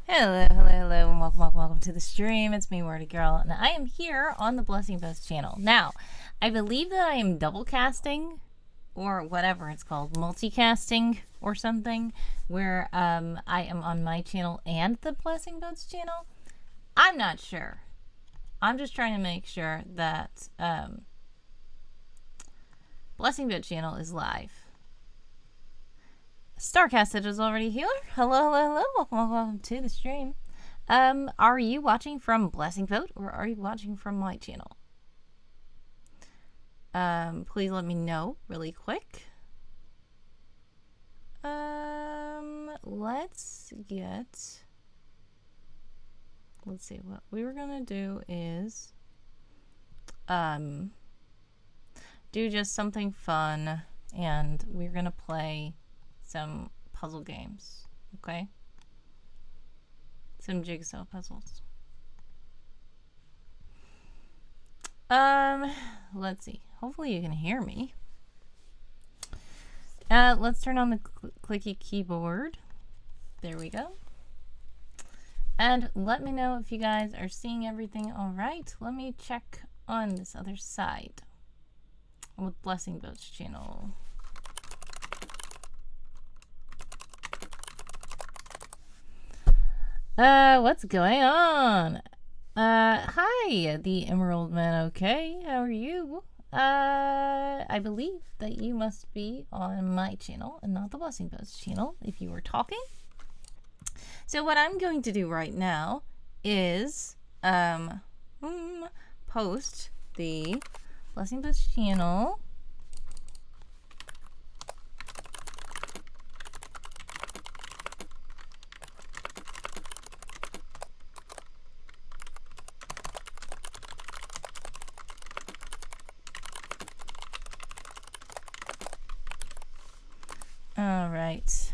Hello, hello, hello, and welcome to the stream. It's me, Wordy Girl, and I am here on the Blessing Boast channel. Now, I believe that I am double casting, or whatever it's called, multicasting or something, where I am on my channel and the Blessing Boast channel. I'm not sure. I'm just trying to make sure that Blessing Boast channel is live. Starcasted is already here. Hello, hello, hello. Welcome to the stream. Are you watching from Blessing Boat or are you watching from my channel? Please let me know really quick. Let's see, what we were gonna do is do just something fun, and we're gonna play some puzzle games, okay? Some jigsaw puzzles. Let's see. Hopefully you can hear me. Let's turn on the clicky keyboard. There we go. And let me know if you guys are seeing everything all right. Let me check on this other side with Blessing Boat's channel. What's going on? Hi, the Emerald Man. Okay, how are you? I believe that you must be on my channel and not the Blessing Boast channel if you were talking. So what I'm going to do right now is, post the Blessing Boast channel. All right.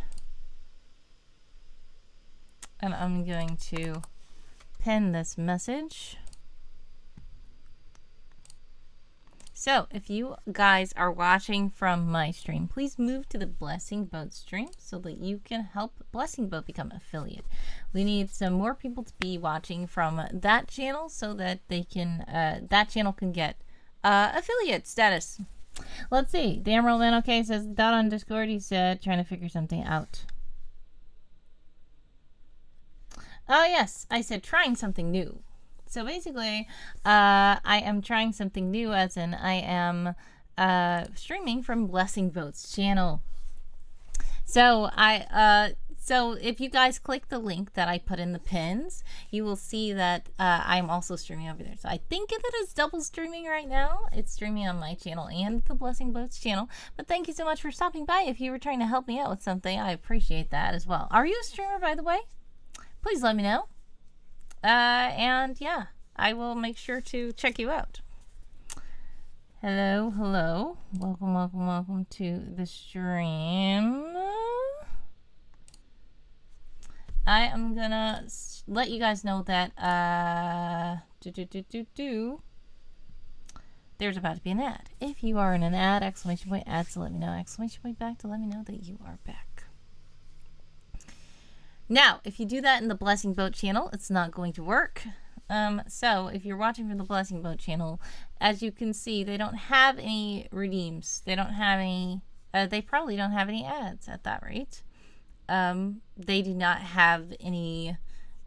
And I'm going to pin this message. So, if you guys are watching from my stream, please move to the Blessing Boat stream so that you can help Blessing Boat become affiliate. We need some more people to be watching from that channel so that they can, that channel can get affiliate status. Let's see. The Emerald Man, okay, says dot on Discord. He said trying to figure something out. Oh yes, I said trying something new. So basically, I am trying something new, as in I am streaming from Blessing Boat's channel. So so if you guys click the link that I put in the pins, you will see that I'm also streaming over there. So I think that it's double streaming right now. It's streaming on my channel and the Blessing Boats channel. But thank you so much for stopping by. If you were trying to help me out with something, I appreciate that as well. Are you a streamer, by the way? Please let me know. And yeah, I will make sure to check you out. Hello, hello. Welcome to the stream. I am gonna let you guys know that there's about to be an ad. If you are in an ad, exclamation point ad to let me know, exclamation point back to let me know that you are back. Now, if you do that in the Blessing Boat channel, it's not going to work. So if you're watching from the Blessing Boat channel, as you can see, they don't have any redeems. They don't have any, they probably don't have any ads at that rate. They do not have any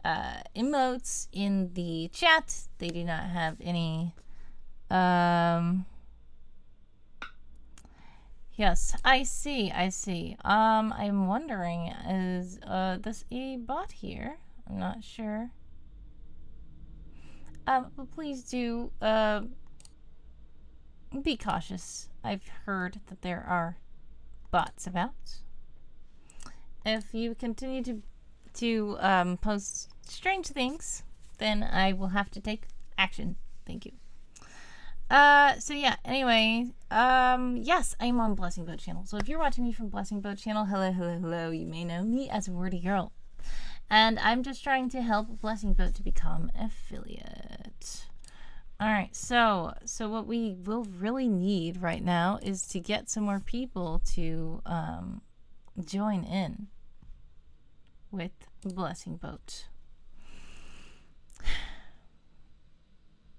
emotes in the chat. They do not have any yes, I see. I'm wondering, is this a bot here? I'm not sure. But please do be cautious. I've heard that there are bots about. If you continue to post strange things, then I will have to take action. Thank you. So yeah, anyway, yes, I'm on Blessing Boat channel. So if you're watching me from Blessing Boat channel, hello, you may know me as Wordy Girl. And I'm just trying to help Blessing Boat to become affiliate. Alright, so what we will really need right now is to get some more people to join in with Blessing Boat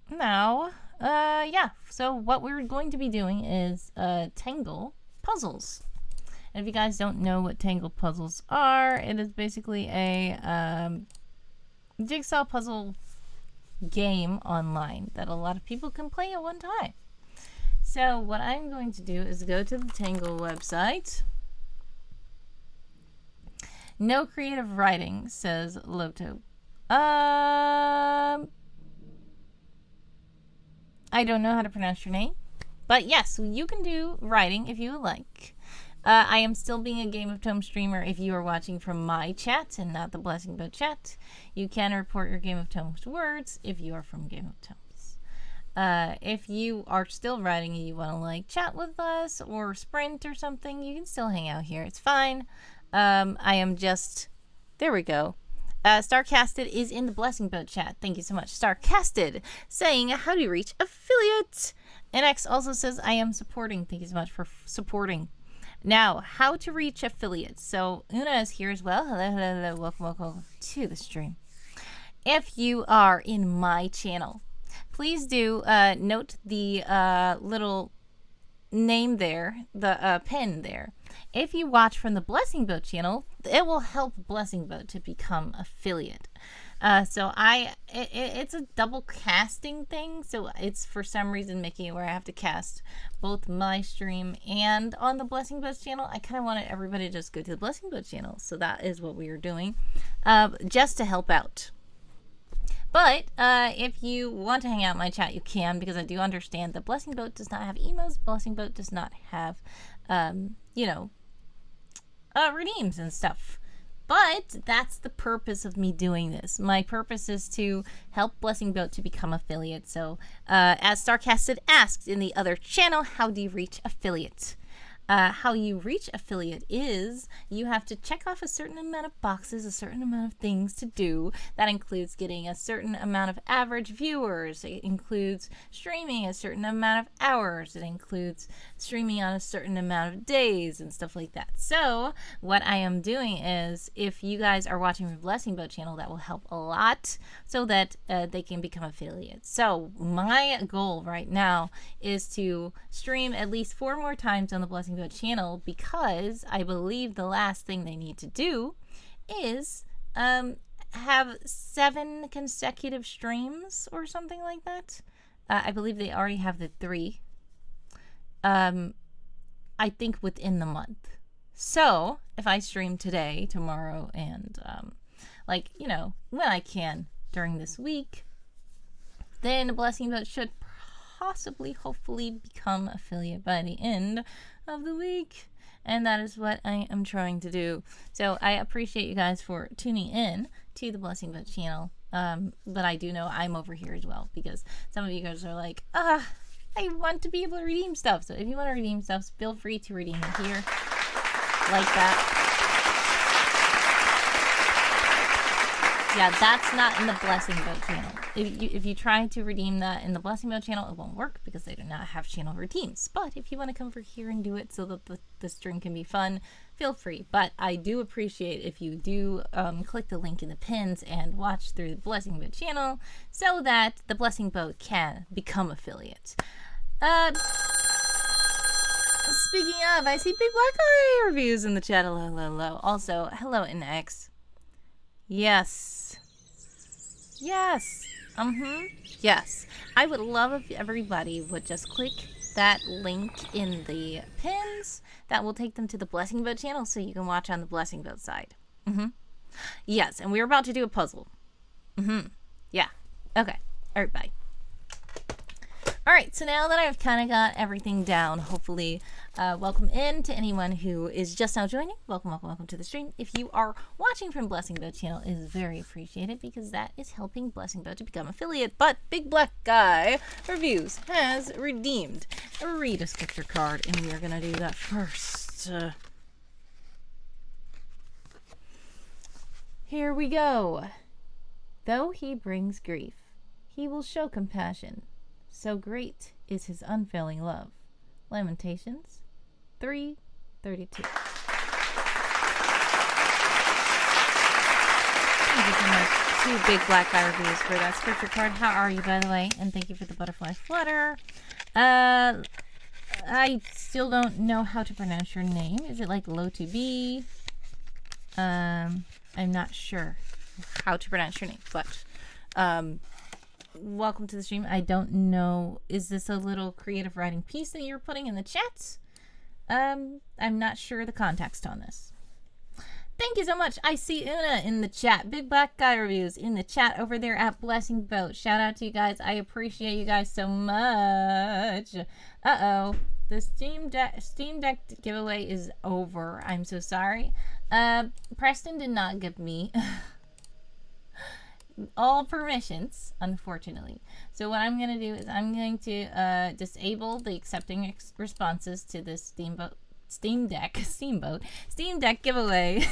Now, yeah, so what we're going to be doing is Tangle puzzles. And if you guys don't know what Tangle puzzles are, it is basically a jigsaw puzzle game online that a lot of people can play at one time. So what I'm going to do is go to the Tanggle website. No creative writing, says Loto. I don't know how to pronounce your name. But yes, you can do writing if you would like. I am still being a Game of Tomes streamer if you are watching from my chat and not the Blessing Boat chat. You can report your Game of Tomes words if you are from Game of Tomes. If you are still writing and you want to like chat with us or sprint or something, you can still hang out here. It's fine. I am just... There we go. Starcasted is in the Blessing Boat chat. Thank you so much. Starcasted saying, how do you reach affiliate? NX also says, I am supporting. Thank you so much for supporting. Now, how to reach affiliates. So, Una is here as well. Hello, hello, hello. Welcome, welcome to the stream. If you are in my channel, please do note the little name there, the pin there. If you watch from the Blessing Boat channel, it will help Blessing Boat to become affiliate. So it's a double casting thing. So it's for some reason making it where I have to cast both my stream and on the Blessing Boat channel. I kind of wanted everybody to just go to the Blessing Boat channel. So that is what we are doing, just to help out. But if you want to hang out in my chat, you can, because I do understand that Blessing Boat does not have emos. Blessing Boat does not have, you know, redeems and stuff. But that's the purpose of me doing this. My purpose is to help Blessing Boat to become affiliate. So, as Starcasted asked in the other channel, how do you reach affiliate? How you reach affiliate is you have to check off a certain amount of boxes, a certain amount of things to do. That includes getting a certain amount of average viewers. It includes streaming a certain amount of hours. It includes streaming on a certain amount of days and stuff like that. So what I am doing is, if you guys are watching the Blessing Boat channel, that will help a lot so that they can become affiliates. So my goal right now is to stream at least 4 more times on the Blessing Boat channel, because I believe the last thing they need to do is have 7 consecutive streams or something like that. I believe they already have the 3. I think within the month. So if I stream today, tomorrow, and like, you know, when I can during this week, then the Blessing Boat should possibly, hopefully, become affiliate by the end of the week. And that is what I am trying to do. So I appreciate you guys for tuning in to the Blessing Boat channel. But I do know I'm over here as well, because some of you guys are like, I want to be able to redeem stuff. So if you want to redeem stuff, feel free to redeem it here. Like that. Yeah, that's not in the Blessing Boat channel. If you try to redeem that in the Blessing Boat channel, it won't work because they do not have channel redeems. But if you want to come over here and do it so that the stream can be fun, feel free. But I do appreciate if you do click the link in the pins and watch through the Blessing Boat channel so that the Blessing Boat can become affiliate. Speaking of, I see Big Black Eye reviews in the chat. Hello, hello, hello. Also, hello, NX. Yes. Yes. Yes. I would love if everybody would just click that link in the pins. That will take them to the Blessing Boat channel so you can watch on the Blessing Boat side. Yes, and we're about to do a puzzle. Yeah. Okay. All right, bye. All right, so now that I've kind of got everything down, hopefully, welcome in to anyone who is just now joining. Welcome, welcome, welcome to the stream. If you are watching from Blessing Boat channel, it is very appreciated because that is helping Blessing Boat to become affiliate. But Big Black Guy Reviews has redeemed a redescriptor card, and we are going to do that first. Here we go. Though he brings grief, he will show compassion. So great is his unfailing love. Lamentations 3:32. Thank you so much. to Big Black Guy Reviews for that scripture card. How are you, by the way? And thank you for the butterfly flutter. I still don't know how to pronounce your name. Is it like low to be? I'm not sure how to pronounce your name, but welcome to the stream. I don't know. Is this a little creative writing piece that you're putting in the chat? I'm not sure the context on this. Thank you so much. I see Una in the chat. Big Black Guy Reviews in the chat over there at Blessing Boat. Shout out to you guys. I appreciate you guys so much. Uh-oh. The Steam Deck giveaway is over. I'm so sorry. Preston did not give me all permissions, unfortunately. So what I'm going to do is I'm going to disable the accepting responses to this Steam Deck giveaway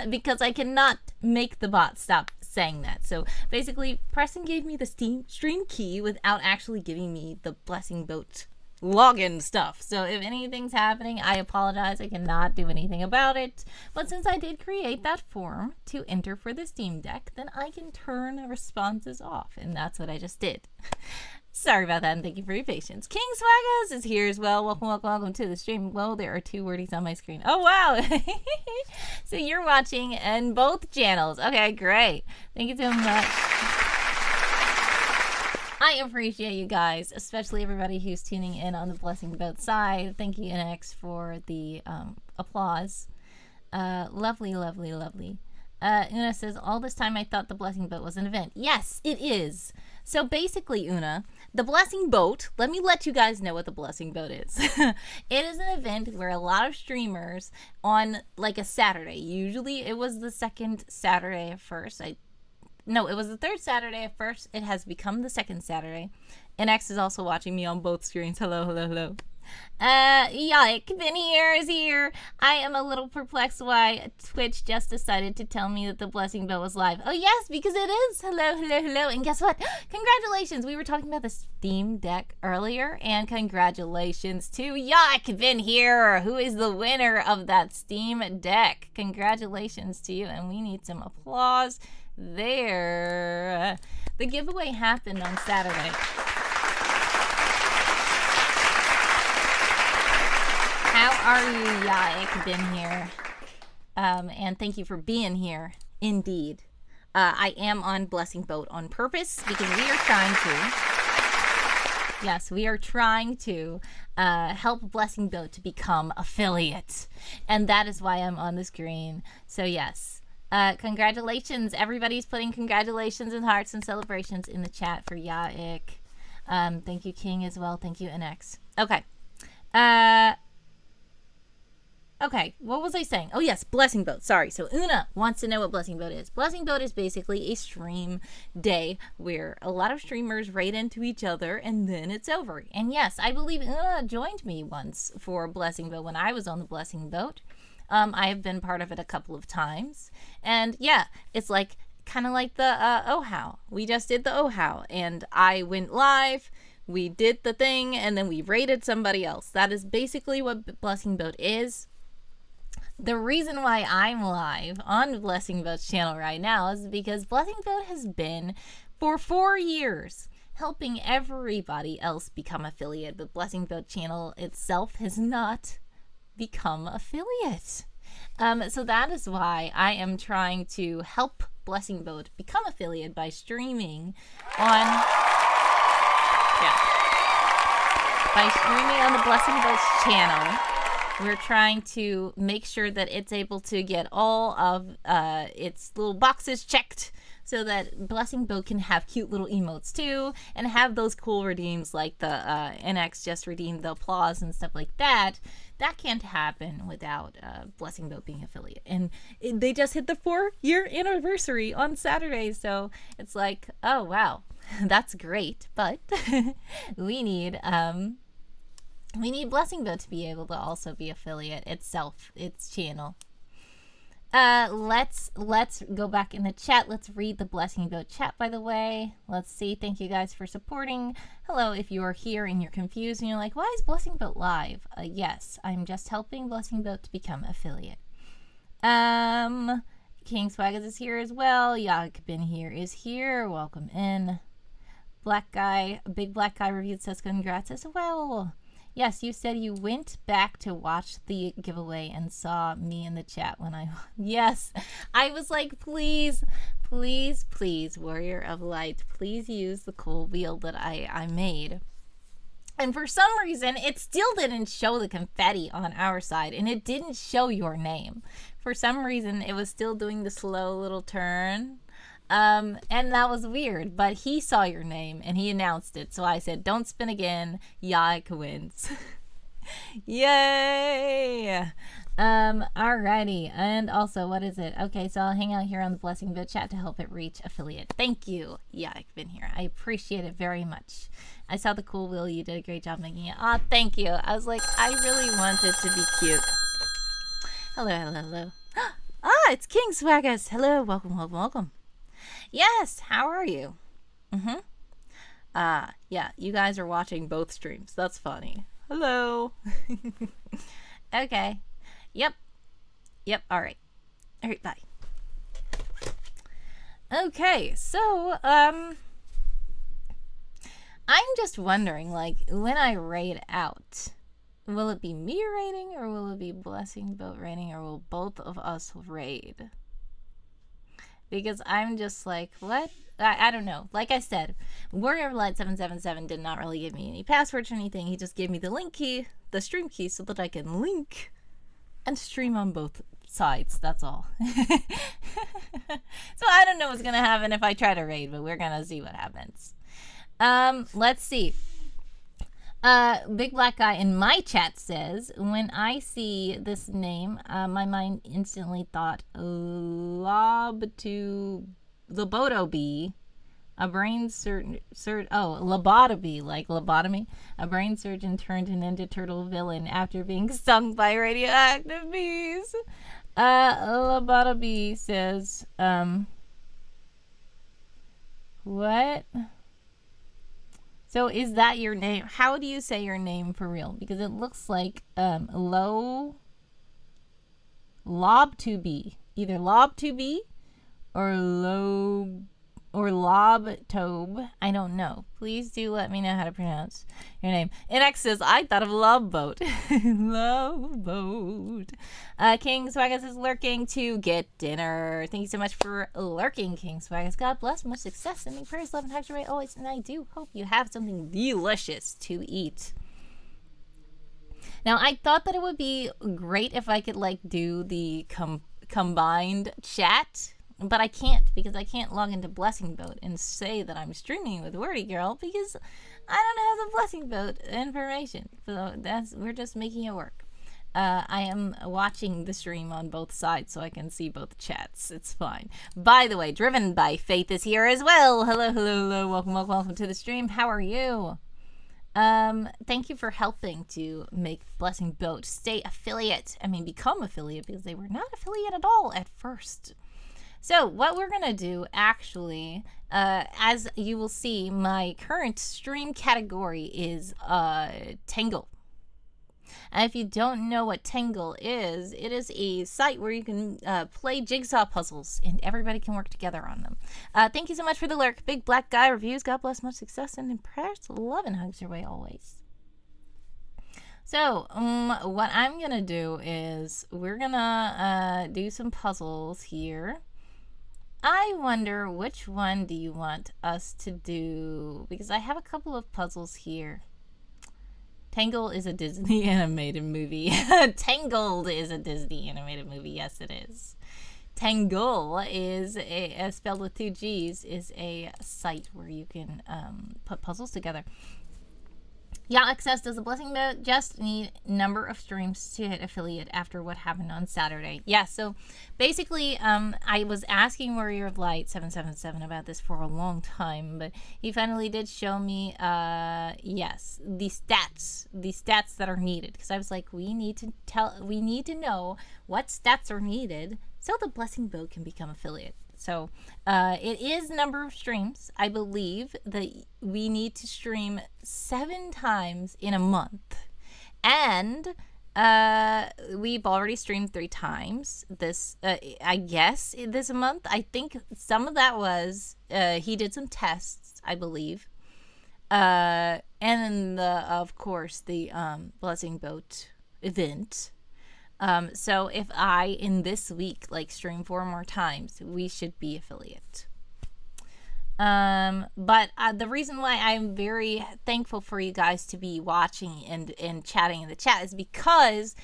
because I cannot make the bot stop saying that. So basically, Preston gave me the stream key without actually giving me the Blessing Boat login stuff. So if anything's happening, I apologize. I cannot do anything about it. But since I did create that form to enter for the Steam Deck, then I can turn responses off, and that's what I just did. Sorry about that, and thank you for your patience. King Swaggas is here as well. Welcome to the stream. Well, there are two wordies on my screen. Oh, wow. So you're watching in both channels. Okay, great. Thank you so much. I appreciate you guys, especially everybody who's tuning in on the Blessing Boat side. Thank you, NX, for the applause. Lovely, lovely, lovely. Una says, all this time I thought the Blessing Boat was an event. Yes, it is. So basically, Una, the Blessing Boat, let me let you guys know what the Blessing Boat is. It is an event where a lot of streamers on like a Saturday, usually it was the second Saturday at first. No, it was the third Saturday at first. It has become the second Saturday. NX is also watching me on both screens. Hello, hello, hello. Yike, Vinny is here. I am a little perplexed why Twitch just decided to tell me that the Blessing Boat was live. Oh yes, because it is. Hello, hello, hello. And guess what? Congratulations. We were talking about the Steam Deck earlier, and congratulations to Yike Vin here, who is the winner of that Steam Deck. Congratulations to you, and we need some applause there. The giveaway happened on Saturday. How are you, Yike? Been here. And thank you for being here. Indeed. I am on Blessing Boat on purpose because we are trying to. Yes, we are trying to help Blessing Boat to become affiliate. And that is why I'm on the screen. So yes. Congratulations. Everybody's putting congratulations and hearts and celebrations in the chat for Yaik. Thank you, King, as well. Thank you, NX. Okay. Okay, what was I saying? Oh, yes, Blessing Boat. Sorry. So Una wants to know what Blessing Boat is. Blessing Boat is basically a stream day where a lot of streamers raid into each other and then it's over. And yes, I believe Una joined me once for Blessing Boat when I was on the Blessing Boat. I have been part of it a couple of times. And yeah, it's like kind of like the OHOW. We just did the OHOW and I went live. We did the thing and then we raided somebody else. That is basically what Blessing Boat is. The reason why I'm live on Blessing Boat's channel right now is because Blessing Boat has been for 4 years helping everybody else become affiliate, but Blessing Boat channel itself has not become affiliate. So that is why I am trying to help Blessing Boat become affiliate by streaming on the Blessing Boat's channel. We're trying to make sure that it's able to get all of its little boxes checked so that Blessing Boat can have cute little emotes too and have those cool redeems like the NX just redeemed the applause and stuff like that. That can't happen without Blessing Boat being affiliate. And they just hit the 4-year anniversary on Saturday. So it's like, oh, wow, that's great. But we need Blessing Boat to be able to also be affiliate itself, its channel. Let's go back in the chat. Let's read the Blessing Boat chat, by the way. Let's see. Thank you guys for supporting. Hello, if you are here and you're confused and you're like, why is Blessing Boat live? Yes, I'm just helping Blessing Boat to become affiliate. King Swaggers is here as well. Yakbin here is here. Welcome in. Black Guy, Big Black Guy reviewed says congrats as well. Yes, you said you went back to watch the giveaway and saw me in the chat when I... Yes, I was like, please, please, please, Warrior of Light, please use the cool wheel that I made. And for some reason, it still didn't show the confetti on our side, and it didn't show your name. For some reason, it was still doing the slow little turn. And that was weird, but he saw your name and he announced it. So I said, don't spin again. Yak wins. Yay. Alrighty. And also, what is it? Okay, so I'll hang out here on the Blessing Vote chat to help it reach affiliate. Thank you. Yeah, I've been here. I appreciate it very much. I saw the cool wheel. You did a great job making it. Oh, thank you. I was like, I really want it to be cute. Hello, hello, hello. Ah, it's King Swaggers. Hello, welcome, welcome, welcome. Yes, how are you? Yeah, you guys are watching both streams. That's funny. Hello. Okay. Yep, all right, bye. Okay, so, I'm just wondering, like, when I raid out, will it be me raiding, or will it be Blessing Boat raiding, or will both of us raid? Because I'm just like, what? I don't know. Like I said, Warrior of Light 777 did not really give me any passwords or anything. He just gave me the link key, the stream key, so that I can link and stream on both sides. That's all. So I don't know what's going to happen if I try to raid, but we're going to see what happens. Let's see. Big Black Guy in my chat says, when I see this name, my mind instantly thought lobotomy, a brain lobotomy, like lobotomy. A brain surgeon turned an Ninja Turtle villain after being stung by radioactive bees. Lobotomy says, what? So is that your name? How do you say your name for real? Because it looks like Lob2B. Either Lob2B or Lobtobe. I don't know. Please do let me know how to pronounce your name. NX says, I thought of Love Boat. Love Boat. King Swaggers is lurking to get dinner. Thank you so much for lurking, King Swaggers. God bless. Much success. Sending prayers, love, and hugs your way always. And I do hope you have something delicious to eat. Now, I thought that it would be great if I could, like, do the combined chat. But I can't, because I can't log into Blessing Boat and say that I'm streaming with Wordy Girl, because I don't have the Blessing Boat information. So we're just making it work. I am watching the stream on both sides so I can see both chats. It's fine. By the way, Driven by Faith is here as well. Hello, hello, hello. Welcome, welcome, welcome to the stream. How are you? Thank you for helping to make Blessing Boat become affiliate, because they were not affiliate at all at first. So what we're going to do, actually, as you will see, my current stream category is Tanggle. And if you don't know what Tanggle is, it is a site where you can play jigsaw puzzles, and everybody can work together on them. Thank you so much for the lurk. Big Black Guy reviews. God bless, much success, and prayers, love, and hugs your way always. So, what I'm going to do is we're going to do some puzzles here. I wonder, which one do you want us to do? Because I have a couple of puzzles here. Tangle is a Disney animated movie. Tangled is a Disney animated movie. Yes, it is. Tanggle is, spelled with 2 G's, is a site where you can put puzzles together. Yeah, access does a Blessing Boat just need number of streams to hit affiliate after what happened on Saturday. Yeah, so basically, I was asking Warrior of Light 777 about this for a long time, but he finally did show me, yes, the stats that are needed. Because I was like, we need to know what stats are needed so the Blessing Boat can become affiliate. So it is number of streams. I believe that we need to stream 7 times in a month. And We've already streamed 3 times this, I guess, this month. I think some of that was, he did some tests, I believe. And then of course, the, Blessing Boat event. So if I, in this week, like, stream 4 more times, we should be affiliate. But the reason why I'm very thankful for you guys to be watching and chatting in the chat is because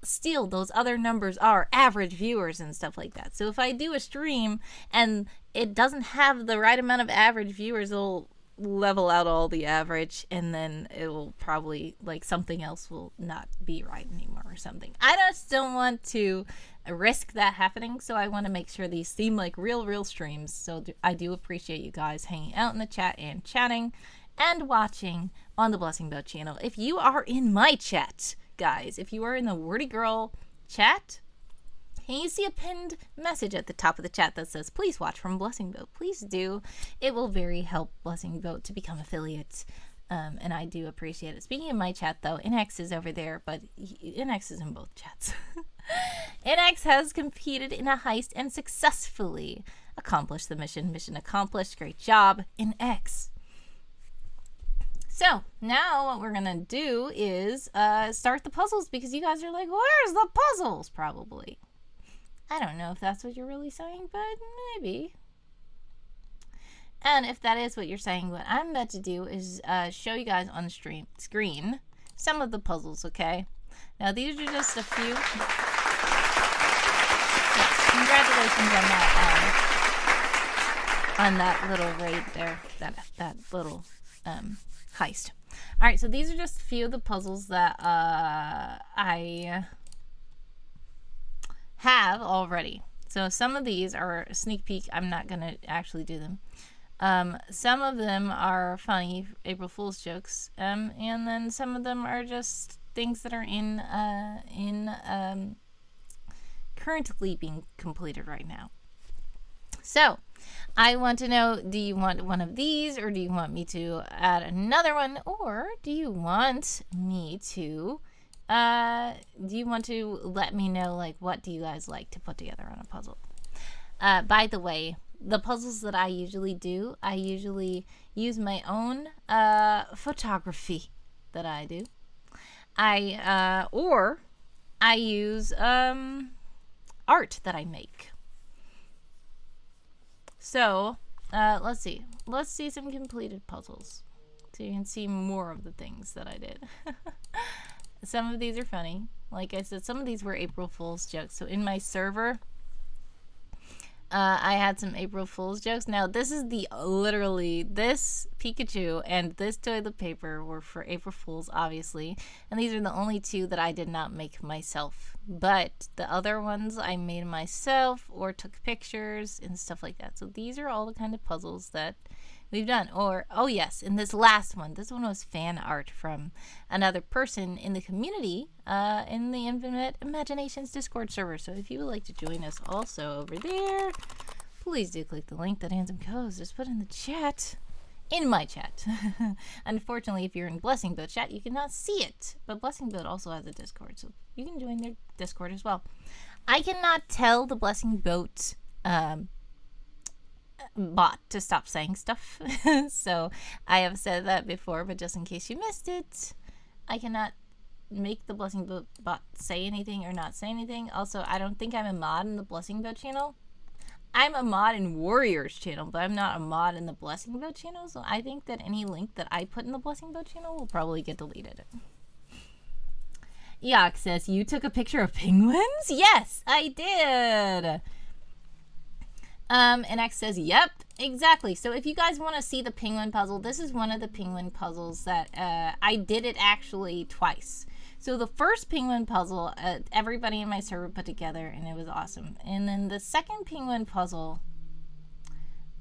still those other numbers are average viewers and stuff like that. So if I do a stream and it doesn't have the right amount of average viewers, it'll level out all the average, and then it will probably, like, something else will not be right anymore or something. I just don't want to risk that happening, so I want to make sure these seem like real streams. So I do appreciate you guys hanging out in the chat and chatting and watching on the Blessing Boat channel. If you are in my chat, guys, if you are in the Wordy Girl chat, and you see a pinned message at the top of the chat that says, please watch from Blessing Boat, please do. It will very help Blessing Boat to become affiliates. And I do appreciate it. Speaking of my chat, though, NX is over there, but NX is in both chats. NX has competed in a heist and successfully accomplished the mission. Mission accomplished. Great job, NX. So now what we're going to do is start the puzzles, because you guys are like, where's the puzzles? Probably. I don't know if that's what you're really saying, but maybe. And if that is what you're saying, what I'm about to do is show you guys on the screen some of the puzzles, okay? Now, these are just a few. Yes, congratulations on that little raid there, that little heist. All right, so these are just a few of the puzzles that I have already. So some of these are a sneak peek. I'm not going to actually do them. Some of them are funny April Fool's jokes, and then some of them are just things that are in currently being completed right now. So I want to know, do you want one of these, or do you want me to add another one, or do you want me to let me know, like, what do you guys like to put together on a puzzle? By the way, the puzzles that I usually do, I usually use my own photography that I do. Or I use art that I make. So let's see. Let's see some completed puzzles, so you can see more of the things that I did. Some of these are funny. Like I said, some of these were April Fool's jokes. So in my server, I had some April Fool's jokes. Now, this is literally, this Pikachu and this toilet paper were for April Fool's, obviously. And these are the only two that I did not make myself. But the other ones I made myself or took pictures and stuff like that. So these are all the kind of puzzles that we've done. Or, oh yes, and this last one. This one was fan art from another person in the community, in the Infinite Imaginations Discord server. So if you would like to join us also over there, please do click the link that Handsome Co's just put in the chat. In my chat. Unfortunately, if you're in Blessing Boat chat, you cannot see it. But Blessing Boat also has a Discord, so you can join their Discord as well. I cannot tell the Blessing Boat bot to stop saying stuff. So I have said that before, but just in case you missed it, I cannot make the Blessing Boat bot say anything or not say anything. Also, I don't think I'm a mod in the Blessing Boat channel. I'm a mod in Warriors channel, but I'm not a mod in the Blessing Boat channel, so I think that any link that I put in the Blessing Boat channel will probably get deleted. Yak says, you took a picture of penguins? Yes, I did. And X says, yep, exactly. So if you guys want to see the penguin puzzle, this is one of the penguin puzzles that I did it actually twice. So the first penguin puzzle, everybody in my server put together, and it was awesome. And then the second penguin puzzle,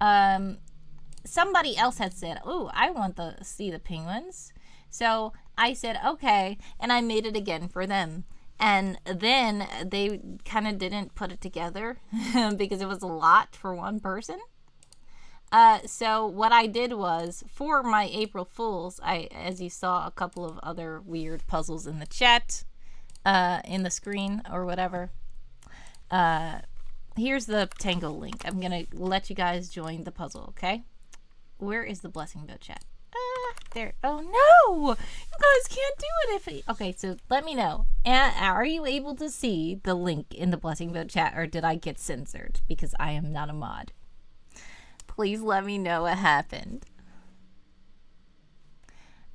somebody else had said, oh, I want to see the penguins. So I said, okay, and I made it again for them. And then they kind of didn't put it together because it was a lot for one person. So what I did was, for my April Fools, as you saw a couple of other weird puzzles in the chat, in the screen or whatever. Here's the Tanggle link. I'm gonna let you guys join the puzzle, okay? Where is the blessing boat chat? There. Oh no! You guys can't do it okay, so let me know. Are you able to see the link in the blessing boat chat, or did I get censored because I am not a mod? Please let me know what happened.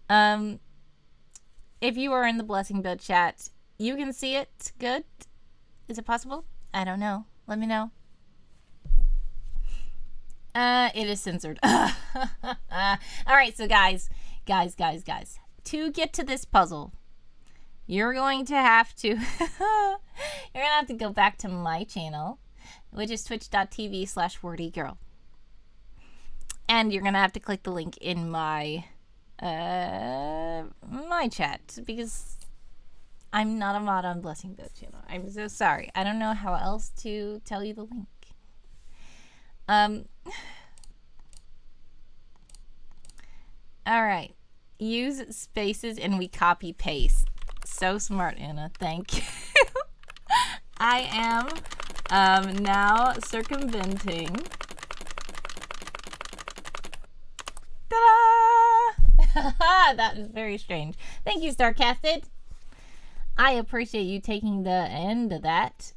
If you are in the blessing boat chat, you can see it good. Is it possible? I don't know. Let me know. It is censored. All right, so guys, to get to this puzzle, you're going to have to go back to my channel, which is twitch.tv/wordygirl. And you're gonna have to click the link in my my chat, because I'm not a mod on Blessing Boat channel. I'm so sorry. I don't know how else to tell you the link. All right. Use spaces and we copy paste. So smart, Anna. Thank you. I am now circumventing. Ta-da! That is very strange. Thank you, Starcasted. I appreciate you taking the end of that.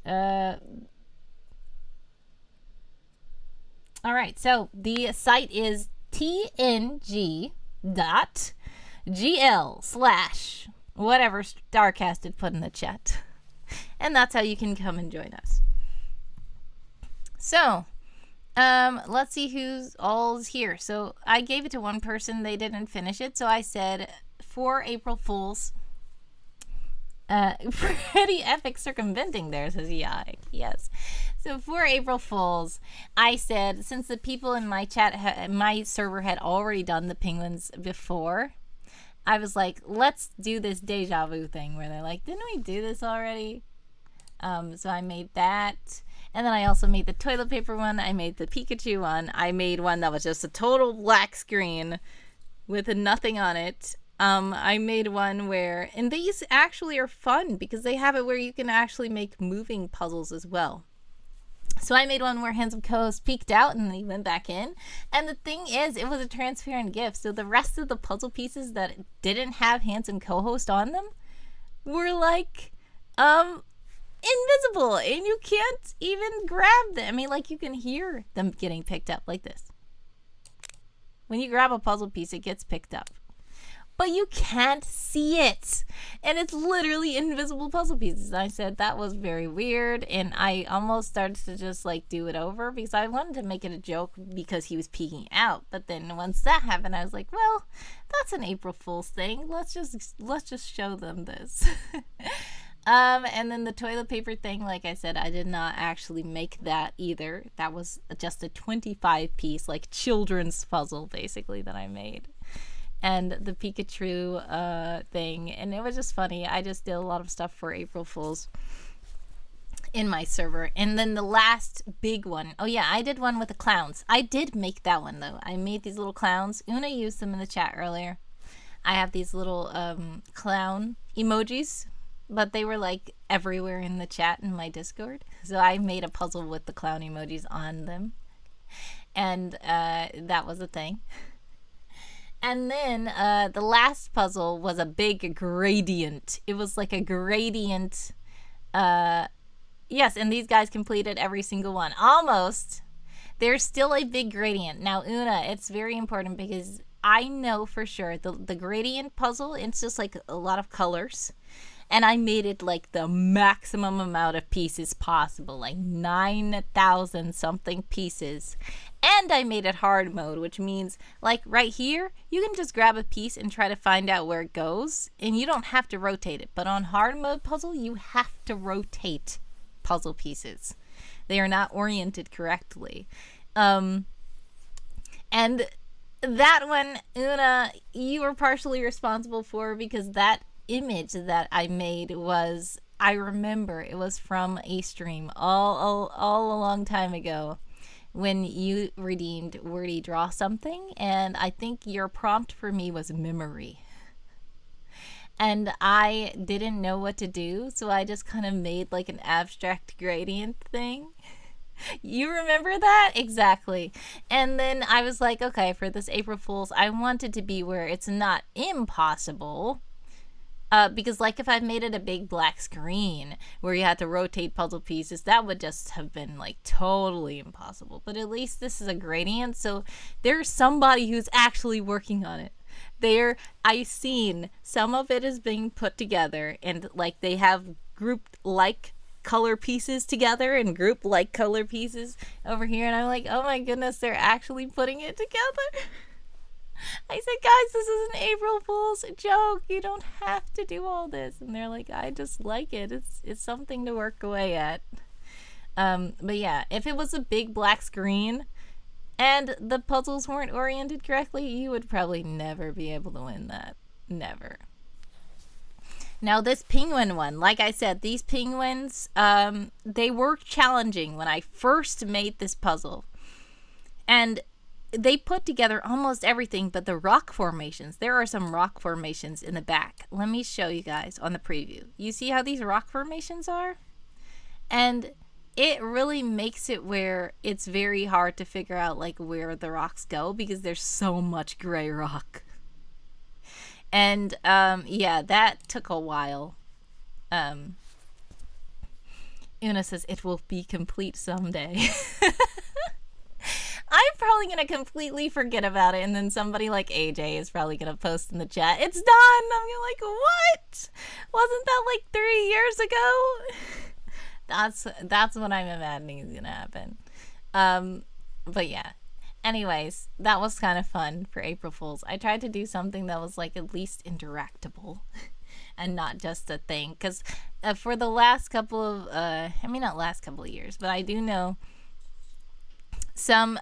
All right, so the site is tng.gl/ whatever Starcasted put in the chat. And that's how you can come and join us. So, let's see who's all's here. So I gave it to one person. They didn't finish it. So I said, for April Fools. Pretty epic circumventing there, says Yike. Yes. So for April Fools, I said, since the people in my chat, my server had already done the penguins before, I was like, let's do this deja vu thing where they're like, didn't we do this already? So I made that. And then I also made the toilet paper one. I made the Pikachu one. I made one that was just a total black screen with nothing on it. I made one where, and these actually are fun because they have it where you can actually make moving puzzles as well. So I made one where Handsome Co-host peeked out and then he went back in. And the thing is, it was a transparent GIF. So the rest of the puzzle pieces that didn't have Handsome Co-host on them were like, invisible, and you can't even grab them. I mean, like, you can hear them getting picked up like this. When you grab a puzzle piece, it gets picked up. But you can't see it. And it's literally invisible puzzle pieces. And I said that was very weird. And I almost started to just like do it over because I wanted to make it a joke because he was peeking out. But then once that happened, I was like, well, that's an April Fool's thing. Let's just show them this. And then the toilet paper thing, like I said, I did not actually make that either. That was just a 25 piece, like children's puzzle basically that I made. And the Pikachu thing, and it was just funny. I just did a lot of stuff for April Fools in my server. And then the last big one, oh yeah, I did one with the clowns. I did make that one though. I made these little clowns. Una used them in the chat earlier. I have these little clown emojis, but they were like everywhere in the chat in my Discord. So I made a puzzle with the clown emojis on them. And that was a thing. And then the last puzzle was a big gradient. It was like a gradient. Yes, and these guys completed every single one. Almost. There's still a big gradient. Now, Una, it's very important because I know for sure the gradient puzzle, it's just like a lot of colors. And I made it like the maximum amount of pieces possible, like 9,000 something pieces. And I made it hard mode, which means like right here, you can just grab a piece and try to find out where it goes. And you don't have to rotate it. But on hard mode puzzle, you have to rotate puzzle pieces. They are not oriented correctly. And that one, Una, you were partially responsible for because that image that I made was, I remember it was from a stream all a long time ago when you redeemed Wordy Draw Something, and I think your prompt for me was memory. and I didn't know what to do, so I just kind of made like an abstract gradient thing. You remember that? Exactly. And then I was like, okay, for this April Fool's, I want it to be where it's not impossible. Because, like, if I made it a big black screen where you had to rotate puzzle pieces, that would just have been, like, totally impossible. But at least this is a gradient, so there's somebody who's actually working on it. I've seen some of it is being put together, and, like, they have grouped, like, color pieces together and group like color pieces over here, and I'm like, oh my goodness, they're actually putting it together. I said, guys, this is an April Fool's joke. You don't have to do all this. And they're like, I just like it. It's something to work away at. But yeah, if it was a big black screen and the puzzles weren't oriented correctly, you would probably never be able to win that. Never. Now, this penguin one, like I said, these penguins, they were challenging when I first made this puzzle. And they put together almost everything but the rock formations. There are some rock formations in the back. Let me show you guys on the preview. You see how these rock formations are? And it really makes it where it's very hard to figure out like where the rocks go because there's so much gray rock. And yeah, that took a while. Una says it will be complete someday. I'm probably going to completely forget about it, and then somebody like AJ is probably going to post in the chat, it's done! I'm gonna like, what? Wasn't that like 3 years ago? That's what I'm imagining is going to happen. But yeah. Anyways, that was kind of fun for April Fool's. I tried to do something that was like at least interactable and not just a thing. Because for the last couple of, not last couple of years, but I do know some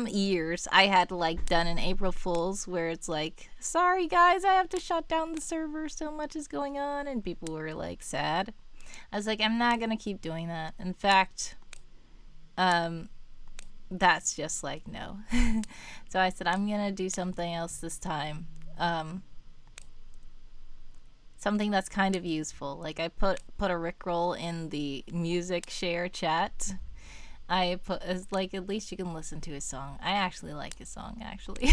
years I had like done an April Fool's where it's like, sorry guys, I have to shut down the server, so much is going on, and people were like sad. I was like, I'm not gonna keep doing that. In fact, that's just like no. So I said I'm gonna do something else this time, something that's kind of useful. Like I put a Rickroll in the music share chat. I put as like at least you can listen to his song. I actually like his song actually.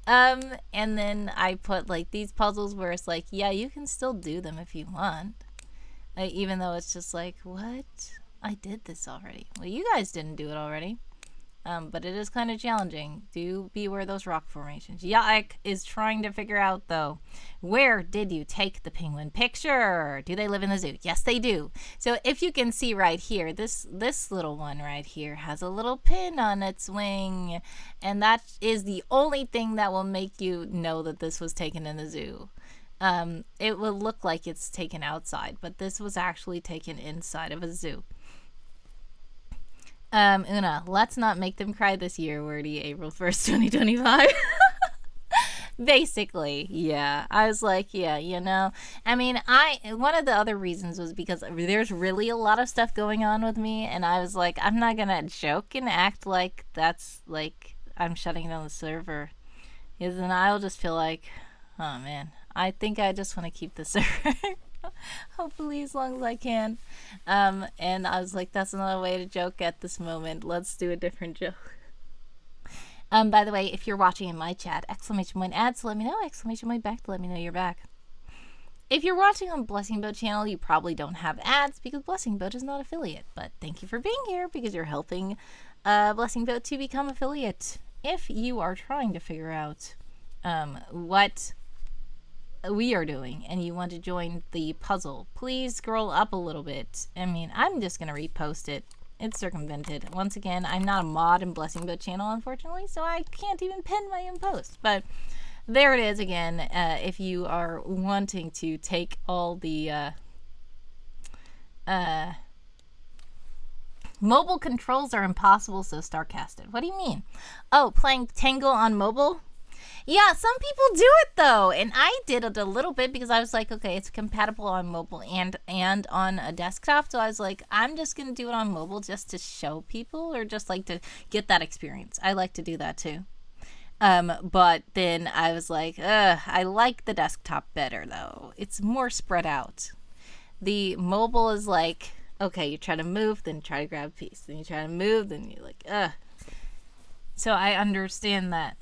And then I put like these puzzles where it's like, yeah, you can still do them if you want, even though it's just like, what? I did this already. Well, you guys didn't do it already. But it is kind of challenging. Do beware those rock formations. Yaik is trying to figure out, though, where did you take the penguin picture? Do they live in the zoo? Yes, they do. So if you can see right here, this little one right here has a little pin on its wing. And that is the only thing that will make you know that this was taken in the zoo. It will look like it's taken outside, but this was actually taken inside of a zoo. Una, let's not make them cry this year, wordy April 1st, 2025. Basically, yeah. I was like, yeah, you know. I mean, one of the other reasons was because there's really a lot of stuff going on with me, and I was like, I'm not gonna joke and act like that's like I'm shutting down the server. Because then I'll just feel like, oh man, I think I just want to keep the server. Hopefully as long as I can. And I was like, that's another way to joke at this moment. Let's do a different joke. By the way, if you're watching in my chat, exclamation point ads to let me know, exclamation point back to let me know you're back. If you're watching on Blessing Boat channel, you probably don't have ads because Blessing Boat is not affiliate. But thank you for being here because you're helping Blessing Boat to become affiliate. If you are trying to figure out what we are doing and you want to join the puzzle, please scroll up a little bit. I mean, I'm just gonna repost it. It's circumvented. Once again, I'm not a mod in Blessing Boat channel, unfortunately, so I can't even pin my own post. But there it is again. If you are wanting to take all the mobile controls are impossible, so Starcasted. What do you mean? Oh, playing Tangle on mobile? Yeah, some people do it though, and I did it a little bit because I was like, okay, it's compatible on mobile and on a desktop, so I was like, I'm just gonna do it on mobile just to show people or just like to get that experience. I like to do that too. But then I was like, I like the desktop better though. It's more spread out. The mobile is like, okay, you try to move, then try to grab a piece. Then you try to move, then you're like, ugh. So I understand that.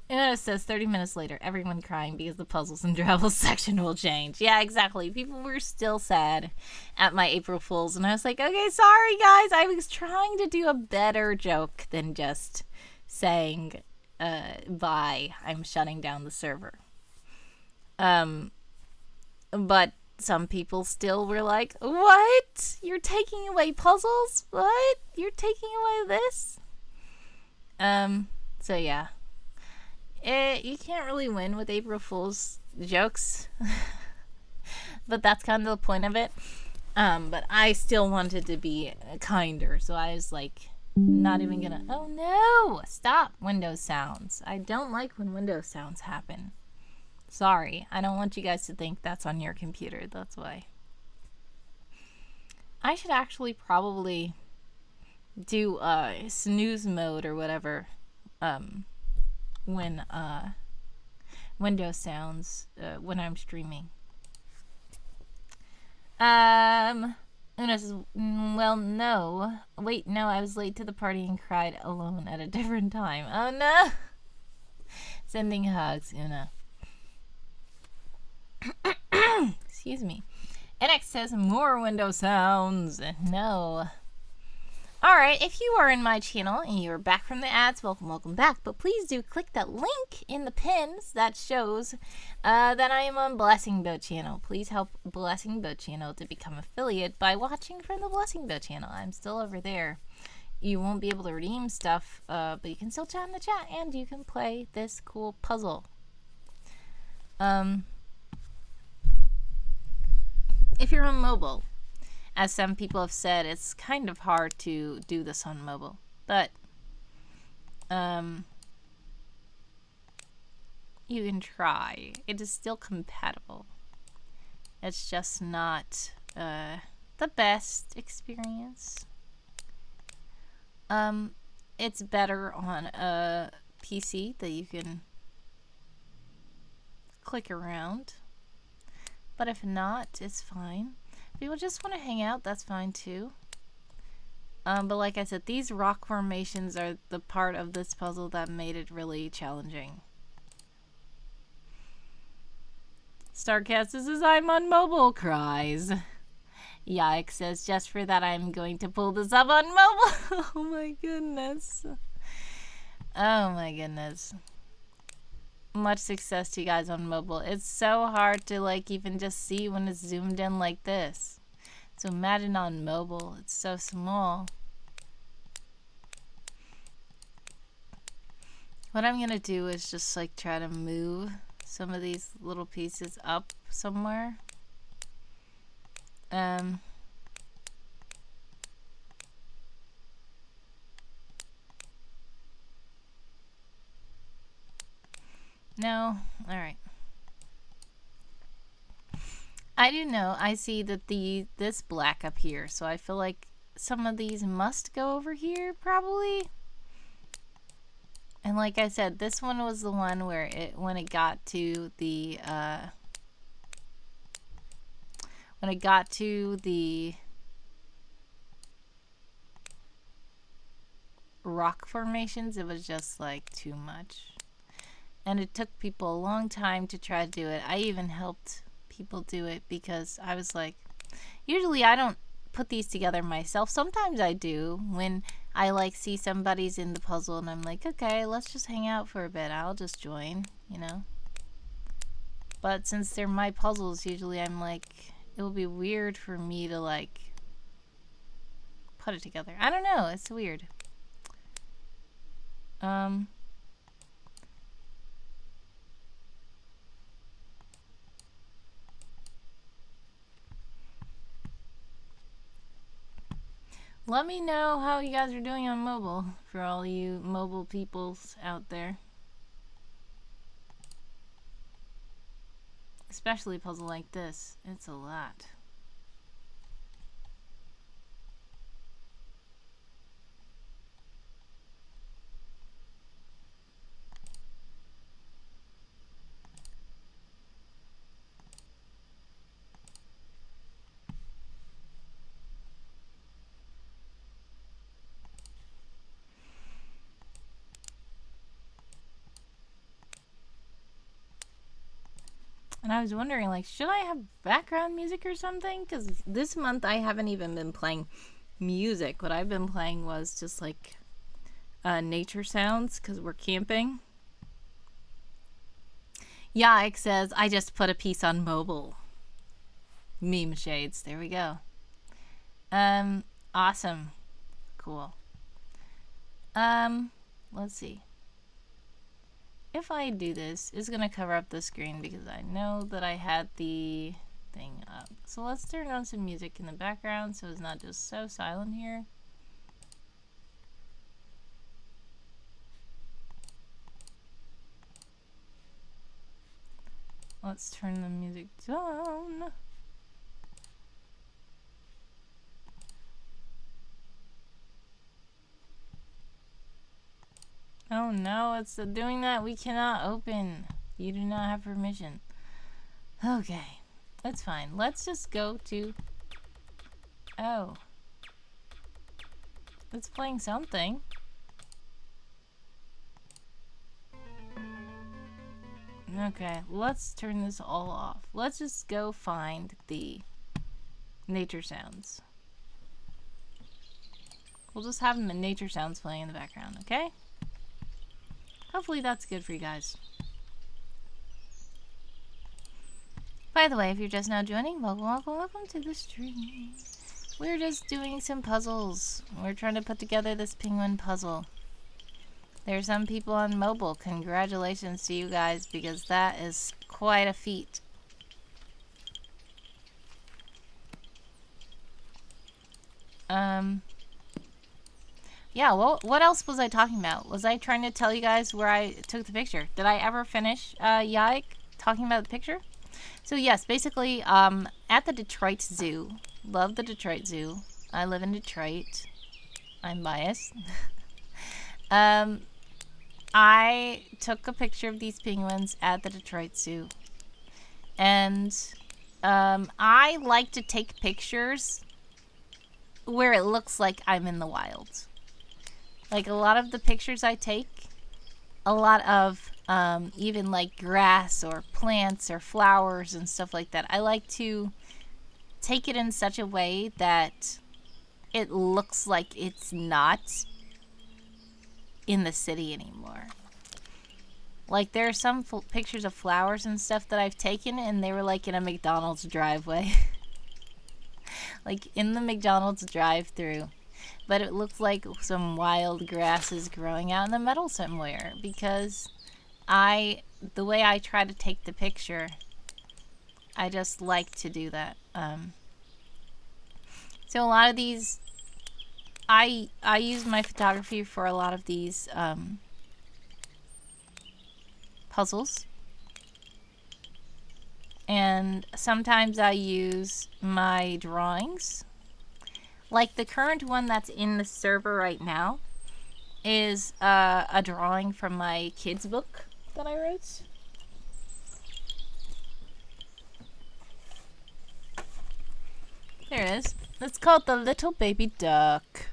And it says 30 minutes later, everyone crying because the puzzles and travels section will change. Yeah, exactly. People were still sad at my April Fools. And I was like, okay, sorry, guys. I was trying to do a better joke than just saying, bye, I'm shutting down the server. But some people still were like, what? You're taking away puzzles? What? You're taking away this? So yeah. You can't really win with April Fool's jokes. But that's kind of the point of it. But I still wanted to be kinder, so I was like, not even gonna. Oh no! Stop Windows sounds. I don't like when Windows sounds happen. Sorry, I don't want you guys to think that's on your computer. That's why. I should actually probably do snooze mode or whatever. When Windows sounds when I'm streaming. Una says, well, no. Wait, no, I was late to the party and cried alone at a different time. Oh, no. Sending hugs, Una. Excuse me. NX says, more Windows sounds. No. Alright, if you are in my channel and you are back from the ads, welcome back. But please do click that link in the pins that shows that I am on Blessing Boat channel. Please help Blessing Boat channel to become affiliate by watching from the Blessing Boat channel. I'm still over there. You won't be able to redeem stuff, but you can still chat in the chat and you can play this cool puzzle. If you're on mobile, as some people have said, it's kind of hard to do this on mobile. But, you can try. It is still compatible. It's just not, the best experience. It's better on a PC that you can click around. But if not, it's fine. If you just want to hang out, that's fine too. But like I said, these rock formations are the part of this puzzle that made it really challenging. Starcast says, I'm on mobile, cries. Yikes says, just for that I'm going to pull this up on mobile. Oh my goodness. Oh my goodness. Much success to you guys on mobile. It's so hard to like even just see when it's zoomed in like this. So imagine on mobile, it's so small. What I'm gonna do is just like try to move some of these little pieces up somewhere. No? Alright. I do know, I see that this black up here, so I feel like some of these must go over here, probably. And like I said, this one was the one where when it got to the, rock formations, it was just like too much. And it took people a long time to try to do it. I even helped people do it because I was like, usually I don't put these together myself. Sometimes I do when I like see somebody's in the puzzle and I'm like, okay, let's just hang out for a bit. I'll just join, you know. But since they're my puzzles, usually I'm like, it will be weird for me to like put it together. I don't know, it's weird. Let me know how you guys are doing on mobile, for all you mobile peoples out there. Especially a puzzle like this. It's a lot. And I was wondering, like, should I have background music or something? Because this month I haven't even been playing music. What I've been playing was just, like, nature sounds because we're camping. Yike says, I just put a piece on mobile. Meme shades. There we go. Awesome. Cool. Let's see. If I do this, it's going to cover up the screen because I know that I had the thing up. So let's turn on some music in the background so it's not just so silent here. Let's turn the music down. Oh no, it's doing that. We cannot open. You do not have permission. Okay, that's fine. Let's just go to... Oh. It's playing something. Okay, let's turn this all off. Let's just go find the nature sounds. We'll just have the nature sounds playing in the background, okay? Hopefully that's good for you guys. By the way, if you're just now joining, welcome to the stream. We're just doing some puzzles. We're trying to put together this penguin puzzle. There's some people on mobile. Congratulations to you guys because that is quite a feat. Yeah, well, what else was I talking about? Was I trying to tell you guys where I took the picture? Did I ever finish, Yike, talking about the picture? So, yes, basically, at the Detroit Zoo. Love the Detroit Zoo. I live in Detroit. I'm biased. I took a picture of these penguins at the Detroit Zoo. And, I like to take pictures where it looks like I'm in the wild. Like, a lot of the pictures I take, a lot of even like grass or plants or flowers and stuff like that, I like to take it in such a way that it looks like it's not in the city anymore. Like, there are some pictures of flowers and stuff that I've taken and they were like in a McDonald's driveway. Like in the McDonald's drive-thru. But it looks like some wild grass is growing out in the middle somewhere because the way I try to take the picture, I just like to do that. So a lot of these, I use my photography for a lot of these puzzles. And sometimes I use my drawings. Like the current one that's in the server right now is a drawing from my kids' book that I wrote. There it is. It's called The Little Baby Duck.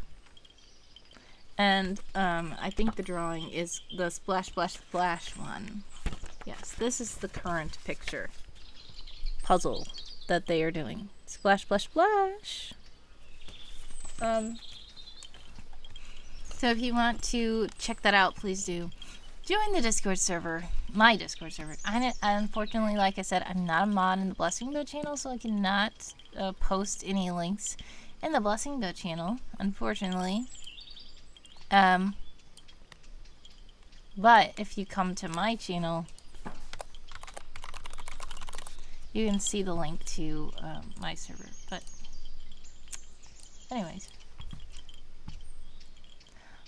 And I think the drawing is the Splash Splash Splash one. Yes, this is the current picture puzzle that they are doing. Splash Splash Splash. So if you want to check that out, please do. Join the Discord server. My Discord server. Unfortunately, like I said, I'm not a mod in the Blessing Bow channel, so I cannot post any links in the Blessing Bow channel, unfortunately. But if you come to my channel, you can see the link to my server. But anyways.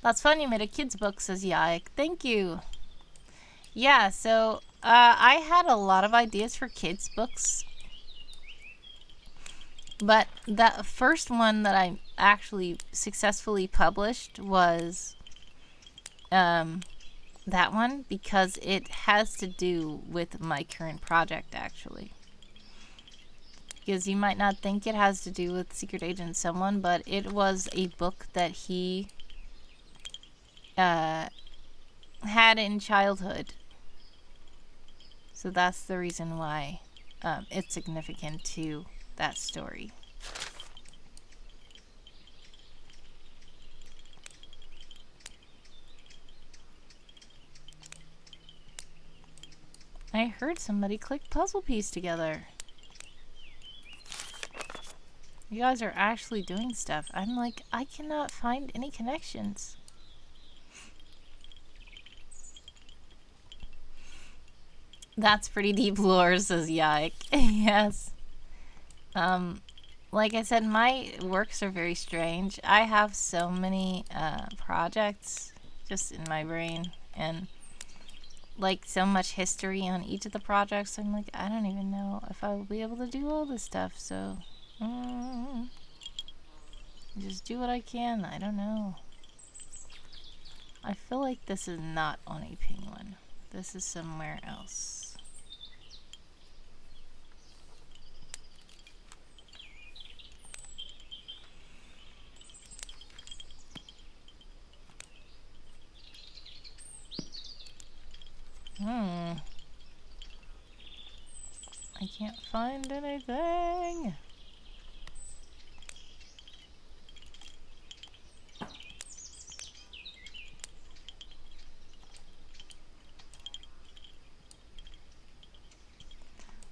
That's fun, you made a kid's book, says Yike. Thank you. Yeah, so I had a lot of ideas for kids' books. But the first one that I actually successfully published was that one because it has to do with my current project, actually. Because you might not think it has to do with Secret Agent Someone, but it was a book that he had in childhood. So that's the reason why it's significant to that story. I heard somebody click puzzle piece together. You guys are actually doing stuff. I'm like, I cannot find any connections. That's pretty deep lore, says Yike. Yes. Like I said, my works are very strange. I have so many projects just in my brain, and like so much history on each of the projects. I'm like, I don't even know if I will be able to do all this stuff, so just do what I can. I don't know. I feel like this is not on a penguin. This is somewhere else. I can't find anything.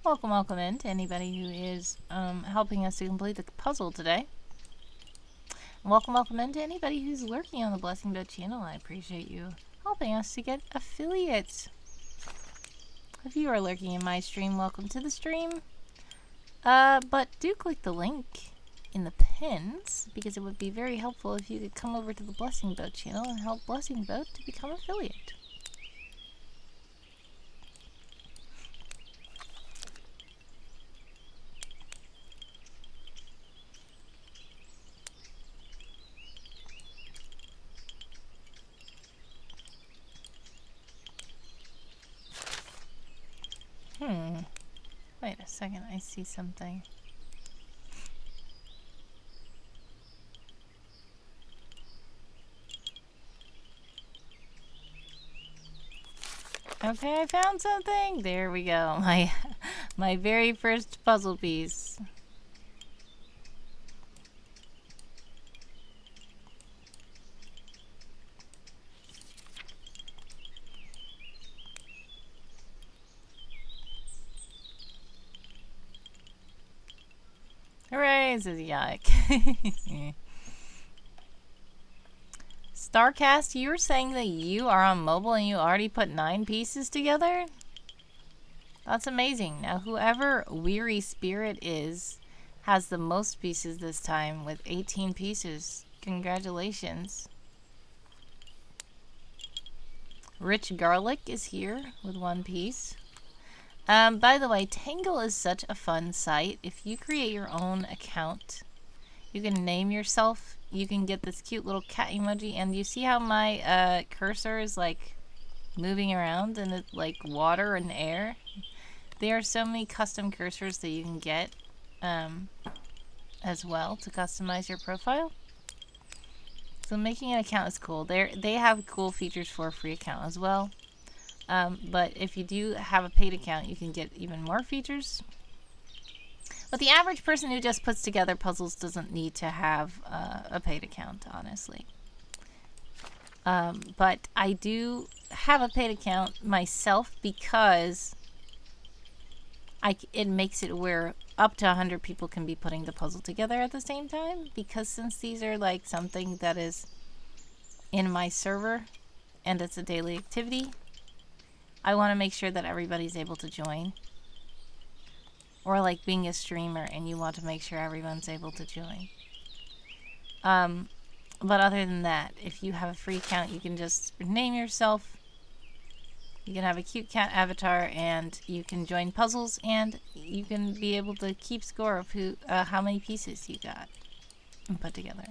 Welcome in to anybody who is helping us to complete the puzzle today. Welcome in to anybody who's lurking on the Blessing Boat channel. I appreciate you helping us to get affiliates. If you are lurking in my stream, welcome to the stream. But do click the link in the pins, because it would be very helpful if you could come over to the Blessing Boat channel and help Blessing Boat to become affiliate. Wait a second, I see something. Okay, I found something. There we go. My very first puzzle piece. Hooray, says Yike. Starcast, you were saying that you are on mobile and you already put 9 pieces together? That's amazing. Now, whoever Weary Spirit is has the most pieces this time with 18 pieces. Congratulations. Rich Garlic is here with 1 piece. By the way, Tanggle is such a fun site. If you create your own account, you can name yourself. You can get this cute little cat emoji, and you see how my cursor is like moving around and it's like water and air. There are so many custom cursors that you can get as well to customize your profile. So making an account is cool. They have cool features for a free account as well. But if you do have a paid account, you can get even more features. But the average person who just puts together puzzles doesn't need to have a paid account, honestly. But I do have a paid account myself because it makes it where up to 100 people can be putting the puzzle together at the same time. Because since these are like something that is in my server and it's a daily activity, I want to make sure that everybody's able to join. Or like being a streamer and you want to make sure everyone's able to join. But other than that, if you have a free account, you can just name yourself. You can have a cute cat avatar and you can join puzzles and you can be able to keep score of how many pieces you got and put together.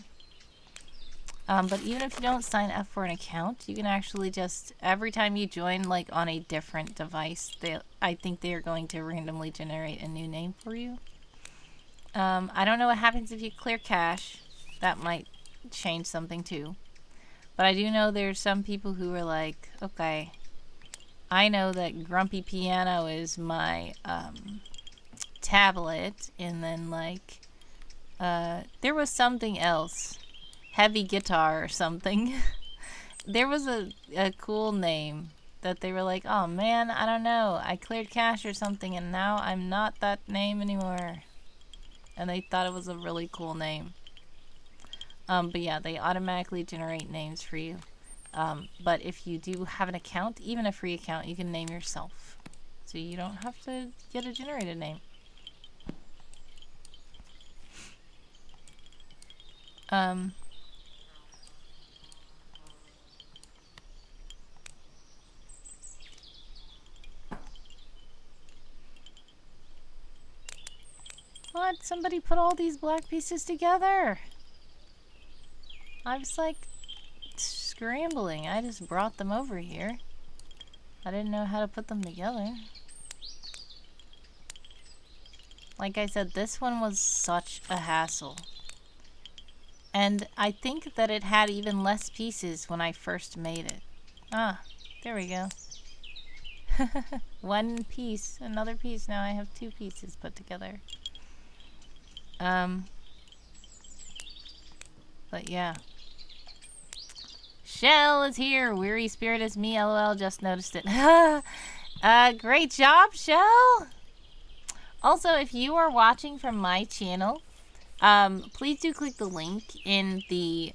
But even if you don't sign up for an account, you can actually just, every time you join like on a different device, I think they are going to randomly generate a new name for you. I don't know what happens if you clear cache. That might change something too. But I do know there's some people who are like, okay, I know that Grumpy Piano is my tablet, and then like there was something else, heavy guitar or something. There was a cool name that they were like, oh man, I don't know, I cleared cache or something and now I'm not that name anymore. And they thought it was a really cool name. But yeah, they automatically generate names for you. But if you do have an account, even a free account, you can name yourself. So you don't have to get a generated name. What? Somebody put all these black pieces together. I was like scrambling. I just brought them over here. I didn't know how to put them together. Like I said, this one was such a hassle. And I think that it had even less pieces when I first made it. Ah, there we go. One piece, another piece. Now I have two pieces put together. But yeah. Shell is here. Weary spirit is me. LOL. Just noticed it. Great job, Shell. Also, if you are watching from my channel, please do click the link in the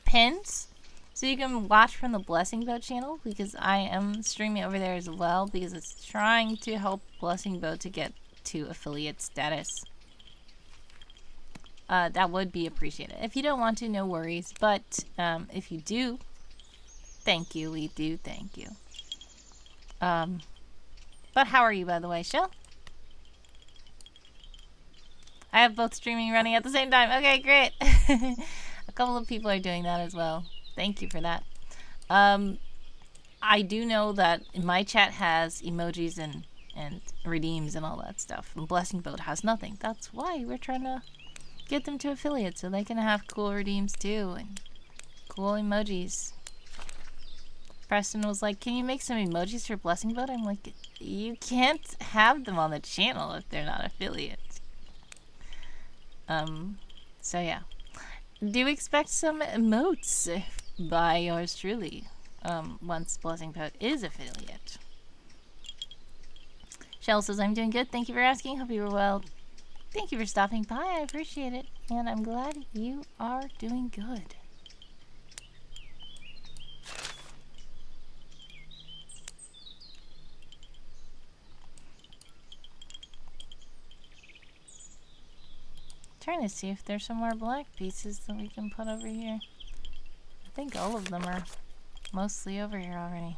pins so you can watch from the Blessing Boat channel, because I am streaming over there as well, because it's trying to help Blessing Boat to get to affiliate status. That would be appreciated. If you don't want to, no worries. But if you do, thank you. We do thank you. But how are you, by the way, Shell? I have both streaming running at the same time. Okay, great. A couple of people are doing that as well. Thank you for that. I do know that my chat has emojis and redeems and all that stuff. And Blessing Boat has nothing. That's why we're trying to get them to affiliate so they can have cool redeems too and cool emojis. Preston was like, can you make some emojis for Blessing Boat? I'm like, you can't have them on the channel if they're not affiliates. So yeah. Do expect some emotes by yours truly once Blessing Boat is affiliate. Shell says, I'm doing good. Thank you for asking. Hope you were well. Thank you for stopping by. I appreciate it. And I'm glad you are doing good. Trying to see if there's some more black pieces that we can put over here. I think all of them are mostly over here already.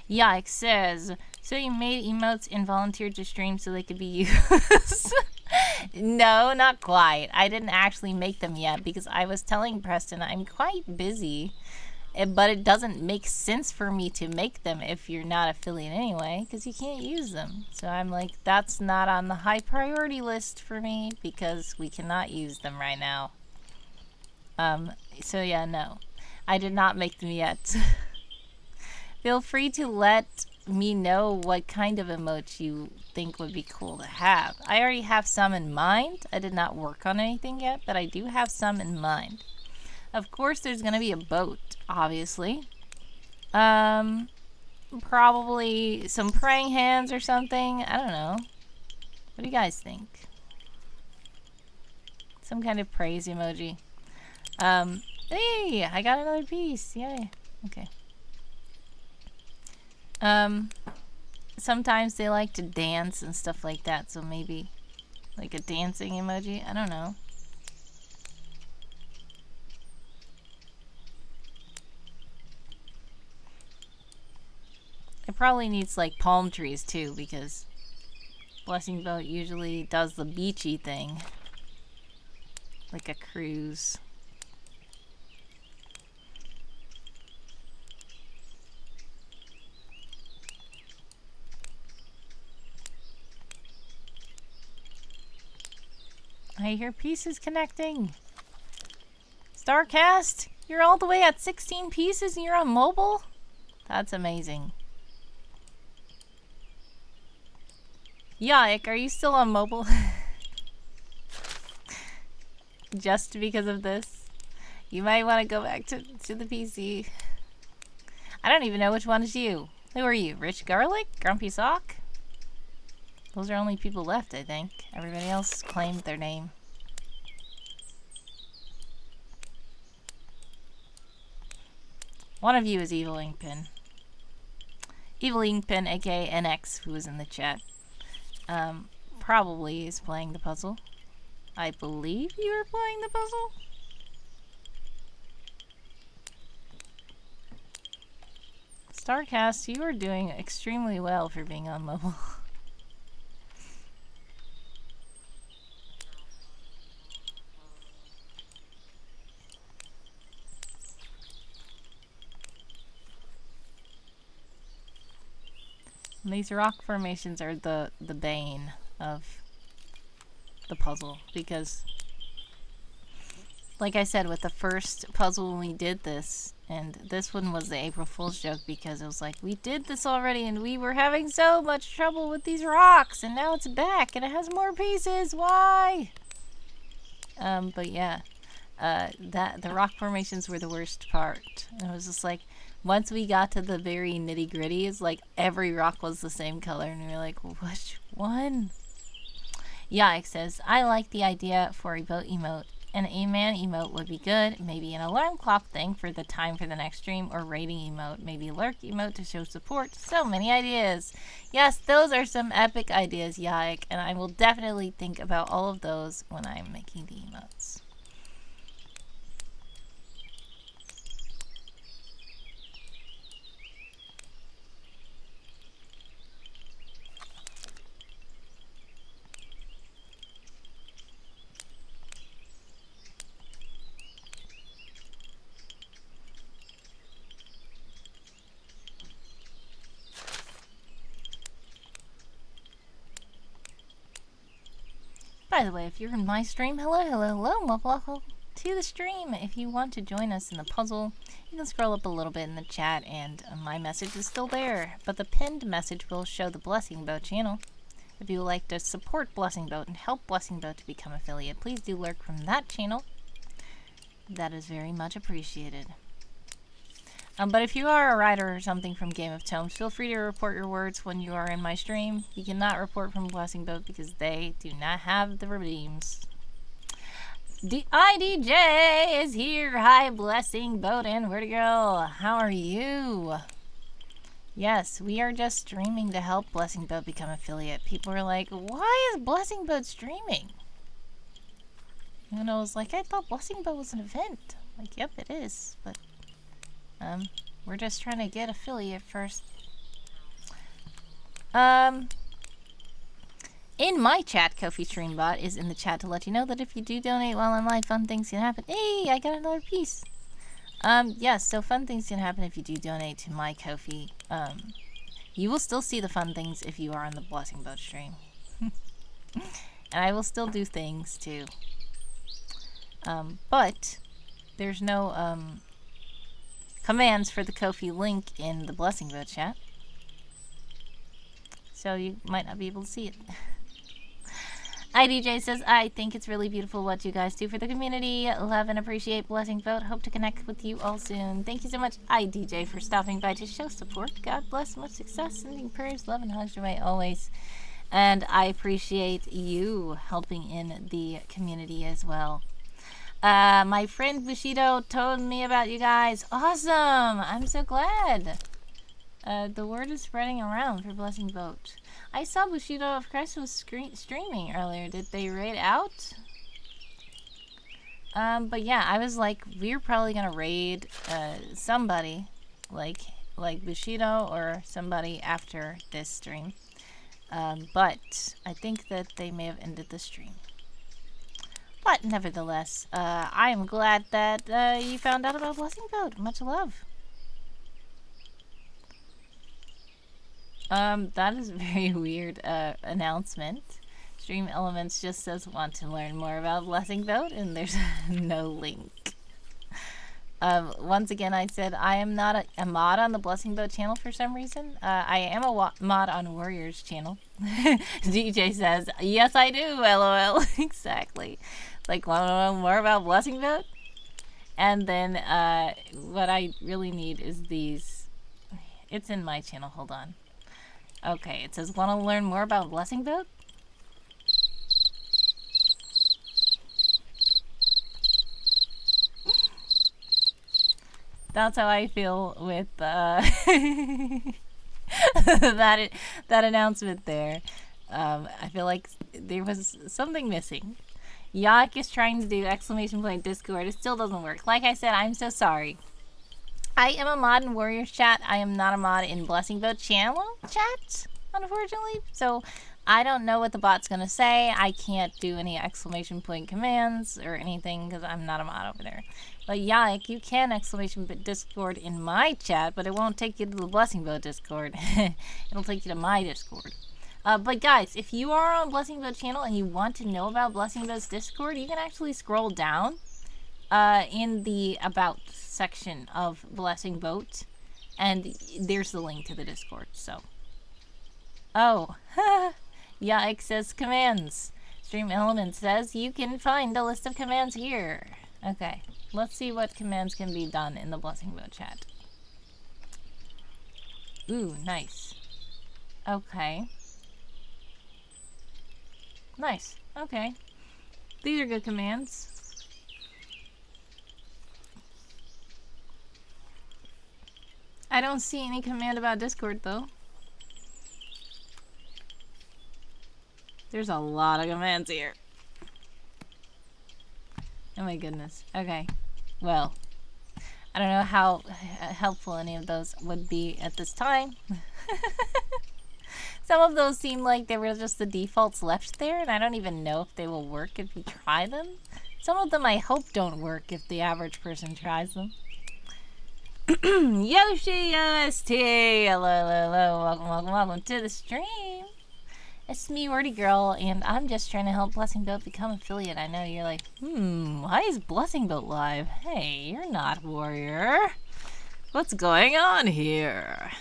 Yikes says, so you made emotes and volunteered to stream so they could be used? No, not quite. I didn't actually make them yet because I was telling Preston I'm quite busy, but it doesn't make sense for me to make them if you're not affiliate anyway, because you can't use them. So I'm like, that's not on the high priority list for me because we cannot use them right now. So yeah, no. I did not make them yet. Feel free to let me know what kind of emote you think would be cool to have. I already have some in mind. I did not work on anything yet, but I do have some in mind. Of course, there's going to be a boat, obviously. Probably some praying hands or something. I don't know. What do you guys think? Some kind of praise emoji. Hey, I got another piece. Yay. Okay. Sometimes they like to dance and stuff like that, so maybe like a dancing emoji. I don't know. It probably needs like palm trees too, because Blessing Boat usually does the beachy thing, like a cruise. I hear pieces connecting. Starcast, you're all the way at 16 pieces and you're on mobile? That's amazing. Yike, are you still on mobile? Just because of this? You might want to go back to the PC. I don't even know which one is you. Who are you? Rich Garlic? Grumpy Sock? Those are only people left, I think. Everybody else claimed their name. One of you is Evil Inkpin. Evil Inkpin, aka NX, who was in the chat. Probably is playing the puzzle. I believe you are playing the puzzle? Starcast, you are doing extremely well for being on mobile. These rock formations are the bane of the puzzle, because like I said with the first puzzle when we did this, and this one was the April Fool's joke because it was like, we did this already and we were having so much trouble with these rocks and now it's back and it has more pieces, why? But yeah, the rock formations were the worst part. And it was just like, once we got to the very nitty gritty, it's like every rock was the same color and we were like, which one? Yike says, I like the idea for a boat emote. An A-man emote would be good. Maybe an alarm clock thing for the time for the next stream, or rating emote. Maybe lurk emote to show support. So many ideas. Yes, those are some epic ideas, Yike, and I will definitely think about all of those when I'm making the emotes. By the way, if you're in my stream, welcome to the stream. If you want to join us in the puzzle, you can scroll up a little bit in the chat and my message is still there, but the pinned message will show the Blessing Boat channel. If you would like to support Blessing Boat and help Blessing Boat to become affiliate, please do lurk from that channel. That is very much appreciated. But if you are a writer or something from Game of Tomes, feel free to report your words when you are in my stream. You cannot report from Blessing Boat because they do not have the redeems. IDJ is here. Hi, Blessing Boat and Vertigo. How are you? Yes, we are just streaming to help Blessing Boat become affiliate. People are like, why is Blessing Boat streaming? And I was like, I thought Blessing Boat was an event. Like, yep, it is, but we're just trying to get affiliate first. In my chat, Kofi Streambot is in the chat to let you know that if you do donate while I'm live, fun things can happen. Hey, I got another piece. Yes, so fun things can happen if you do donate to my Kofi. You will still see the fun things if you are on the Blessing Boat stream. And I will still do things too. But there's no, commands for the Ko-fi link in the Blessing Boat chat, so you might not be able to see it. IDJ says, I think it's really beautiful what you guys do for the community. Love and appreciate Blessing Boat. Hope to connect with you all soon. Thank you so much, IDJ, for stopping by to show support. God bless, much success, sending prayers, love, and hugs your way always. And I appreciate you helping in the community as well. My friend Bushido told me about you guys. Awesome! I'm so glad. The word is spreading around for Blessing Boat. I saw Bushido of Christ was streaming earlier. Did they raid out? But yeah, I was like, we're probably gonna raid somebody like Bushido or somebody after this stream. But I think that they may have ended the stream. But nevertheless, I am glad that you found out about Blessing Boat. Much love. That is a very weird announcement. Stream Elements just says want to learn more about Blessing Boat, and there's no link. Once again, I said I am not a mod on the Blessing Boat channel for some reason. I am a mod on Warriors channel. DJ says, yes, I do, LOL. Exactly. Like, want to know more about Blessing Boat? And then what I really need is these. It's in my channel. Hold on. Okay, it says, want to learn more about Blessing Boat? That's how I feel with that announcement there. I feel like there was something missing. Yak is trying to do exclamation point Discord. It still doesn't work. Like I said, I'm so sorry. I am a mod in Warriors chat. I am not a mod in Blessing Boat channel chat, unfortunately. So I don't know what the bot's gonna say. I can't do any exclamation point commands or anything because I'm not a mod over there. But Yike, you can exclamation point Discord in my chat, but it won't take you to the Blessing Boat Discord. It'll take you to my Discord. But guys, if you are on Blessing Boat channel and you want to know about Blessing Boat's Discord, you can actually scroll down in the About section of Blessing Boat, and there's the link to the Discord. So, oh, Yike says commands. Stream Element says you can find a list of commands here. Okay, let's see what commands can be done in the Blessing Boat chat. Ooh, nice. Okay. Nice. Okay. These are good commands. I don't see any command about Discord, though. There's a lot of commands here. Oh my goodness. Okay. Well, I don't know how helpful any of those would be at this time. Some of those seem like they were just the defaults left there, and I don't even know if they will work if you try them. Some of them I hope don't work if the average person tries them. Yoshi OST! Hello, hello, welcome to the stream. It's me, Wordy Girl, and I'm just trying to help Blessing Boat become affiliate. I know you're like, why is Blessing Boat live? Hey, you're not Warrior. What's going on here?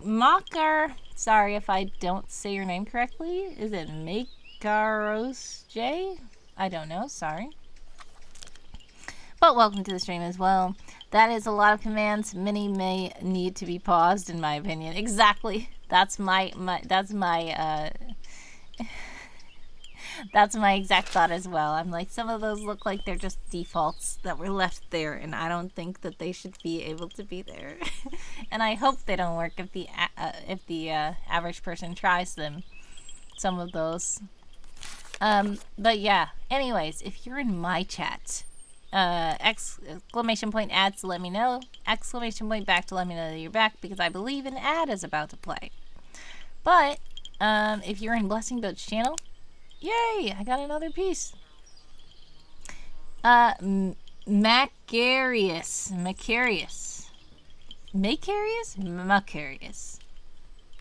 Makar, sorry if I don't say your name correctly. Is it Makaros J? I don't know, sorry. But welcome to the stream as well. That is a lot of commands. Many may need to be paused, in my opinion. Exactly. That's my that's my exact thought as well. I'm like, some of those look like they're just defaults that were left there, and I don't think that they should be able to be there. And I hope they don't work if the average person tries them. Some of those. But yeah. Anyways, if you're in my chat, exclamation point ads to let me know. Exclamation point back to let me know that you're back, because I believe an ad is about to play. But if you're in Blessing Boat's channel, yay! I got another piece. Macarius.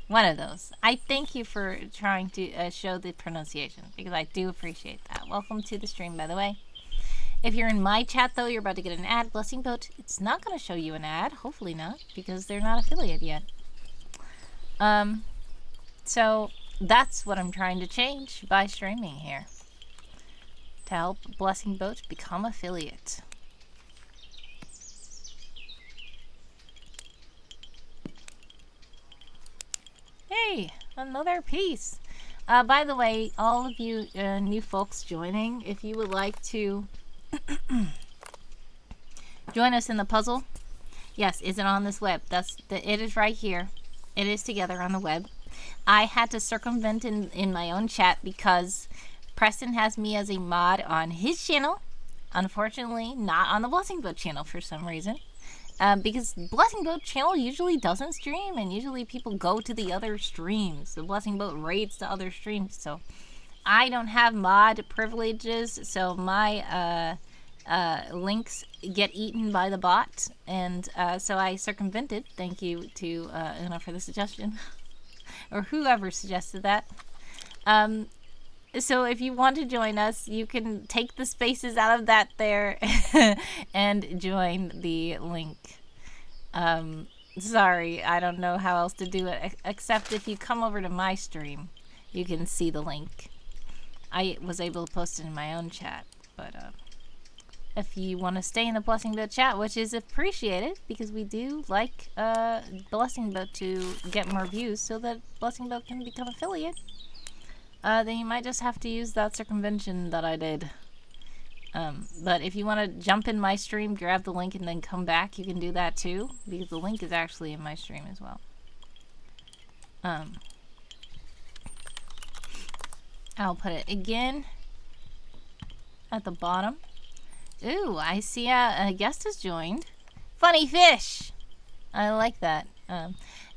One of those. I thank you for trying to show the pronunciation, because I do appreciate that. Welcome to the stream, by the way. If you're in my chat, though, you're about to get an ad. Blessing Boat, it's not going to show you an ad. Hopefully not, because they're not affiliate yet. So that's what I'm trying to change by streaming here, to help Blessing Boat become affiliate. Hey, another piece. By the way, all of you new folks joining, if you would like to join us in the puzzle, yes, is it on this web? It is right here. It is together on the web. I had to circumvent in my own chat because Preston has me as a mod on his channel. Unfortunately, not on the Blessing Boat channel for some reason. Because Blessing Boat channel usually doesn't stream, and usually people go to the other streams. The Blessing Boat raids to other streams, so I don't have mod privileges, so my links get eaten by the bot, and so I circumvented. Thank you to Anna for the suggestion, or whoever suggested that. So if you want to join us, you can take the spaces out of that there and join the link. Sorry, I don't know how else to do it, except if you come over to my stream, you can see the link. I was able to post it in my own chat, but if you want to stay in the Blessing Boat chat, which is appreciated, because we do like Blessing Boat to get more views so that Blessing Boat can become affiliate, then you might just have to use that circumvention that I did. But if you want to jump in my stream, grab the link, and then come back, you can do that too, because the link is actually in my stream as well. I'll put it again at the bottom. Ooh, I see a guest has joined. Funny Fish! I like that.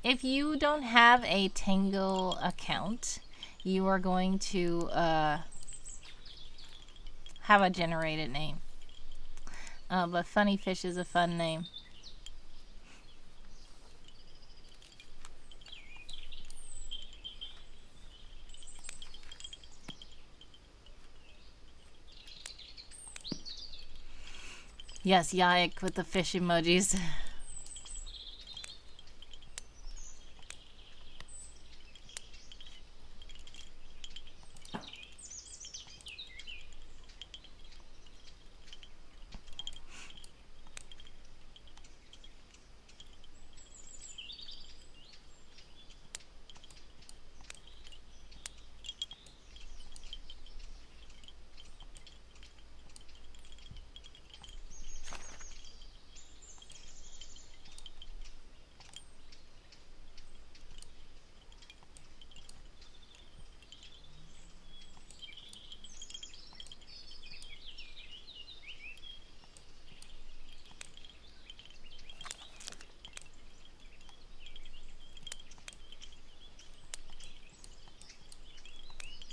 If you don't have a Tanggle account, you are going to have a generated name. But Funny Fish is a fun name. Yes, Yaik with the fish emojis.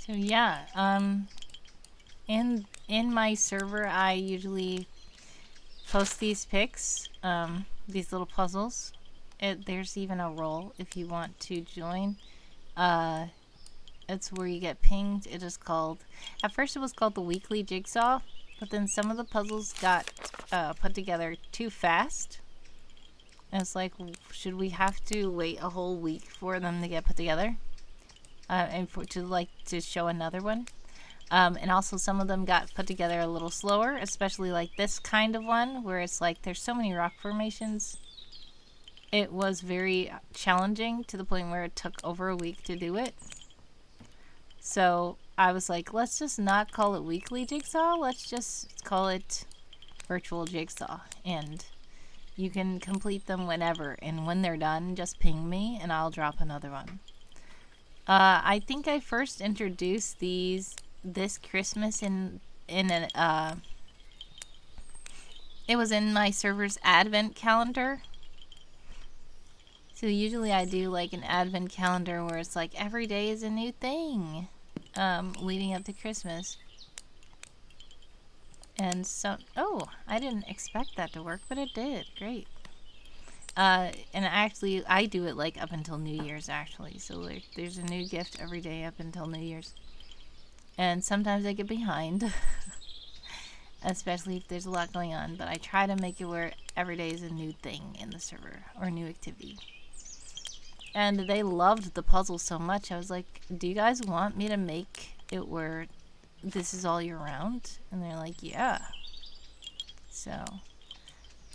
So yeah, in my server, I usually post these pics, these little puzzles. There's even a role if you want to join. It's where you get pinged. It is called, at first it was called the weekly jigsaw, but then some of the puzzles got put together too fast. And it's like, should we have to wait a whole week for them to get put together? And to show another one. And also some of them got put together a little slower, especially like this kind of one where it's like there's so many rock formations. It was very challenging to the point where it took over a week to do it. So I was like, let's just not call it weekly jigsaw, let's just call it virtual jigsaw, and you can complete them whenever, and when they're done, just ping me and I'll drop another one. I think I first introduced this Christmas in an it was in my server's advent calendar. So usually I do like an advent calendar where it's like every day is a new thing, leading up to Christmas. And so, oh, I didn't expect that to work, but it did. Great. And actually, I do it like up until New Year's, actually. So like, there's a new gift every day up until New Year's. And sometimes I get behind, especially if there's a lot going on. But I try to make it where every day is a new thing in the server, or a new activity. And they loved the puzzle so much, I was like, do you guys want me to make it where this is all year round? And they're like, yeah. So,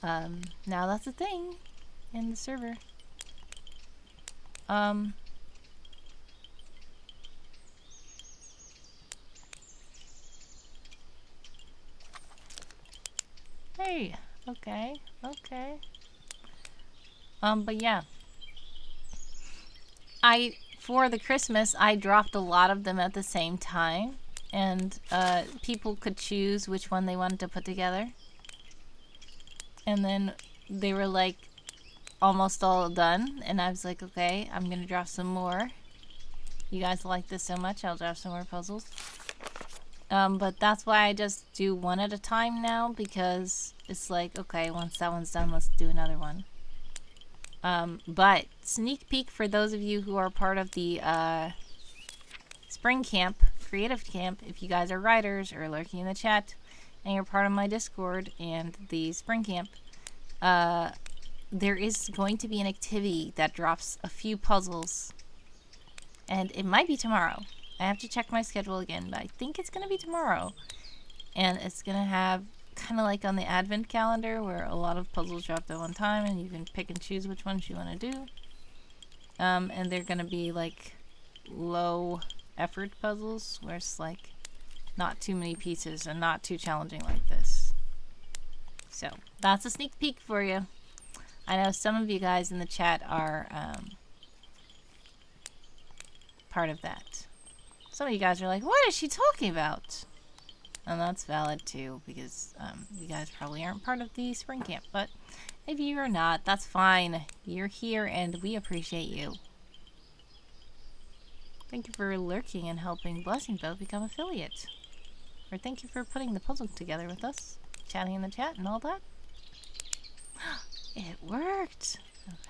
now that's a thing in the server. Hey, okay. But yeah. For the Christmas, I dropped a lot of them at the same time, and people could choose which one they wanted to put together. And then they were like almost all done, and I was like, okay, I'm gonna drop some more. You guys like this so much, I'll drop some more puzzles. But that's why I just do one at a time now, because it's like, okay, once that one's done, let's do another one. But sneak peek for those of you who are part of the spring camp creative camp, if you guys are writers or lurking in the chat and you're part of my Discord and the spring camp, there is going to be an activity that drops a few puzzles, and it might be tomorrow. I have to check my schedule again, but I think it's going to be tomorrow. And it's going to have kind of like on the advent calendar where a lot of puzzles drop at one time and you can pick and choose which ones you want to do. And they're going to be like low effort puzzles where it's like not too many pieces and not too challenging like this. So that's a sneak peek for you. I know some of you guys in the chat are part of that. Some of you guys are like, what is she talking about? And that's valid too, because you guys probably aren't part of the spring camp. But if you are not, that's fine. You're here and we appreciate you. Thank you for lurking and helping Blessing Boat become affiliate. Or thank you for putting the puzzle together with us, chatting in the chat and all that. It worked!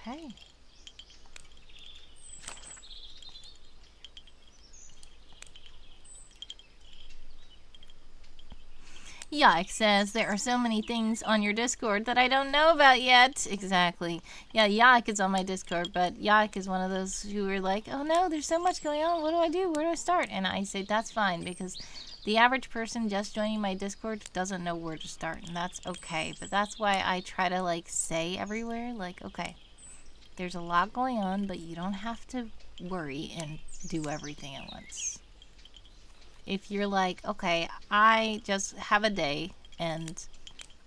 Okay. Yike says, there are so many things on your Discord that I don't know about yet. Exactly. Yeah, Yike is on my Discord, but Yike is one of those who are like, oh no, there's so much going on. What do I do? Where do I start? And I say, that's fine, because the average person just joining my Discord doesn't know where to start, and that's okay. But that's why I try to, like, say everywhere, like, okay, there's a lot going on, but you don't have to worry and do everything at once. If you're like, okay, I just have a day and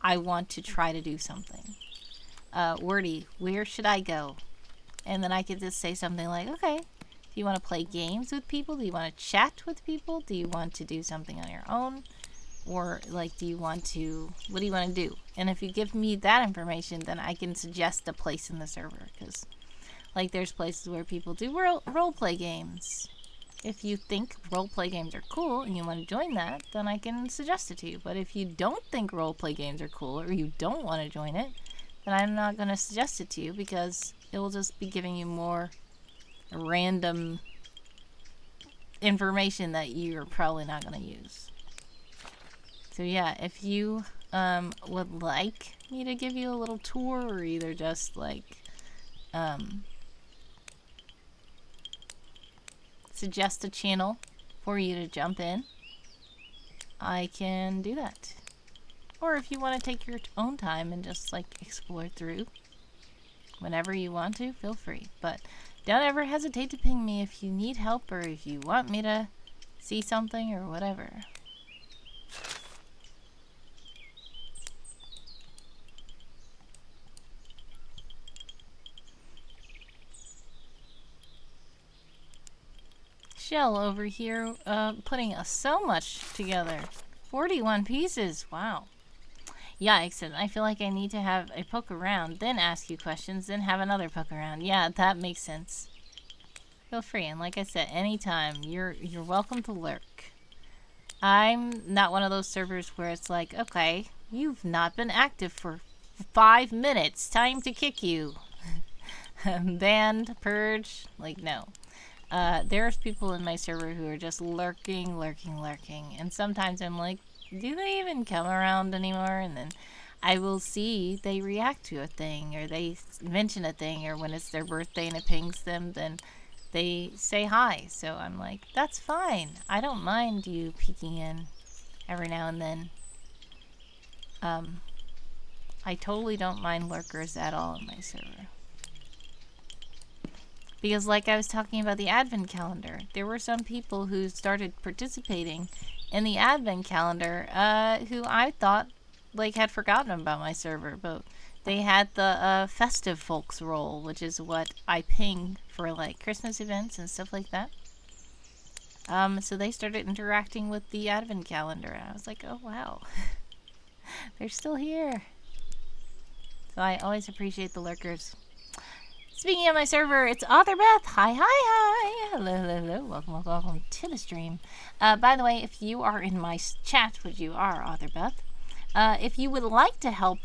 I want to try to do something. Wordy, where should I go? And then I could just say something like, okay, do you want to play games with people? Do you want to chat with people? Do you want to do something on your own? Or like, do you want to, what do you want to do? And if you give me that information, then I can suggest a place in the server. Because like there's places where people do role play games. If you think roleplay games are cool and you want to join that, then I can suggest it to you. But if you don't think roleplay games are cool or you don't want to join it, then I'm not going to suggest it to you because it will just be giving you more random information that you're probably not going to use. So yeah, if you would like me to give you a little tour or either just like suggest a channel for you to jump in, I can do that. Or if you want to take your own time and just like explore through whenever you want to, feel free. But don't ever hesitate to ping me if you need help or if you want me to see something or whatever. Shell over here putting so much together. 41 pieces. Wow. Yikes. And I feel like I need to have a poke around, then ask you questions, then have another poke around. Yeah, that makes sense. Feel free. And like I said, anytime, you're welcome to lurk. I'm not one of those servers where it's like, okay, you've not been active for 5 minutes. Time to kick you. Banned, purge. Like, no. There's people in my server who are just lurking. And sometimes I'm like, do they even come around anymore? And then I will see they react to a thing or they mention a thing or when it's their birthday and it pings them, then they say hi. So I'm like, that's fine. I don't mind you peeking in every now and then. I totally don't mind lurkers at all in my server. Because like I was talking about the advent calendar, there were some people who started participating in the advent calendar who I thought like had forgotten about my server, but they had the festive folks role, which is what I ping for like Christmas events and stuff like that. So they started interacting with the advent calendar and I was like, oh wow, they're still here. So I always appreciate the lurkers. Speaking of my server, it's AuthorBeth. Hi. Hello. Welcome to the stream. By the way, if you are in my chat, which you are, AuthorBeth, if you would like to help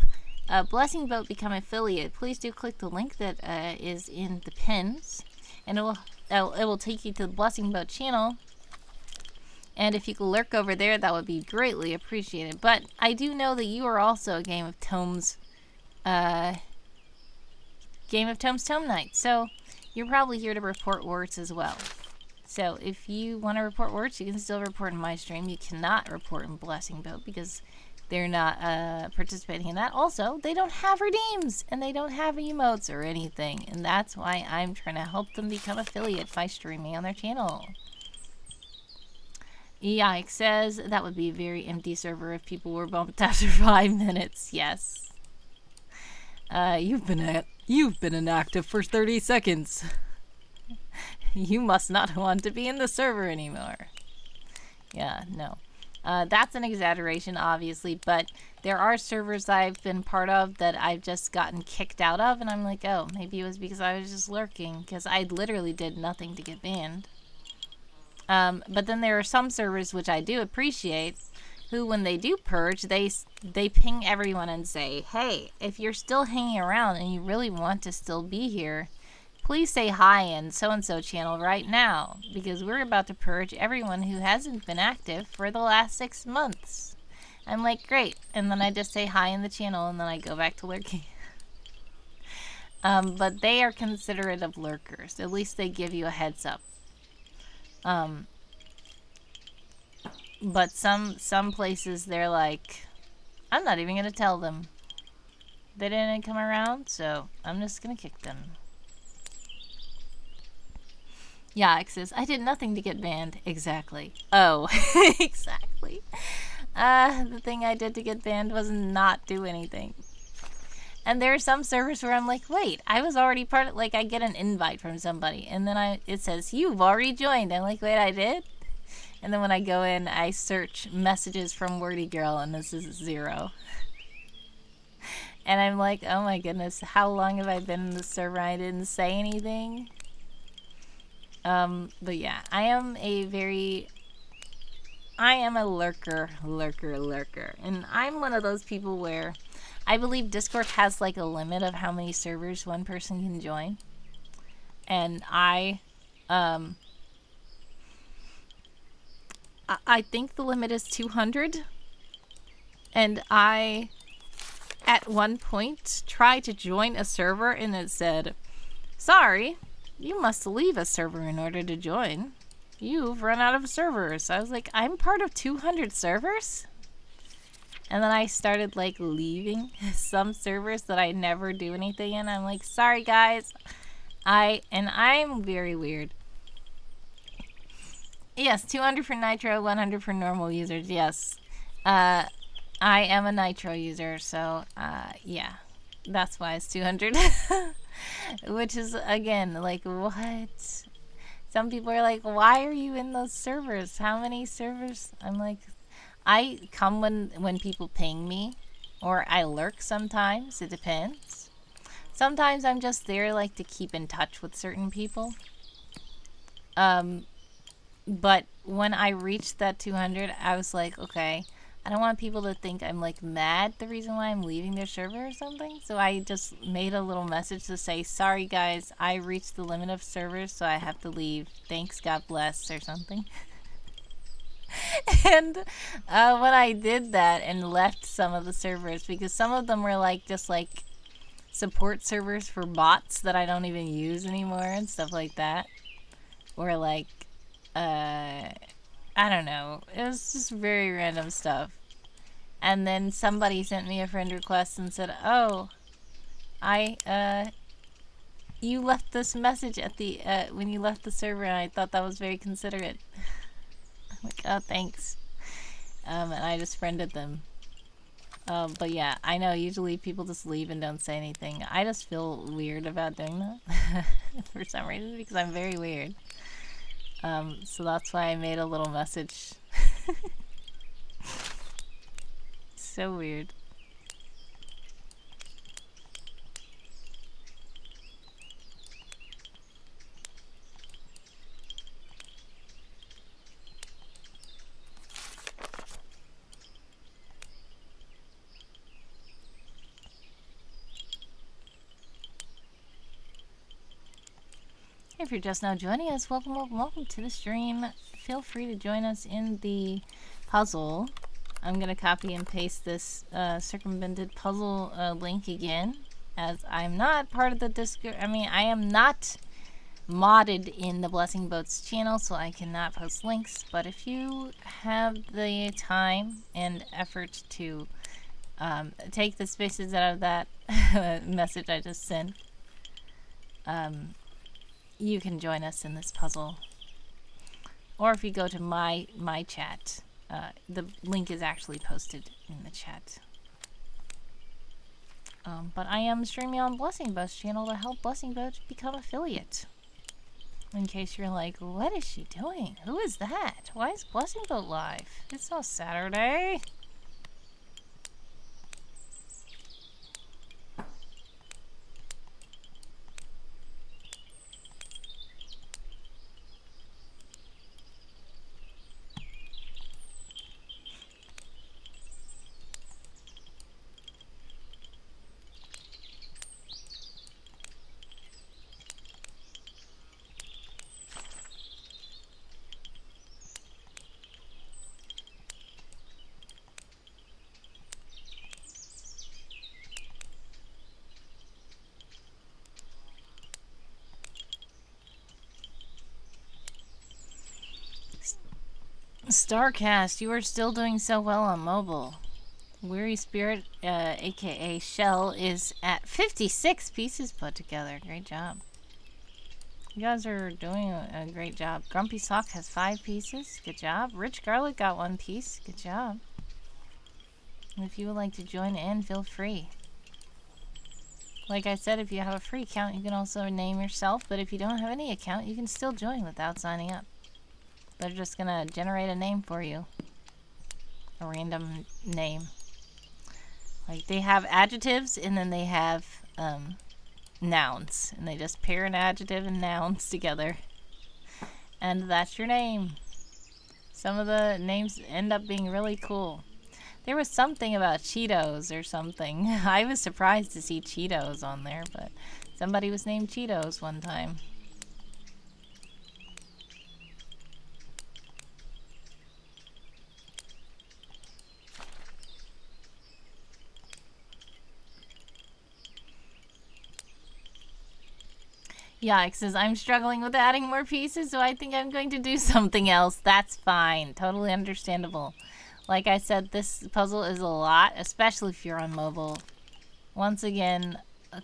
Blessing Boat become affiliate, please do click the link that is in the pins, and it will take you to the Blessing Boat channel. And if you could lurk over there, that would be greatly appreciated. But I do know that you are also a Game of Tomes Tome Night. So you're probably here to report words as well. So if you want to report words, you can still report in my stream. You cannot report in Blessing Boat because they're not participating in that. Also, they don't have redeems and they don't have emotes or anything. And that's why I'm trying to help them become affiliate by streaming on their channel. Yikes says that would be a very empty server if people were bumped after 5 minutes. Yes. You've been inactive for 30 seconds. You must not want to be in the server anymore. Yeah, no. That's an exaggeration, obviously, but there are servers I've been part of that I've just gotten kicked out of, and I'm like, oh, maybe it was because I was just lurking, because I literally did nothing to get banned. But then there are some servers which I do appreciate, who when they do purge, they ping everyone and say, hey, if you're still hanging around and you really want to still be here, please say hi in so-and-so channel right now, because we're about to purge everyone who hasn't been active for the last 6 months. I'm like, great. And then I just say hi in the channel, and then I go back to lurking. But they are considerate of lurkers. At least they give you a heads up. But some places, they're like, I'm not even going to tell them. They didn't come around, so I'm just going to kick them. Yeah, it says, I did nothing to get banned. Exactly. Oh, exactly. The thing I did to get banned was not do anything. And there are some servers where I'm like, wait, I was already part of, like, I get an invite from somebody, and then it says, you've already joined. I'm like, wait, I did? And then when I go in, I search messages from Wordy Girl, and this is 0. And I'm like, oh my goodness, how long have I been in the server? I didn't say anything. But yeah, I am a lurker. And I'm one of those people where I believe Discord has like a limit of how many servers one person can join. And I think the limit is 200. And I, at one point, tried to join a server and it said, sorry, you must leave a server in order to join. You've run out of servers. I was like, I'm part of 200 servers? And then I started like leaving some servers that I never do anything in. I'm like, sorry guys. I'm very weird. Yes, 200 for Nitro, 100 for normal users. Yes. I am a Nitro user, so yeah. That's why it's 200. Which is, again, like, what? Some people are like, why are you in those servers? How many servers? I'm like, I come when people ping me, or I lurk sometimes. It depends. Sometimes I'm just there, like, to keep in touch with certain people. But when I reached that 200, I was like, okay, I don't want people to think I'm like mad the reason why I'm leaving their server or something. So I just made a little message to say, sorry guys, I reached the limit of servers, so I have to leave. Thanks, God bless, or something. And when I did that and left some of the servers, because some of them were like just like support servers for bots that I don't even use anymore and stuff like that. Or like, I don't know. It was just very random stuff. And then somebody sent me a friend request and said, oh, you left this message at the, when you left the server, and I thought that was very considerate. I'm like, oh, thanks. And I just friended them. But yeah, I know usually people just leave and don't say anything. I just feel weird about doing that for some reason, because I'm very weird. So that's why I made a little message. So weird. If you're just now joining us, welcome, welcome, welcome to the stream. Feel free to join us in the puzzle. I'm going to copy and paste this circumvented puzzle link again, as I'm not part of the Discord. I mean, I am not modded in the Blessing Boats channel, so I cannot post links. But if you have the time and effort to take the spaces out of that message I just sent, you can join us in this puzzle. Or if you go to my chat, the link is actually posted in the chat. But I am streaming on Blessing Boats channel to help Blessing Boats become affiliate. In case you're like, what is she doing? Who is that? Why is Blessing Boat live? It's not Saturday. Starcast, you are still doing so well on mobile. Weary Spirit, aka Shell, is at 56 pieces put together. Great job. You guys are doing a great job. Grumpy Sock has 5 pieces. Good job. Rich Garlic got 1 piece. Good job. And if you would like to join in, feel free. Like I said, if you have a free account, you can also name yourself. But if you don't have any account, you can still join without signing up. They're just gonna generate a name for you. A random name. Like, they have adjectives and then they have nouns. And they just pair an adjective and nouns together. And that's your name. Some of the names end up being really cool. There was something about Cheetos or something. I was surprised to see Cheetos on there, but somebody was named Cheetos one time. Yikes, says I'm struggling with adding more pieces, so I think I'm going to do something else. That's fine. Totally understandable. Like I said, this puzzle is a lot, especially if you're on mobile. Once again,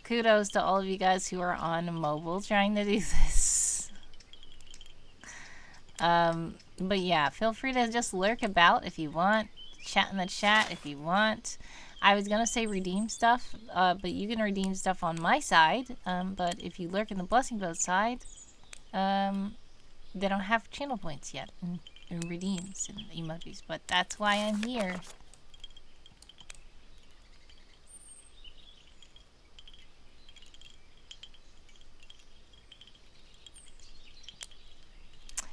kudos to all of you guys who are on mobile trying to do this. But yeah, feel free to just lurk about if you want. Chat in the chat if you want. I was gonna say redeem stuff, but you can redeem stuff on my side. But if you lurk in the Blessing Boat side, they don't have channel points yet and redeems and emojis. But that's why I'm here.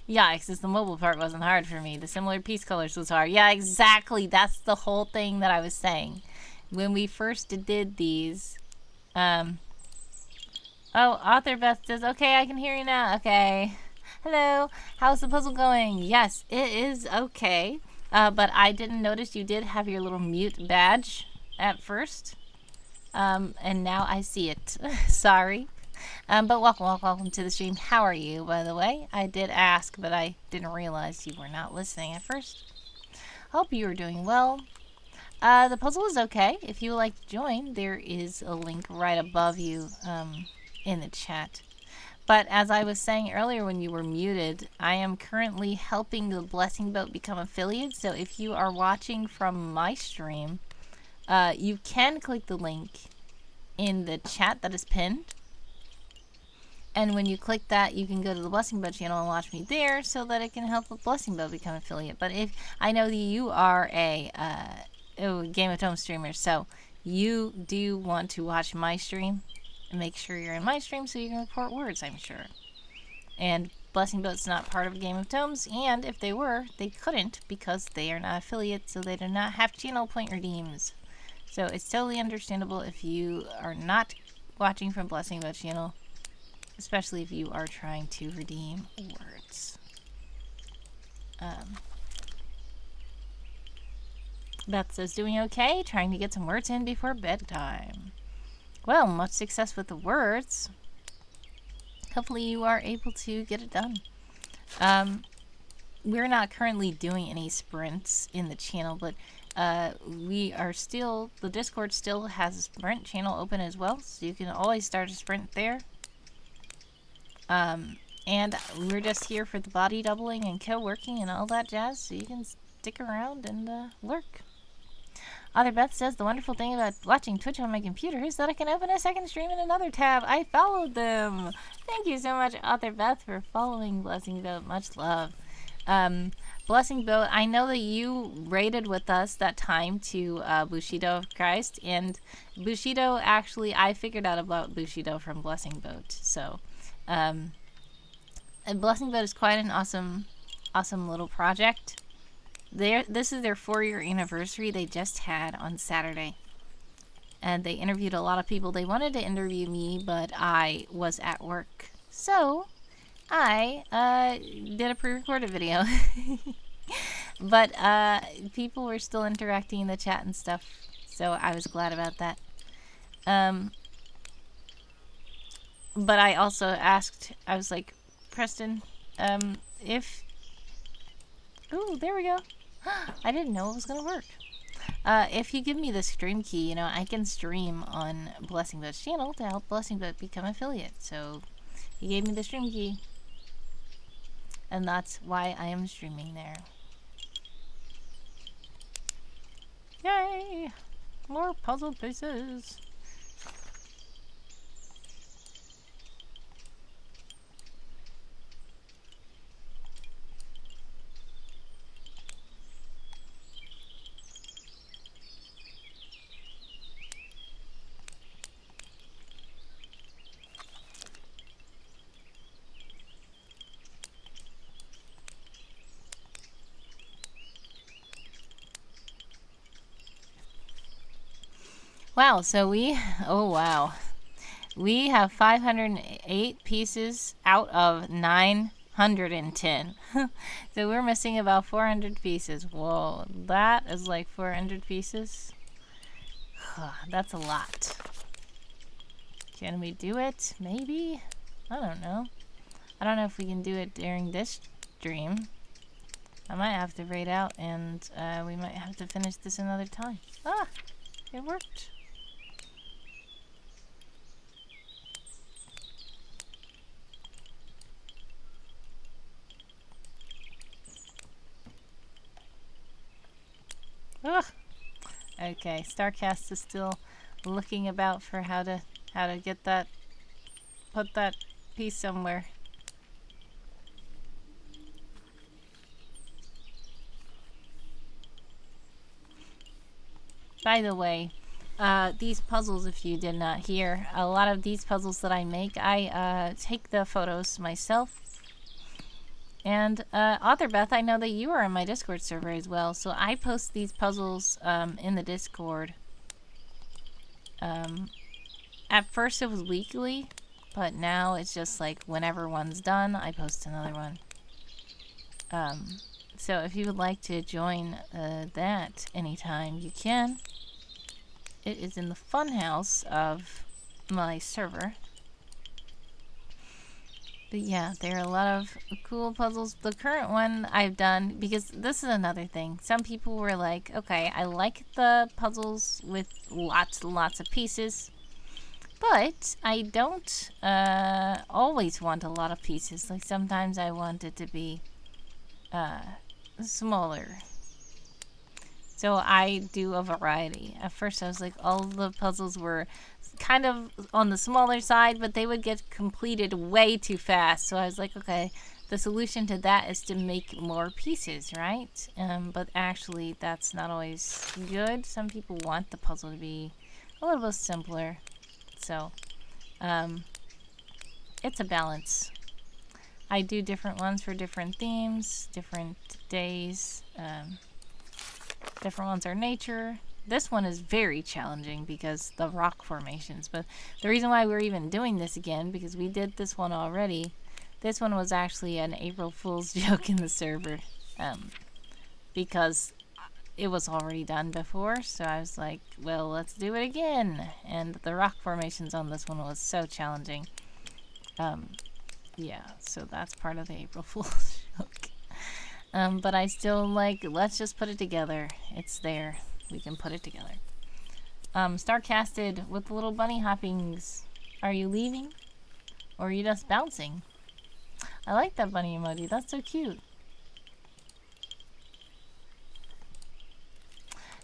Yeah, because the mobile part wasn't hard for me. The similar piece colors was hard. Yeah, exactly. That's the whole thing that I was saying. When we first did these, oh, Author Beth says, okay, I can hear you now. Okay. Hello. How's the puzzle going? Yes, it is okay. But I didn't notice you did have your little mute badge at first. And now I see it. Sorry. But welcome to the stream. How are you, by the way? I did ask, but I didn't realize you were not listening at first. Hope you are doing well. The puzzle is okay. If you would like to join, there is a link right above you in the chat. But as I was saying earlier when you were muted, I am currently helping the Blessing Boat become affiliates. So if you are watching from my stream, you can click the link in the chat that is pinned. And when you click that, you can go to the Blessing Boat channel and watch me there so that it can help the Blessing Boat become affiliate. But if I know that you are a Game of Tomes streamer, so you do want to watch my stream and make sure you're in my stream so you can report words, I'm sure. And Blessing Boat's not part of Game of Tomes, and if they were, they couldn't because they are not affiliates, so they do not have channel point redeems. So it's totally understandable if you are not watching from Blessing Boat channel especially if you are trying to redeem words. Beth says, doing okay, trying to get some words in before bedtime. Well, much success with the words. Hopefully you are able to get it done. We're not currently doing any sprints in the channel, but we are still, the Discord still has a sprint channel open as well, so you can always start a sprint there. And we're just here for the body doubling and co-working and all that jazz, so you can stick around and lurk. Author Beth says, the wonderful thing about watching Twitch on my computer is that I can open a second stream in another tab. I followed them. Thank you so much, Author Beth, for following Blessing Boat. Much love. Blessing Boat, I know that you raided with us that time to Bushido of Christ, and Bushido, actually, I figured out about Bushido from Blessing Boat. So, and Blessing Boat is quite an awesome little project. This is their 4-year anniversary they just had on Saturday. And they interviewed a lot of people. They wanted to interview me, but I was at work. So, I did a pre-recorded video. But people were still interacting in the chat and stuff. So, I was glad about that. But I also asked, I was like, Preston, if... Ooh, there we go. I didn't know it was going to work. If you give me the stream key, you know, I can stream on Blessing Boat's channel to help Blessing Boat become affiliate. So, he gave me the stream key. And that's why I am streaming there. Yay! More puzzle pieces. Wow, so we have 508 pieces out of 910. So we're missing about 400 pieces. Whoa, that is like 400 pieces. That's a lot. Can we do it? Maybe? I don't know. I don't know if we can do it during this stream. I might have to raid out and we might have to finish this another time. Ah, it worked. Ugh. Okay, Starcast is still looking about for how to get that, put that piece somewhere. By the way, these puzzles, if you did not hear, a lot of these puzzles that I make, I take the photos myself. And Author Beth, I know that you are on my Discord server as well, so I post these puzzles in the Discord. At first it was weekly, but now it's just like whenever one's done, I post another one. So if you would like to join that anytime, you can. It is in the funhouse of my server. But yeah, there are a lot of cool puzzles. The current one I've done, because this is another thing. Some people were like, okay, I like the puzzles with lots and lots of pieces, but I don't always want a lot of pieces. Like sometimes I want it to be smaller. So I do a variety. At first I was like, all the puzzles were kind of on the smaller side, but they would get completed way too fast. So I was like, okay, the solution to that is to make more pieces, right? But actually that's not always good. Some people want the puzzle to be a little bit simpler. So it's a balance. I do different ones for different themes, different days. Different ones are nature, This one is very challenging because the rock formations. But the reason why we're even doing this again, because we did this one already. This one was actually an April Fool's joke in the server. Because it was already done before. So I was like, well, let's do it again. And the rock formations on this one was so challenging. Yeah, so that's part of the April Fool's joke. But I still like, let's just put it together. It's there. We can put it together. Starcasted with the little bunny hoppings. Are you leaving? Or are you just bouncing? I like that bunny emoji. That's so cute.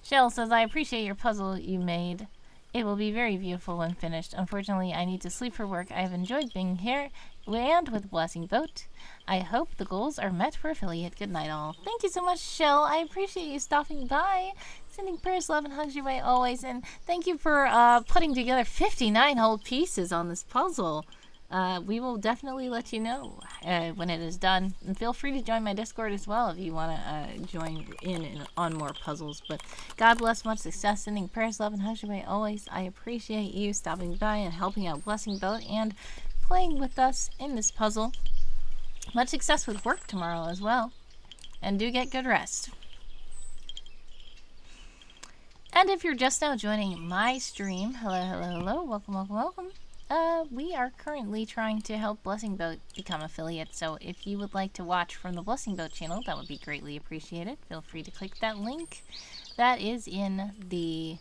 Shell says, I appreciate your puzzle you made. It will be very beautiful when finished. Unfortunately, I need to sleep for work. I have enjoyed being here and with Blessing Boat. I hope the goals are met for affiliate. Good night, all. Thank you so much, Shell. I appreciate you stopping by. Sending prayers, love, and hugs your way always. And thank you for putting together 59 whole pieces on this puzzle. We will definitely let you know when it is done. And feel free to join my Discord as well if you want to join in on more puzzles. But God bless, much success, sending prayers, love, and hugs your way always. I appreciate you stopping by and helping out Blessing Boat and playing with us in this puzzle. Much success with work tomorrow as well. And do get good rest. And if you're just now joining my stream, hello, hello, hello, welcome, welcome, welcome. We are currently trying to help Blessing Boat become affiliate, so if you would like to watch from the Blessing Boat channel, that would be greatly appreciated. Feel free to click that link that is in the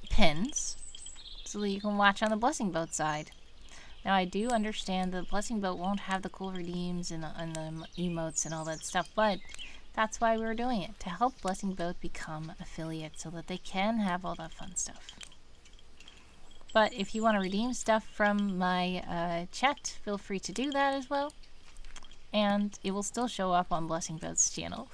pins, so that you can watch on the Blessing Boat side. Now, I do understand that Blessing Boat won't have the cool redeems and the emotes and all that stuff, but that's why we're doing it, to help Blessing Boat become affiliate so that they can have all that fun stuff. But if you want to redeem stuff from my chat, feel free to do that as well. And it will still show up on Blessing Boat's channel.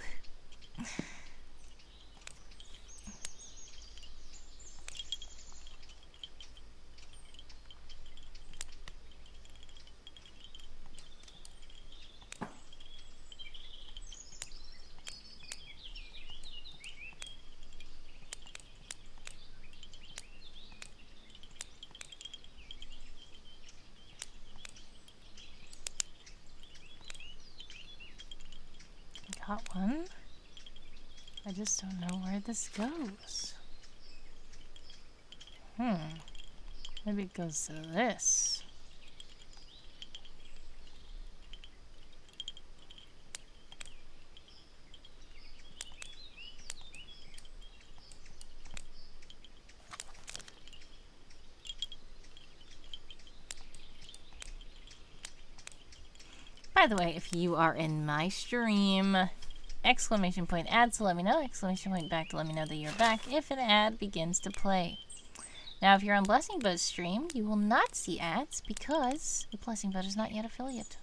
Got one. I just don't know where this goes. Maybe it goes to this. By the way, if you are in my stream, exclamation point ads to let me know, exclamation point back to let me know that you're back if an ad begins to play. Now, if you're on Blessing Boat's stream, you will not see ads because the Blessing Boat is not yet affiliate.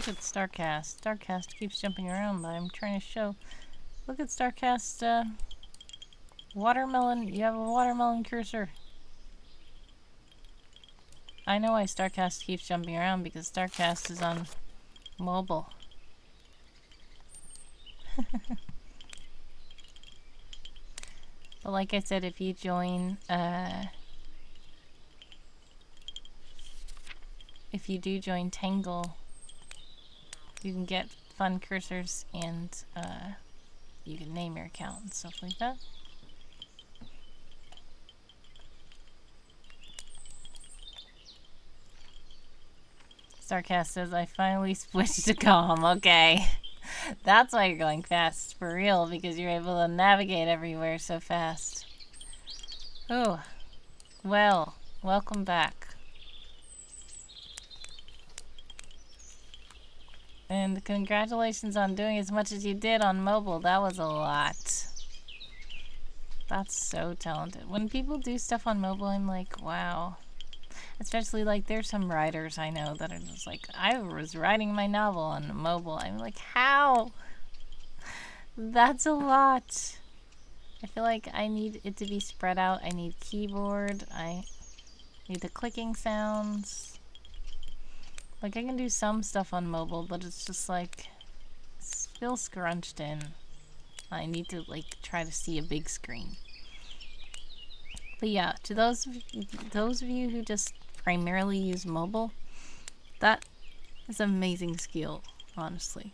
Look at Starcast. Starcast keeps jumping around, but I'm trying to show. Look at Starcast, watermelon. You have a watermelon cursor. I know why Starcast keeps jumping around, because Starcast is on mobile. But like I said, if you join, if you do join Tanggle, you can get fun cursors and you can name your account and stuff like that. Starcast says, I finally switched to calm. Okay. That's why you're going fast, for real, because you're able to navigate everywhere so fast. Oh, well, welcome back. And congratulations on doing as much as you did on mobile. That was a lot. That's so talented. When people do stuff on mobile, I'm like, wow. Especially, like, there's some writers I know that are just like, I was writing my novel on mobile. I'm like, how? That's a lot. I feel like I need it to be spread out. I need keyboard. I need the clicking sounds. Like, I can do some stuff on mobile, but it's just like, it's still scrunched in. I need to, like, try to see a big screen. But yeah, to those of you who just primarily use mobile, that is an amazing skill, honestly.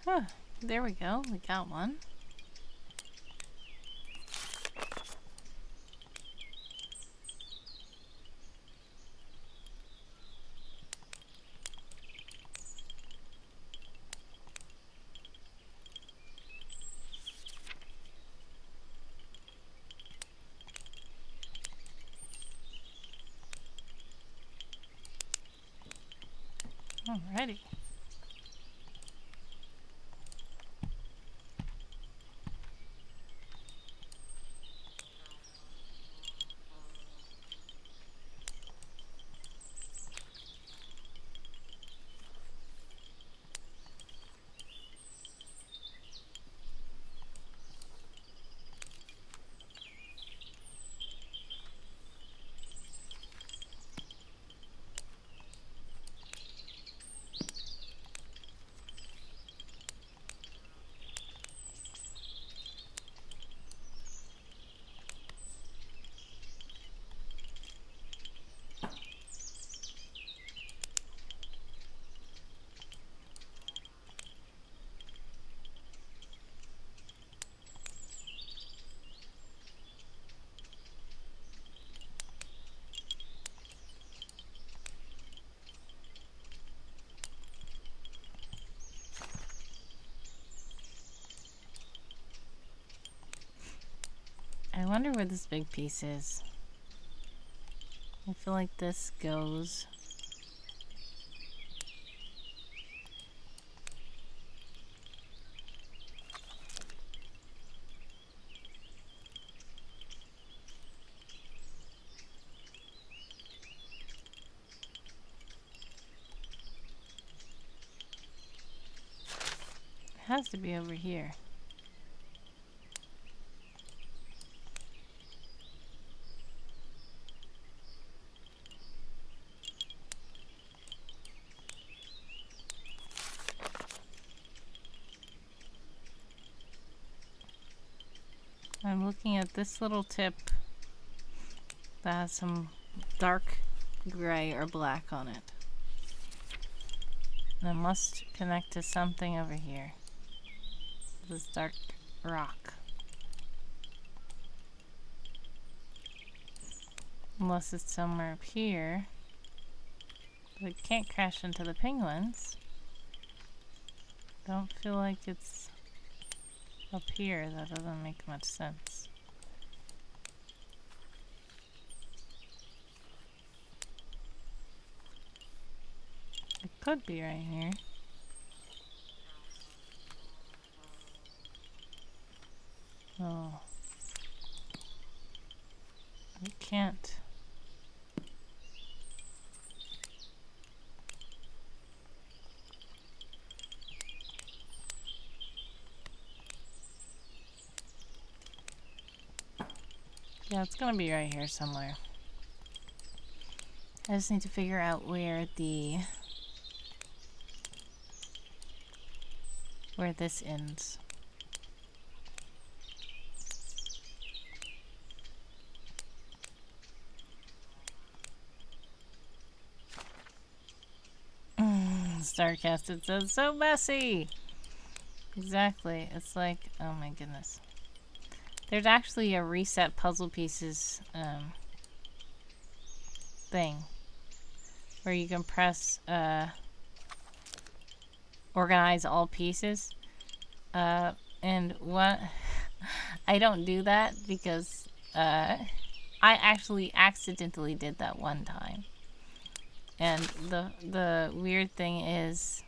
Huh, there we go. We got one. Alrighty. I wonder where this big piece is. I feel like this goes. It has to be over here. I'm looking at this little tip that has some dark gray or black on it. And it must connect to something over here. This dark rock. Unless it's somewhere up here. We can't crash into the penguins. Don't feel like it's up here. That doesn't make much sense. It could be right here. Oh. We can't. Yeah, it's gonna be right here somewhere. I just need to figure out where this ends. Starcast, it says so messy. Exactly. It's like, oh my goodness. There's actually a reset puzzle pieces thing where you can press organize all pieces. And what I don't do that because I actually accidentally did that one time. And the weird thing is,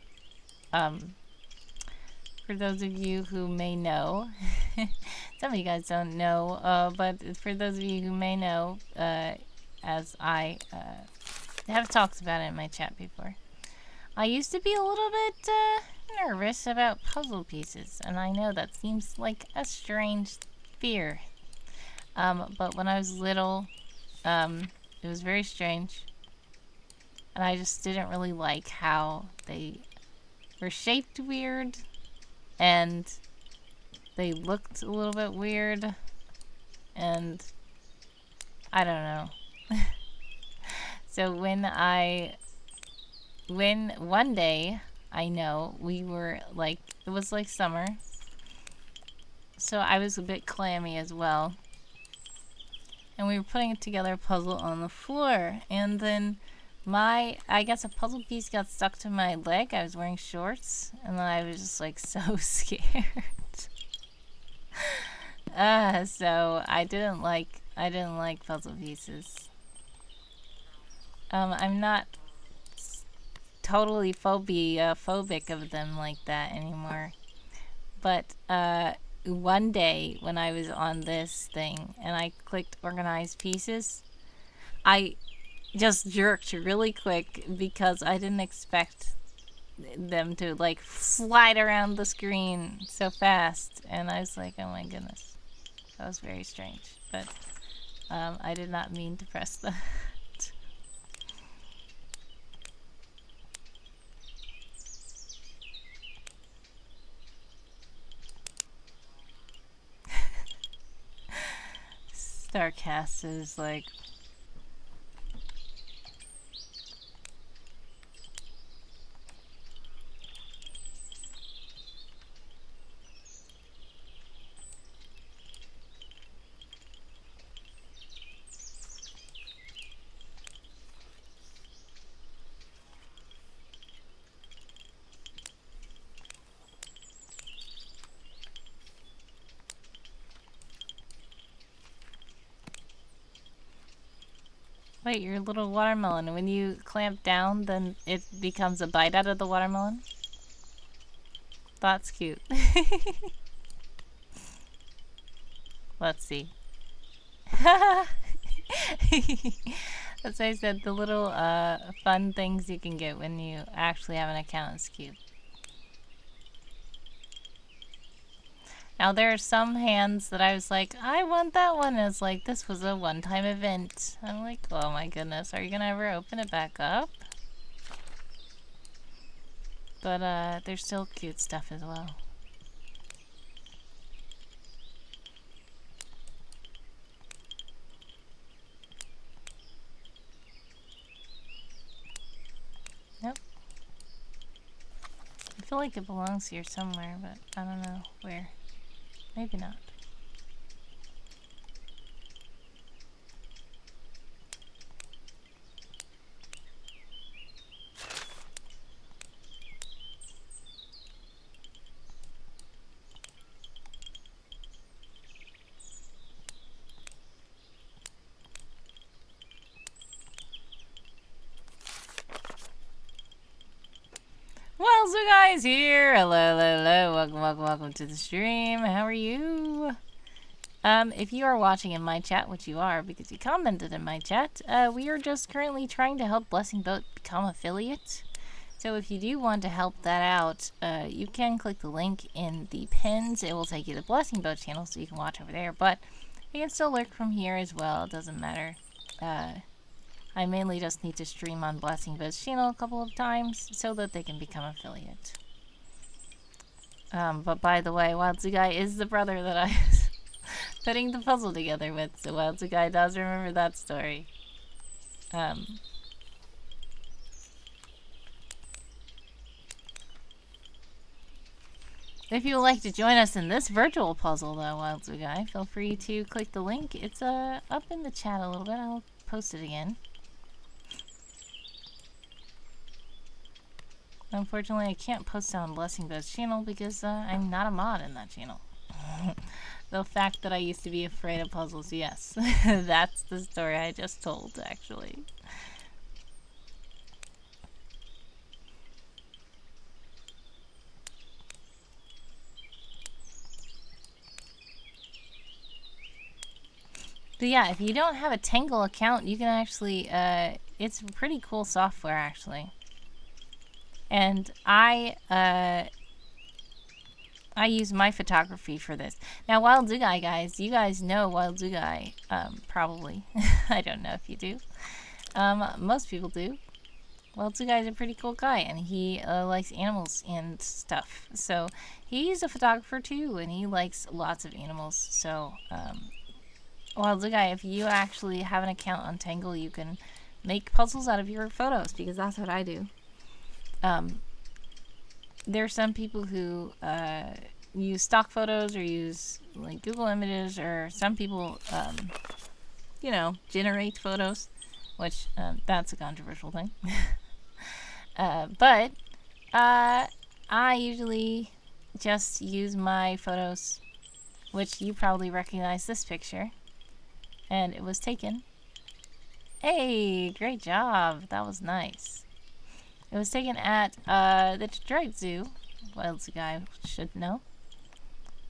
for those of you who may know, some of you guys don't know, but for those of you who may know, as I have talked about it in my chat before, I used to be a little bit nervous about puzzle pieces, and I know that seems like a strange fear. But when I was little, it was very strange, and I just didn't really like how they were shaped weird, and they looked a little bit weird, and I don't know. So when one day, I know, we were like, it was like summer, so I was a bit clammy as well, and we were putting together a puzzle on the floor, and then I guess a puzzle piece got stuck to my leg. I was wearing shorts, and then I was just like so scared. So I didn't like puzzle pieces. I'm not totally phobic of them like that anymore. But one day when I was on this thing and I clicked organize pieces, I just jerked really quick because I didn't expect them to like slide around the screen so fast, and I was like, oh my goodness, that was very strange. But I did not mean to press that. Starcast is like, wait, your little watermelon, when you clamp down, then it becomes a bite out of the watermelon? That's cute. Let's see. That's why I said the little fun things you can get when you actually have an account is cute. Now there are some hands that I was like, I want that one. And it's like, this was a one-time event. I'm like, oh my goodness, are you gonna ever open it back up? But there's still cute stuff as well. Nope. I feel like it belongs here somewhere, but I don't know where. Maybe not. Guys here. Hello, hello, hello. Welcome, welcome, welcome to the stream. How are you? If you are watching in my chat, which you are because you commented in my chat, we are just currently trying to help Blessing Boat become affiliate. So if you do want to help that out, you can click the link in the pins. It will take you to the Blessing Boat channel so you can watch over there. But you can still lurk from here as well. It doesn't matter. I mainly just need to stream on Blessing Boat's channel a couple of times so that they can become affiliate. But by the way, Wild Guy is the brother that I was putting the puzzle together with, so Wild Guy does remember that story. If you would like to join us in this virtual puzzle, though, Wild Guy, feel free to click the link. It's up in the chat a little bit. I'll post it again. Unfortunately, I can't post it on Blessing Boat's channel because I'm not a mod in that channel. The fact that I used to be afraid of puzzles, yes. That's the story I just told, actually. But yeah, if you don't have a Tanggle account, you can actually, it's pretty cool software, actually. And I use my photography for this. Now, Wild Guy, guys, you guys know Wild Guy, probably. I don't know if you do. Most people do. Wild Guy is a pretty cool guy, and he likes animals and stuff. So he's a photographer too, and he likes lots of animals. So, Wild Guy, if you actually have an account on Tangle, you can make puzzles out of your photos, because that's what I do. There are some people who use stock photos or use like Google Images, or some people, you know, generate photos, which that's a controversial thing. But I usually just use my photos, which you probably recognize this picture, and it was taken. Hey, great job. That was nice. It was taken at the Detroit Zoo. Wild Guy should know.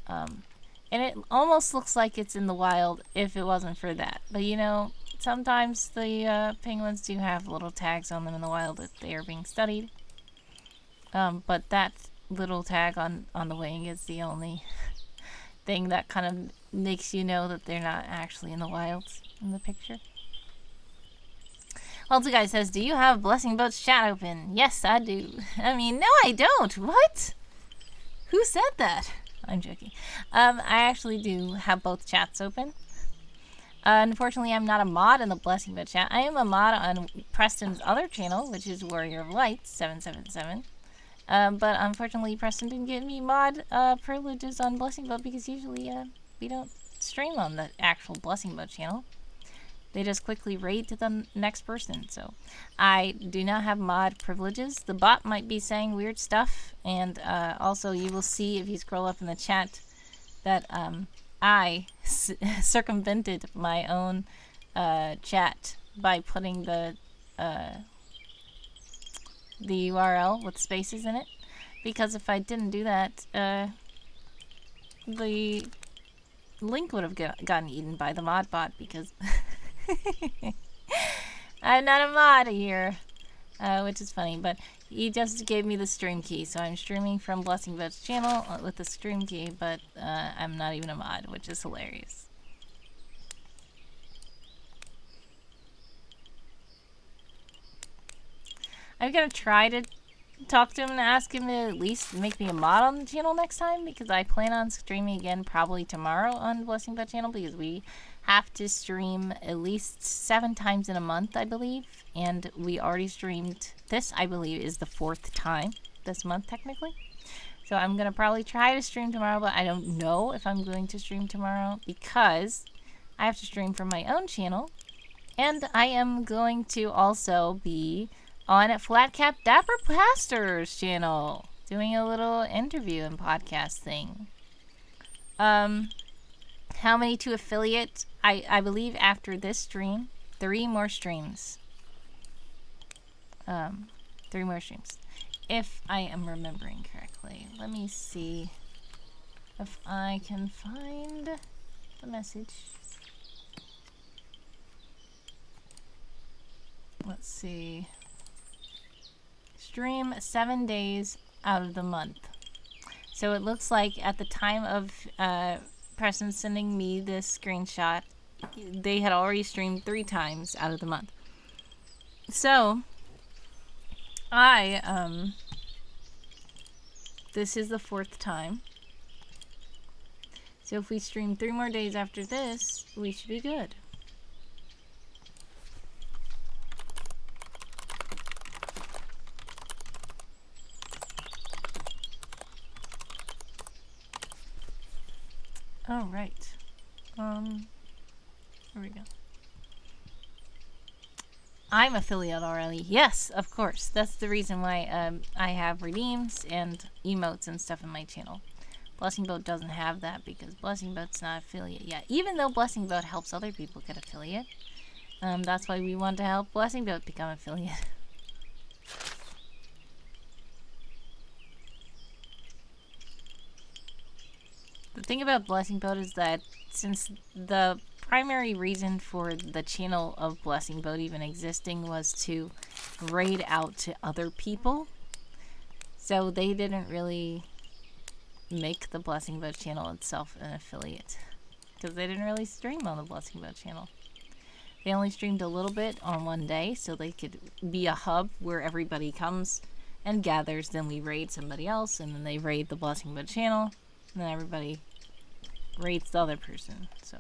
And it almost looks like it's in the wild if it wasn't for that. But you know, sometimes the penguins do have little tags on them in the wild that they are being studied. But that little tag on the wing is the only thing that kind of makes you know that they're not actually in the wild in the picture. Wild Guy says, do you have Blessing Boat's chat open? Yes, I do. I mean, no, I don't. What? Who said that? I'm joking. I actually do have both chats open. Unfortunately, I'm not a mod in the Blessing Boat chat. I am a mod on Preston's other channel, which is Warrior of Light 777. But unfortunately, Preston didn't give me mod privileges on Blessing Boat because usually we don't stream on the actual Blessing Boat channel. They just quickly raid to the next person. So I do not have mod privileges. The bot might be saying weird stuff. And also you will see if you scroll up in the chat that I circumvented my own chat by putting the URL with spaces in it. Because if I didn't do that, the link would have gotten eaten by the mod bot because... I'm not a mod here, which is funny, but he just gave me the stream key, so I'm streaming from Blessing Boat's channel with the stream key, but I'm not even a mod, which is hilarious. I'm gonna try to talk to him and ask him to at least make me a mod on the channel next time, because I plan on streaming again probably tomorrow on Blessing Boat channel, because we have to stream at least 7 times in a month, I believe, and we already streamed this, I believe, is the 4th time this month technically. So I'm gonna probably try to stream tomorrow, but I don't know if I'm going to stream tomorrow because I have to stream from my own channel, and I am going to also be on Flatcap Dapper Pastor's channel doing a little interview and podcast thing. How many to affiliate? I believe after this stream, 3 more streams. 3 more streams. if I am remembering correctly. Let me see if I can find the message. Let's see. Stream 7 days out of the month. So it looks like at the time of Preston sending me this screenshot, they had already streamed 3 times out of the month. So this is the 4th time. So if we stream 3 more days after this, we should be good. Oh, right. Here we go. I'm affiliate already. Yes, of course. That's the reason why I have redeems and emotes and stuff in my channel. Blessing Boat doesn't have that because Blessing Boat's not affiliate yet. Even though Blessing Boat helps other people get affiliate. That's why we want to help Blessing Boat become affiliate. The thing about Blessing Boat is that since the primary reason for the channel of Blessing Boat even existing was to raid out to other people, so they didn't really make the Blessing Boat channel itself an affiliate because they didn't really stream on the Blessing Boat channel. They only streamed a little bit on one day so they could be a hub where everybody comes and gathers. Then we raid somebody else, and then they raid the Blessing Boat channel, and then everybody raids the other person. So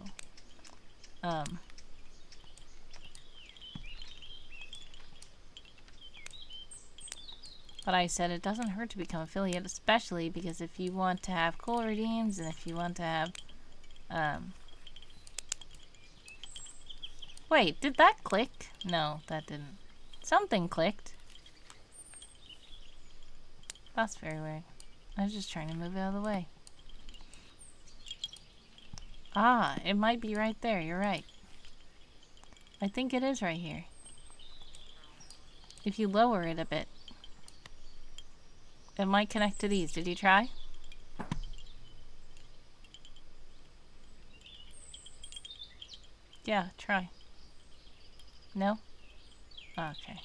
but I said it doesn't hurt to become affiliate, especially because if you want to have cool redeems and if you want to have wait, did that click? No, that didn't. Something clicked. That's very weird. I was just trying to move it out of the way. Ah, it might be right there. You're right. I think it is right here. If you lower it a bit, it might connect to these. Did you try? Yeah, try. No? Okay.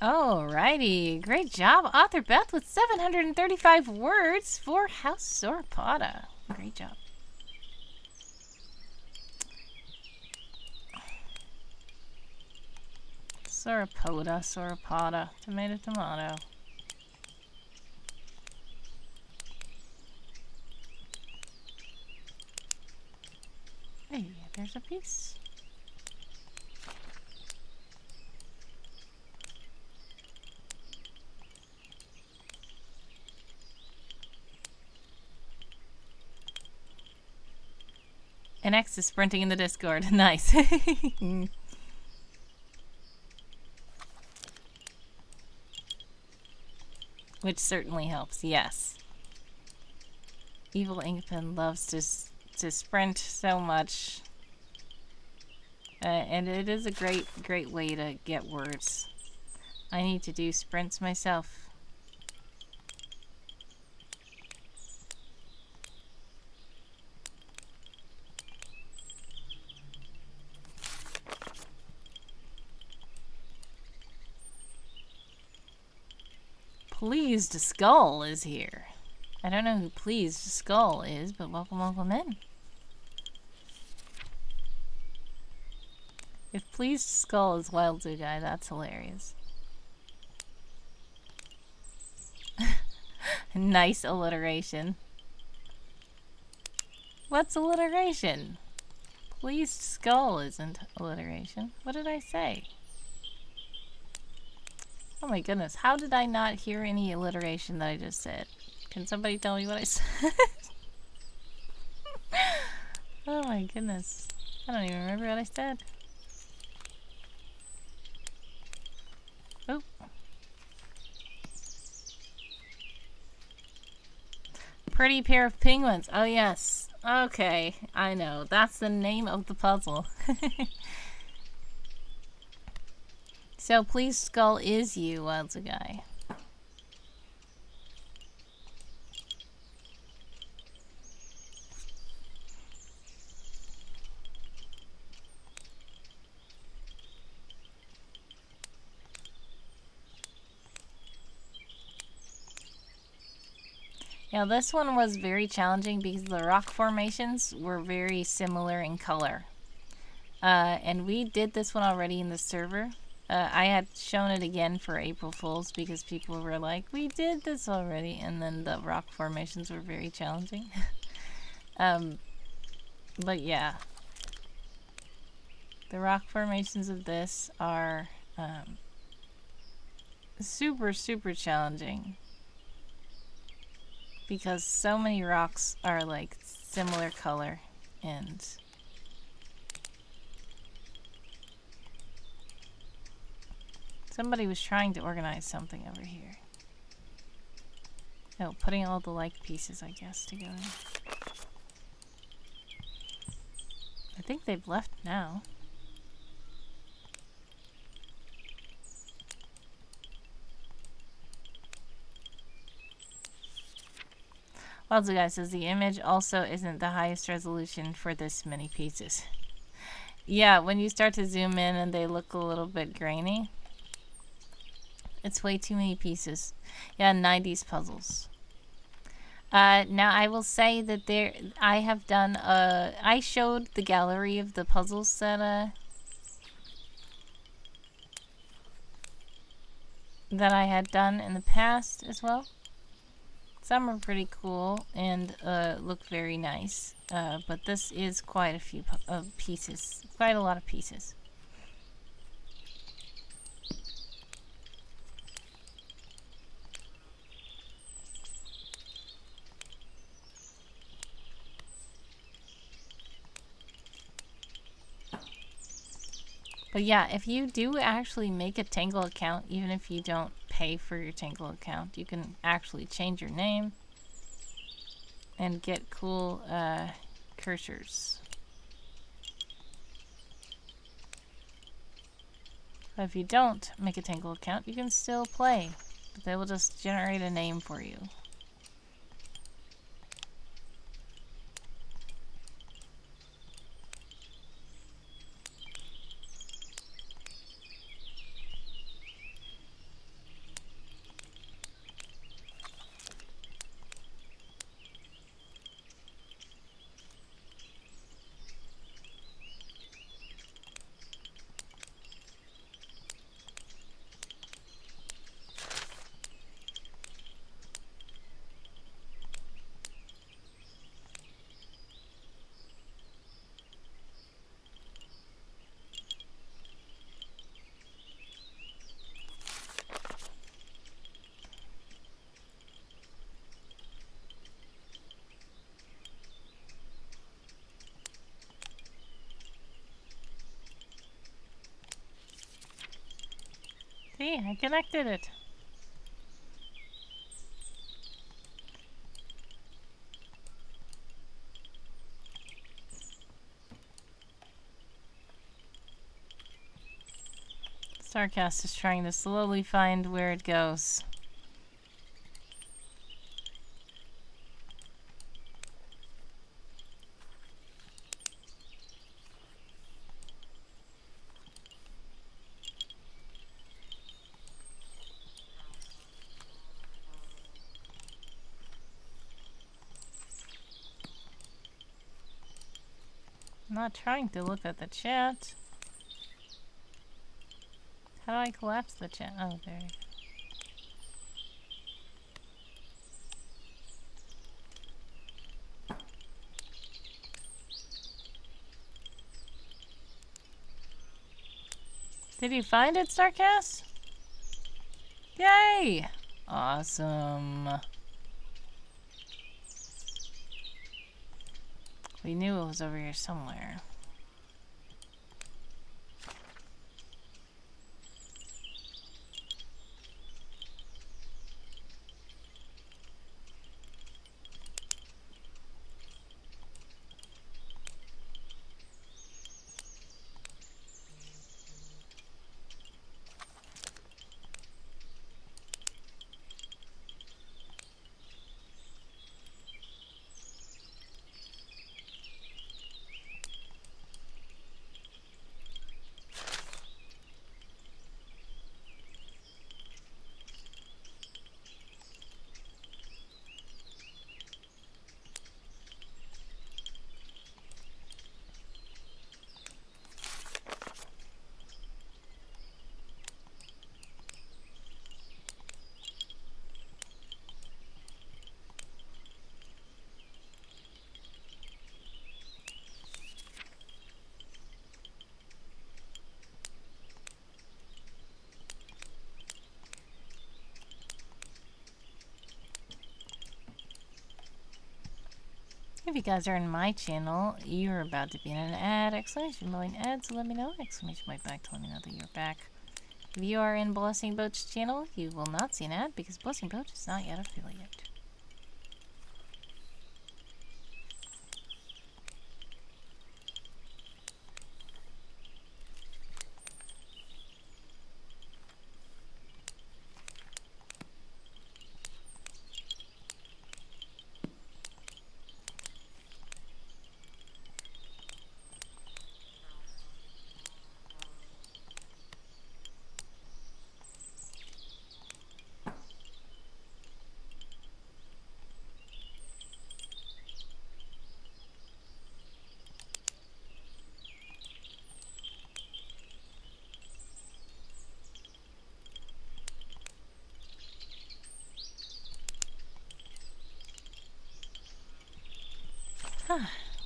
Alrighty, great job, Author Beth, with 735 words for House Sauropoda. Great job. Sauropoda, tomato, tomato. Hey, there's a piece. And X is sprinting in the Discord. Nice. Which certainly helps, yes. Evil Inkpen loves to sprint so much. And it is a great way to get words. I need to do sprints myself. Pleased Skull is here. I don't know who Pleased Skull is, but welcome, welcome in. If Pleased Skull is Wild Zoo Guy, that's hilarious. Nice alliteration. What's alliteration? Pleased Skull isn't alliteration. What did I say? Oh my goodness, how did I not hear any alliteration that I just said? Can somebody tell me what I said? Oh my goodness. I don't even remember what I said. Oh. Pretty pair of penguins. Oh yes. Okay, I know. That's the name of the puzzle. So Pleased Skull is you, Wild Guy. Yeah, this one was very challenging because the rock formations were very similar in color. And we did this one already in the server. I had shown it again for April Fools because people were like, we did this already. And then the rock formations were very challenging. But yeah. The rock formations of this are super, super challenging. Because so many rocks are like similar color and somebody was trying to organize something over here. Oh, putting all the like pieces, I guess, together. I think they've left now. Wild Guy says the image also isn't the highest resolution for this many pieces. Yeah, when you start to zoom in and they look a little bit grainy, it's way too many pieces. Yeah, 90s puzzles. Now I will say that I have done I showed the gallery of the puzzles that I had done in the past as well. Some are pretty cool and look very nice, but this is quite a few pieces, quite a lot of pieces. But yeah, if you do actually make a Tanggle account, even if you don't pay for your Tanggle account, you can actually change your name and get cool cursors. But if you don't make a Tanggle account, you can still play. But they will just generate a name for you. See, I connected it. Starcast is trying to slowly find where it goes. I'm not trying to look at the chat. How do I collapse the chat? Oh, there you go. Did you find it, Starcast? Yay! Awesome. We knew it was over here somewhere. If you guys are in my channel, you're about to be in an ad, exclamation point ad, so let me know, exclamation point back to let me know that you're back. If you are in Blessing Boat's channel, you will not see an ad because Blessing Boat is not yet affiliate.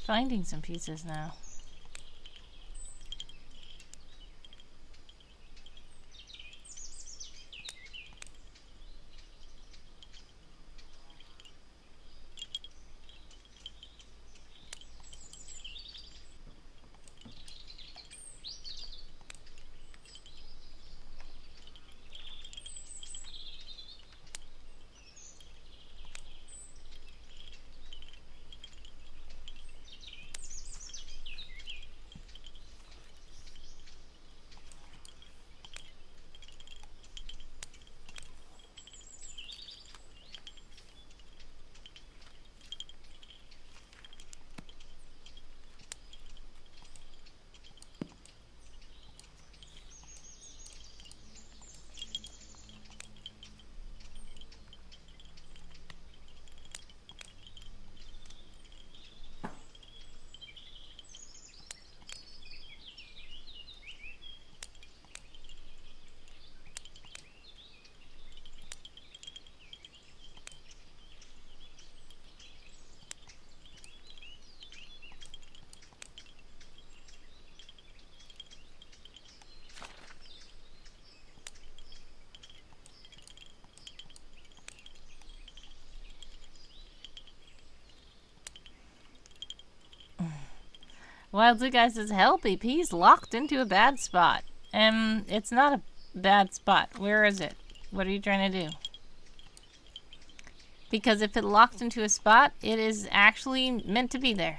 Finding some pieces now. Wild Zoo Guy says, help, AP's locked into a bad spot. It's not a bad spot. Where is it? What are you trying to do? Because if it locked into a spot, it is actually meant to be there.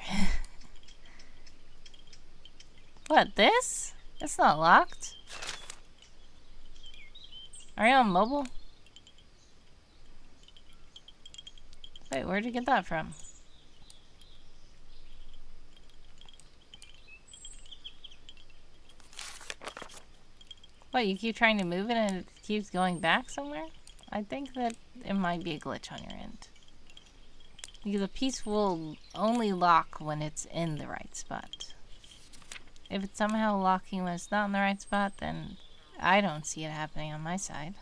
What, this? It's not locked. Are you on mobile? Wait, where'd you get that from? What, you keep trying to move it and it keeps going back somewhere? I think that it might be a glitch on your end. Because the piece will only lock when it's in the right spot. If it's somehow locking when it's not in the right spot, then I don't see it happening on my side.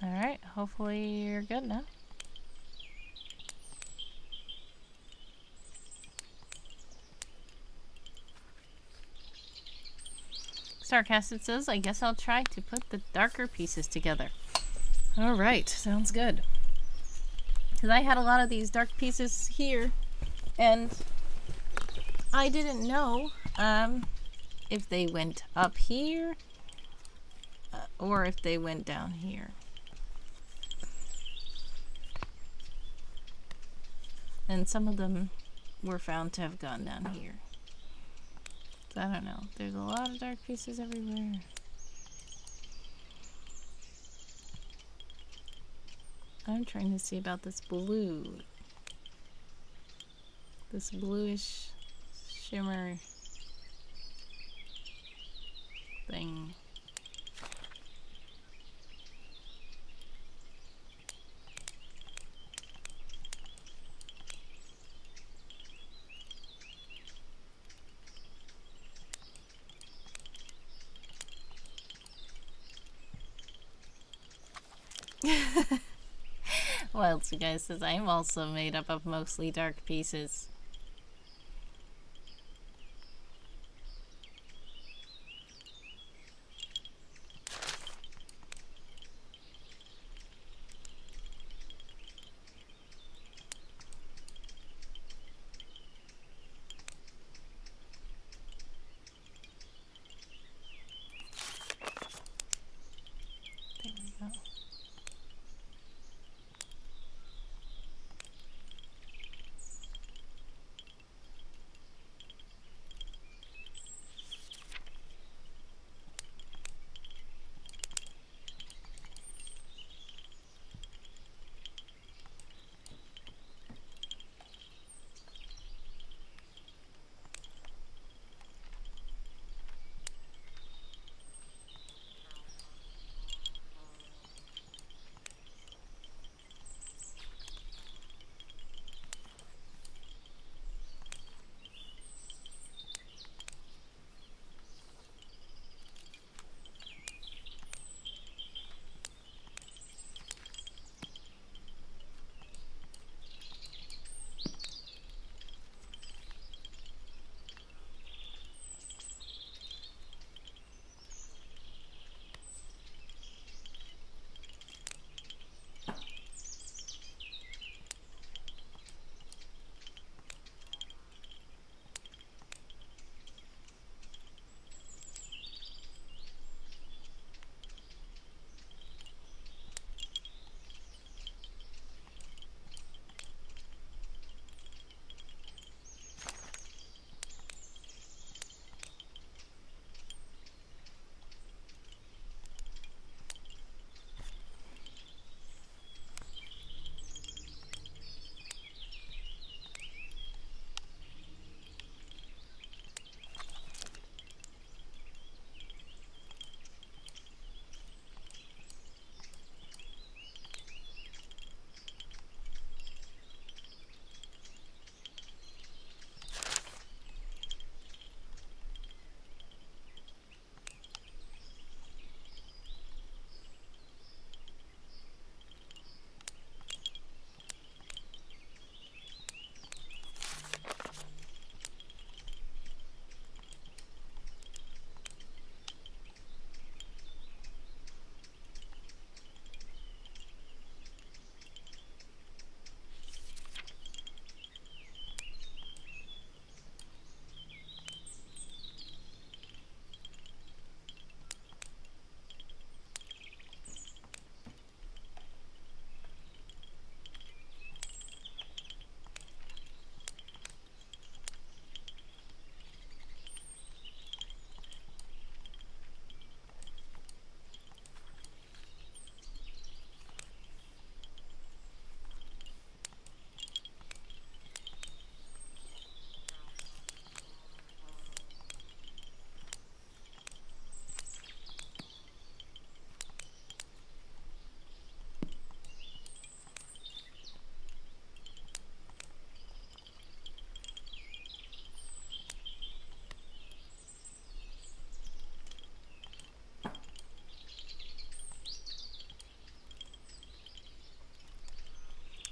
Alright, hopefully you're good now. Sarcastic says, I guess I'll try to put the darker pieces together. Alright, sounds good. Because I had a lot of these dark pieces here, and I didn't know if they went up here or if they went down here. And some of them were found to have gone down here. So I don't know. There's a lot of dark pieces everywhere. I'm trying to see about this blue. This bluish shimmer thing. Well, you guys says I'm also made up of mostly dark pieces. There we go.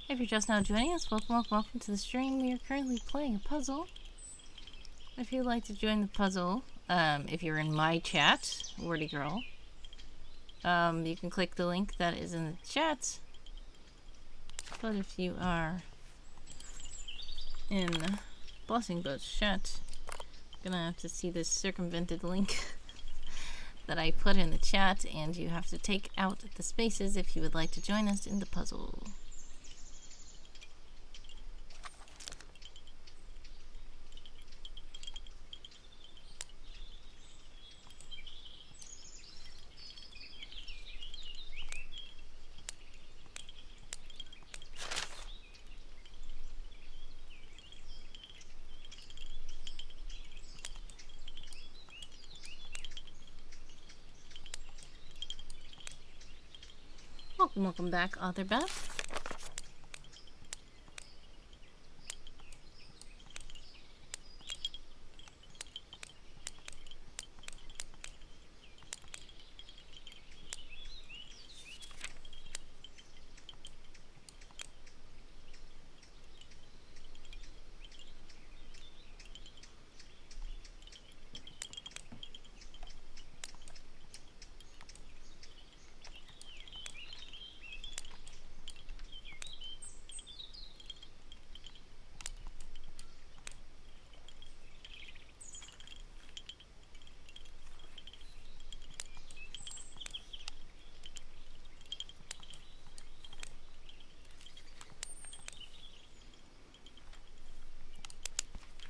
If you're just now joining us, welcome to the stream. We are currently playing a puzzle. If you'd like to join the puzzle, if you're in my chat, Wordy Girl, you can click the link that is in the chat. But if you are in Blessing Boat's chat, you're gonna have to see this circumvented link that I put in the chat, and you have to take out the spaces if you would like to join us in the puzzle. Welcome back, Author Beth.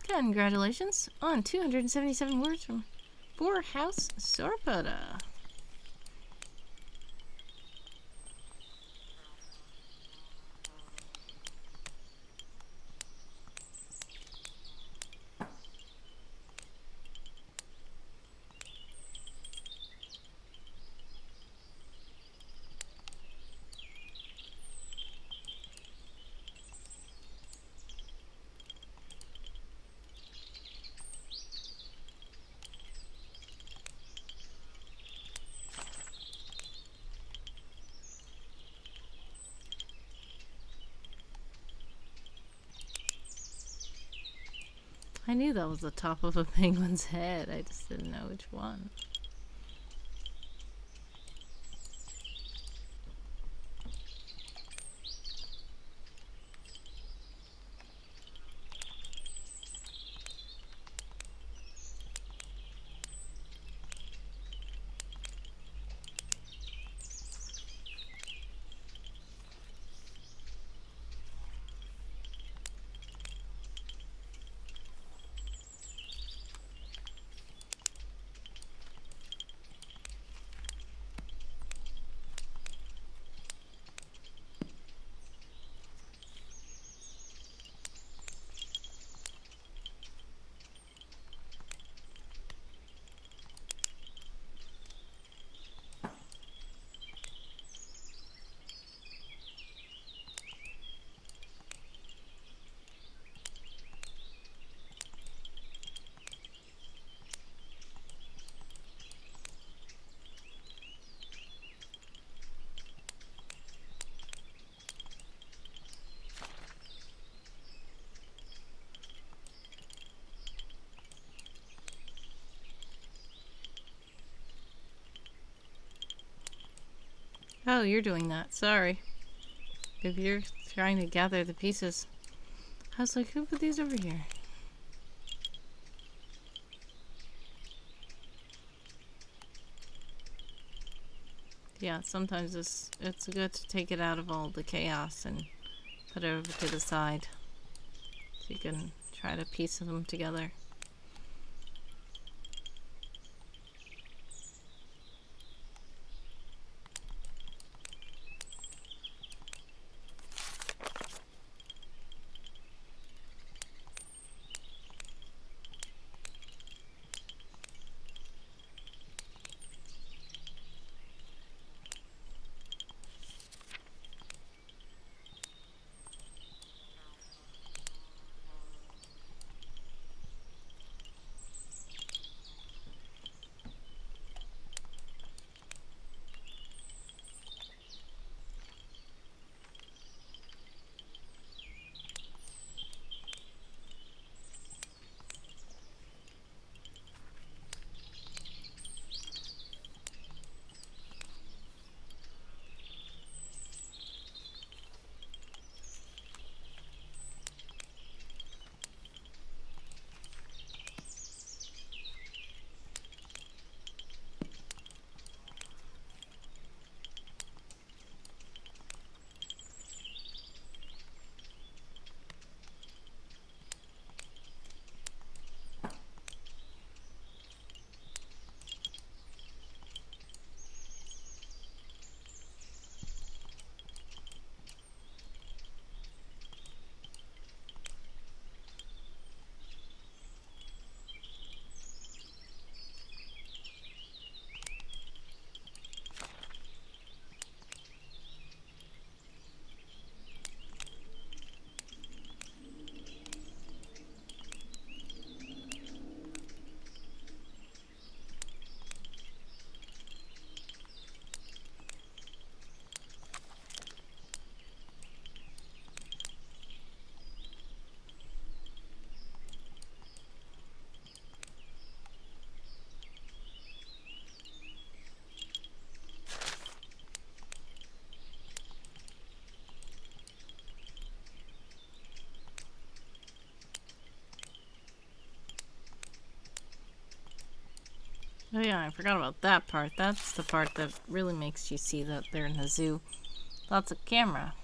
Congratulations on 277 words from For House Sorpoda. I knew that was the top of a penguin's head, I just didn't know which one. Oh, you're doing that. Sorry. If you're trying to gather the pieces. I was like, who put these over here? Yeah, sometimes it's good to take it out of all the chaos and put it over to the side. So you can try to piece them together. Oh yeah, I forgot about that part. That's the part that really makes you see that they're in the zoo. Lots of camera.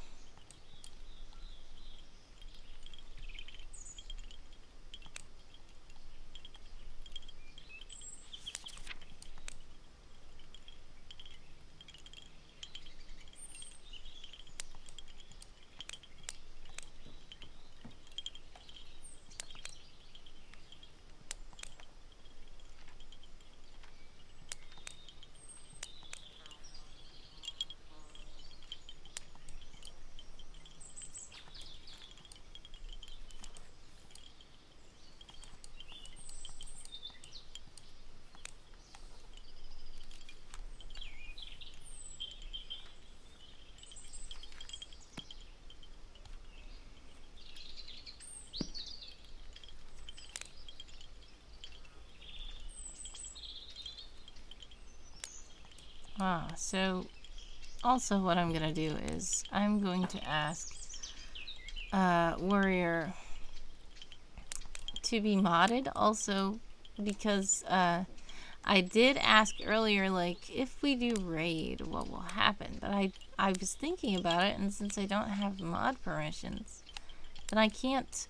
So also what I'm gonna do is I'm going to ask Warrior to be modded also, because I did ask earlier, like, if we do raid, what will happen? But I was thinking about it, and since I don't have mod permissions, then I can't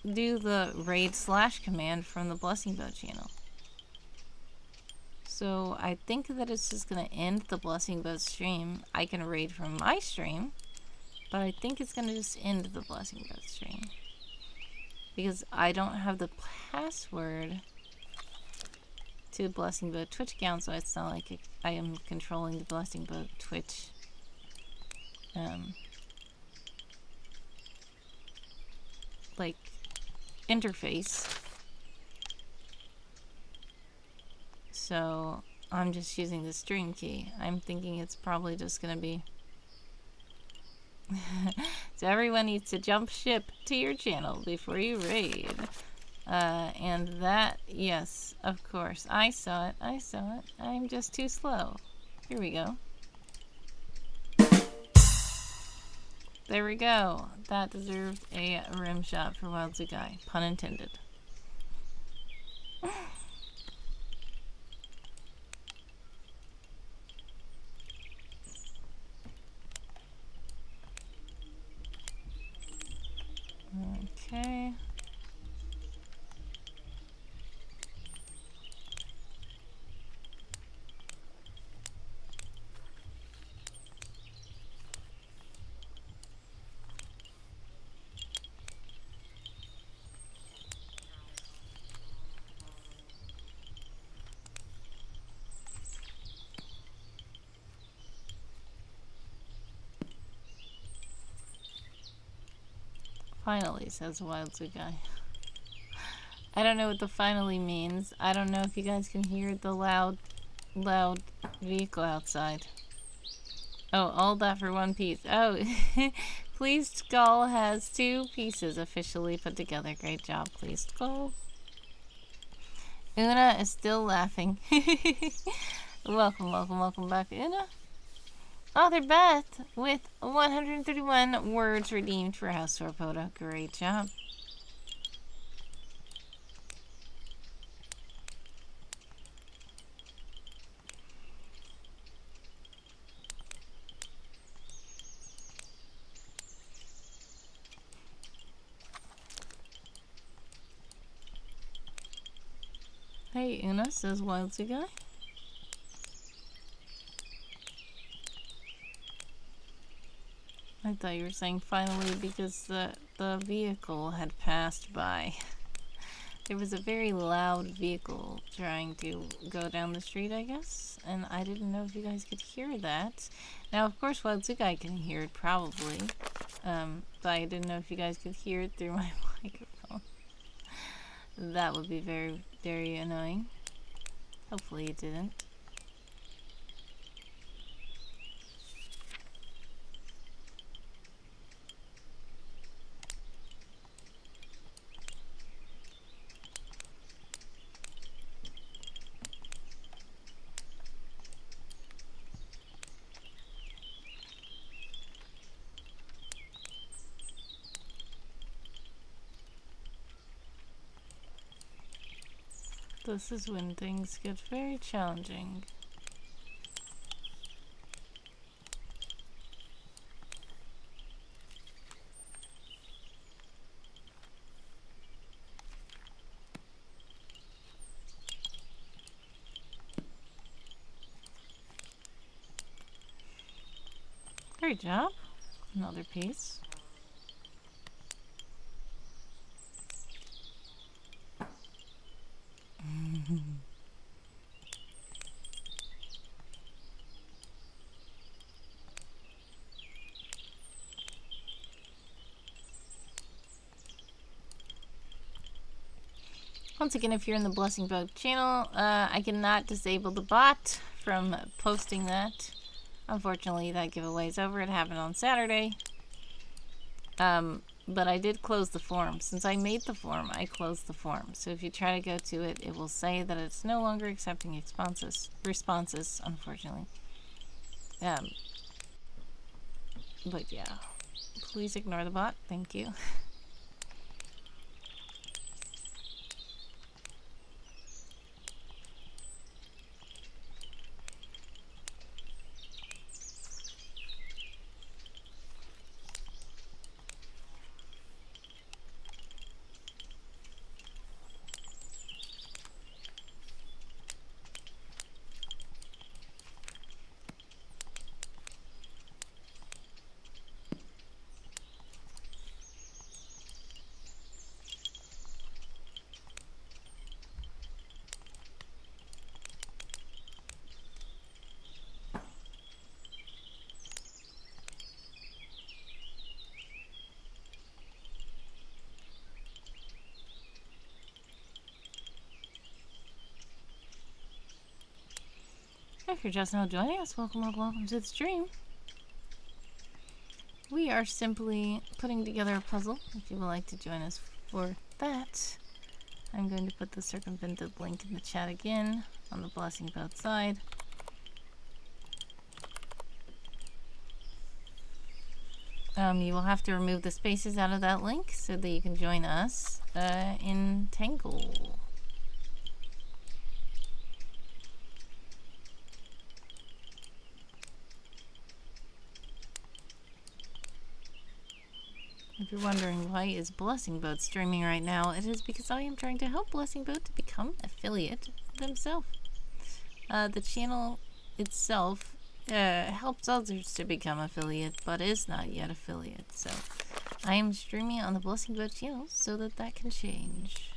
do the raid / command from the Blessing Bow channel. So I think that it's just going to end the Blessing Bow stream. I can raid from my stream, but I think it's going to just end the Blessing Bow stream, because I don't have the password to the Blessing Bow Twitch account, so it's not like I am controlling the Blessing Bow Twitch like interface. So I'm just using the stream key. I'm thinking it's probably just gonna be so everyone needs to jump ship to your channel before you raid. And that, yes, of course. I saw it. I'm just too slow. Here we go. There we go. That deserved a rim shot for Wild Zoo Guy. Pun intended. Okay. Finally, says Wild Zoo Guy. I don't know what the finally means. I don't know if you guys can hear the loud vehicle outside. Oh, all that for one piece. Oh, Pleased Skull has 2 pieces officially put together. Great job, Pleased Skull. Una is still laughing. Welcome back, Una. Author Beth with 131 words redeemed for House Tour Photo. Great job. Hey, Una, says Wild Zoo Guy. I thought you were saying finally because the vehicle had passed by. There was a very loud vehicle trying to go down the street, I guess, and I didn't know if you guys could hear that. Now, of course, Wild Zoo Guy can hear it, probably, but I didn't know if you guys could hear it through my microphone. That would be very, very annoying. Hopefully it didn't. This is when things get very challenging. Great job. Another piece. Once again, if you're in the Blessing Boat channel, I cannot disable the bot from posting that. Unfortunately, that giveaway is over. It happened on Saturday. But I did close the form. Since I made the form, I closed the form. So if you try to go to it, it will say that it's no longer accepting responses, unfortunately. But yeah, please ignore the bot. Thank you. If you're just now joining us, welcome to the stream. We are simply putting together a puzzle. If you would like to join us for that, I'm going to put the circumvented link in the chat again on the Blessing Boat side. You will have to remove the spaces out of that link so that you can join us in Tanggle. If you're wondering why is Blessing Boat streaming right now, it is because I am trying to help Blessing Boat to become affiliate themselves. The channel itself helps others to become affiliate, but is not yet affiliate. So I am streaming on the Blessing Boat channel so that can change.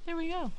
There we go.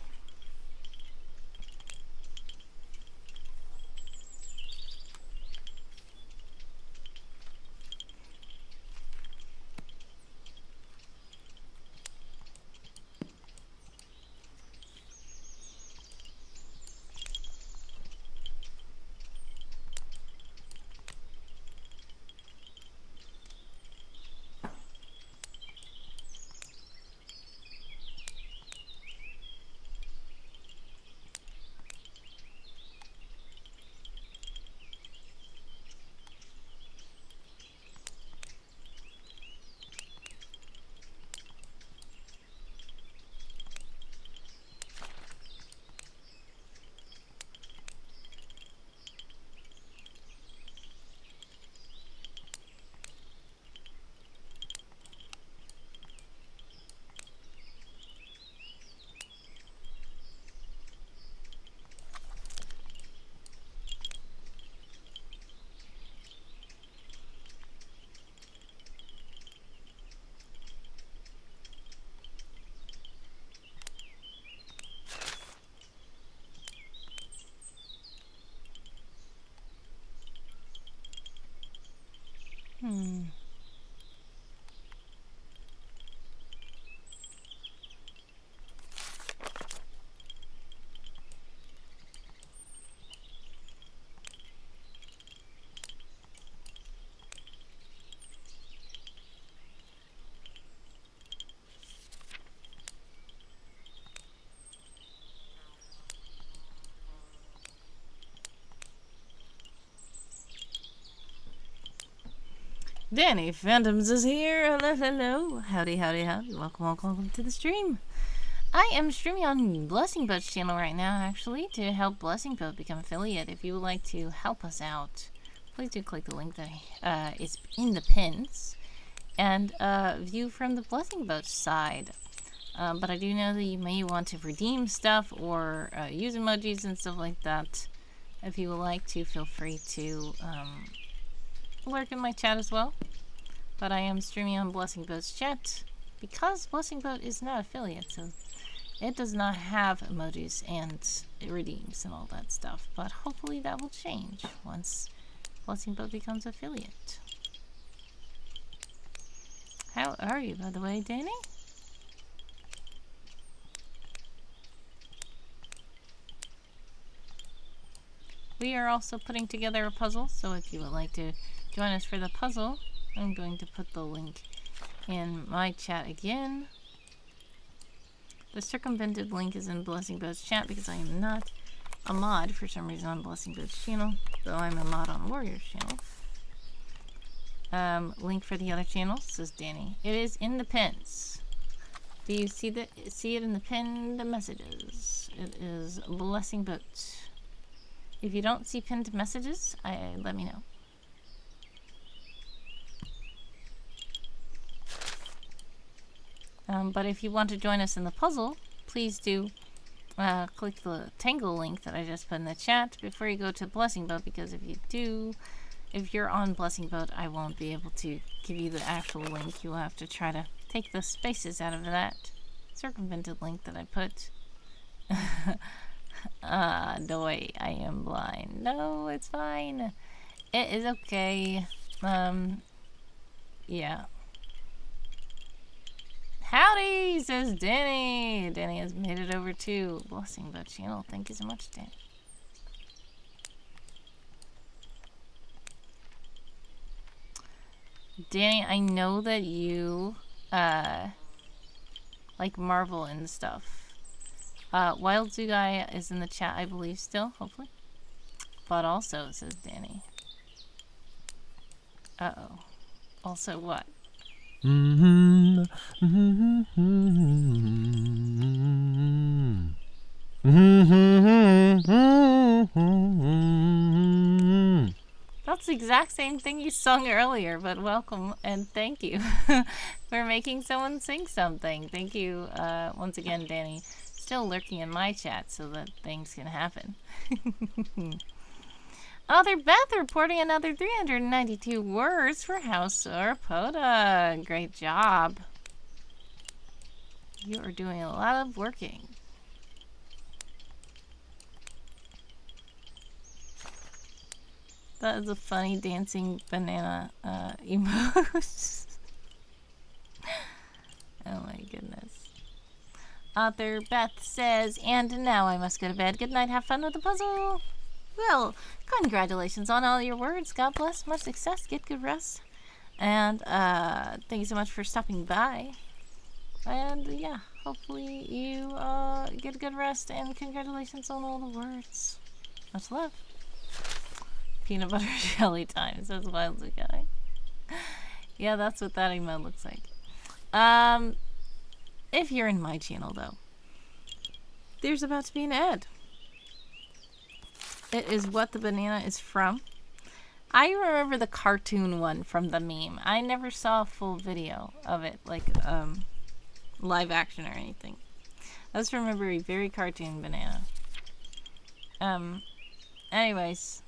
Danny Phantoms is here. Hello, hello. Howdy, howdy, howdy. Welcome, welcome, welcome to the stream. I am streaming on Blessing Boat's channel right now, actually, to help Blessing Boat become affiliate. If you would like to help us out, please do click the link that is in the pins and view from the Blessing Boat side. But I do know that you may want to redeem stuff or use emojis and stuff like that. If you would like to, feel free to lurk in my chat as well. But I am streaming on Blessing Boat's chat because Blessing Boat is not affiliate, so it does not have emojis and redeems and all that stuff. But hopefully that will change once Blessing Boat becomes affiliate. How are you, by the way, Danny? We are also putting together a puzzle, so if you would like to join us for the puzzle, I'm going to put the link in my chat again. The circumvented link is in Blessing Boat's chat because I am not a mod for some reason on Blessing Boat's channel, though I'm a mod on Warrior's channel. Link for the other channels, says Danny. It is in the pins. Do you see it in the pinned messages? It is Blessing Boat. If you don't see pinned messages, let me know. But if you want to join us in the puzzle, please do click the Tanggle link that I just put in the chat before you go to Blessing Boat, because if you're on Blessing Boat, I won't be able to give you the actual link. You'll have to try to take the spaces out of that circumvented link that I put. Doy, I am blind. No, it's fine. It is okay. Yeah. Howdy, says Danny. Danny has made it over to Blessing Boat channel. Thank you so much, Danny. Danny, I know that you like Marvel and stuff. Wild Zoo Guy is in the chat, I believe, still, hopefully. But also, says Danny. Uh-oh. Also what? That's the exact same thing you sung earlier, but welcome and thank you for making someone sing something. Thank you once again, Danny. Still lurking in my chat so that things can happen. Other Beth reporting another 392 words for House Orpoda. Great job. You are doing a lot of working. That is a funny dancing banana emote. Oh my goodness. Author Beth says, and now I must go to bed. Good night, have fun with the puzzle. Well, congratulations on all your words. God bless, much success, get good rest. And thank you so much for stopping by. And yeah, hopefully you get a good rest, and congratulations on all the words. Much love. Peanut butter jelly time, says Wild Guy. Yeah, that's what that emote looks like. If you're in my channel, though, there's about to be an ad. It is what the banana is from. I remember the cartoon one from the meme. I never saw a full video of it, like live action or anything. I just remember a very cartoon banana. Anyways,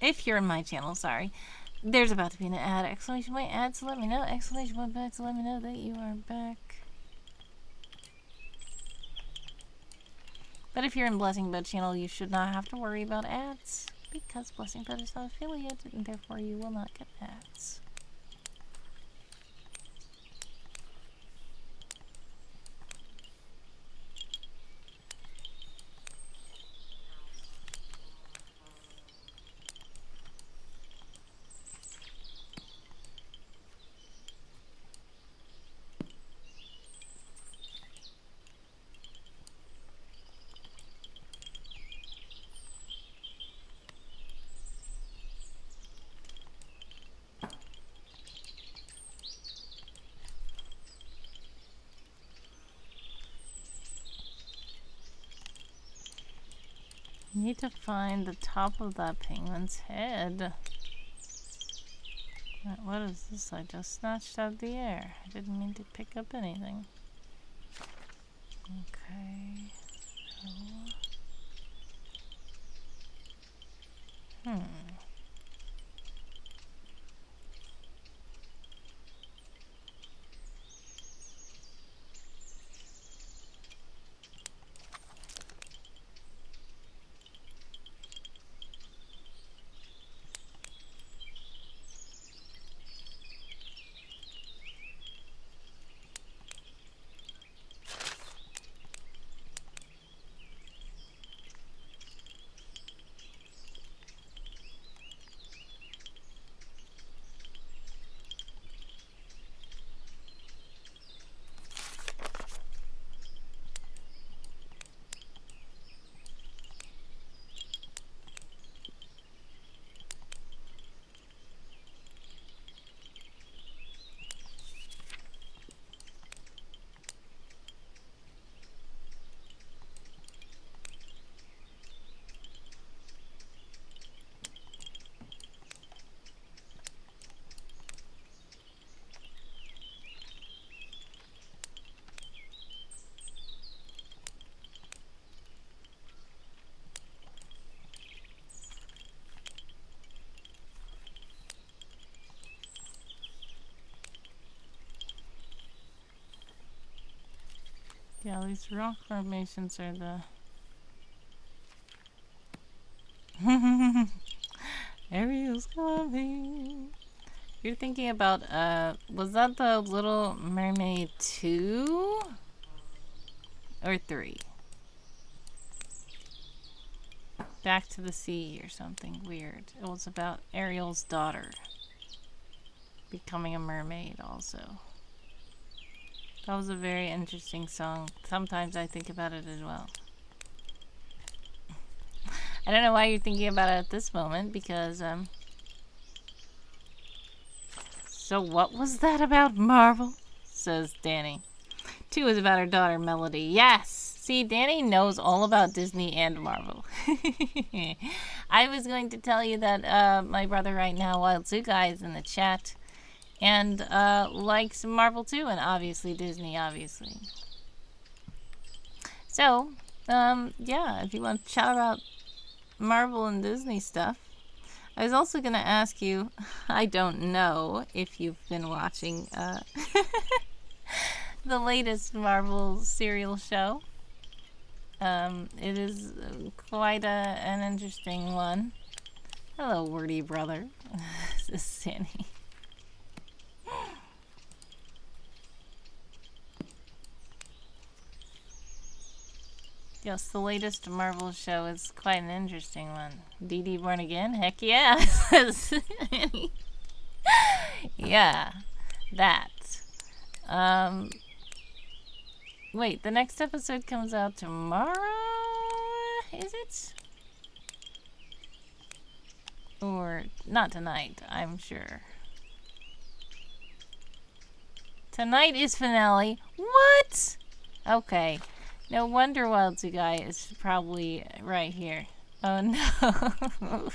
if you're in my channel, sorry, there's about to be an ad. Exclamation point ad to let me know. Exclamation point back to let me know that you are back. But if you're in Blessing Boat channel, you should not have to worry about ads, because Blessing Boat is not affiliated, and therefore you will not get ads. Need to find the top of that penguin's head. What is this? I just snatched out the air. I didn't mean to pick up anything. Okay. So. Yeah, these rock formations are the... Ariel's coming. You're thinking about, was that the Little Mermaid 2? Or 3? Back to the Sea or something weird. It was about Ariel's daughter becoming a mermaid also. That was a very interesting song. Sometimes I think about it as well. I don't know why you're thinking about it at this moment, because, So what was that about Marvel? Says Danny. 2 is about her daughter Melody. Yes! See, Danny knows all about Disney and Marvel. I was going to tell you that my brother right now, Wild Zoo Guy, is in the chat. And likes Marvel too, and obviously Disney, obviously. So, yeah, if you want to chat about Marvel and Disney stuff. I was also going to ask you, I don't know if you've been watching the latest Marvel serial show. It is quite an interesting one. Hello, wordy brother. This is Sandy. Yes, the latest Marvel show is quite an interesting one. Dee Dee Born Again? Heck yeah! Yeah, that. Wait, the next episode comes out tomorrow? Is it? Or not tonight, I'm sure. Tonight is finale. What? Okay. No wonder Wild Zoo Guy is probably right here. Oh no.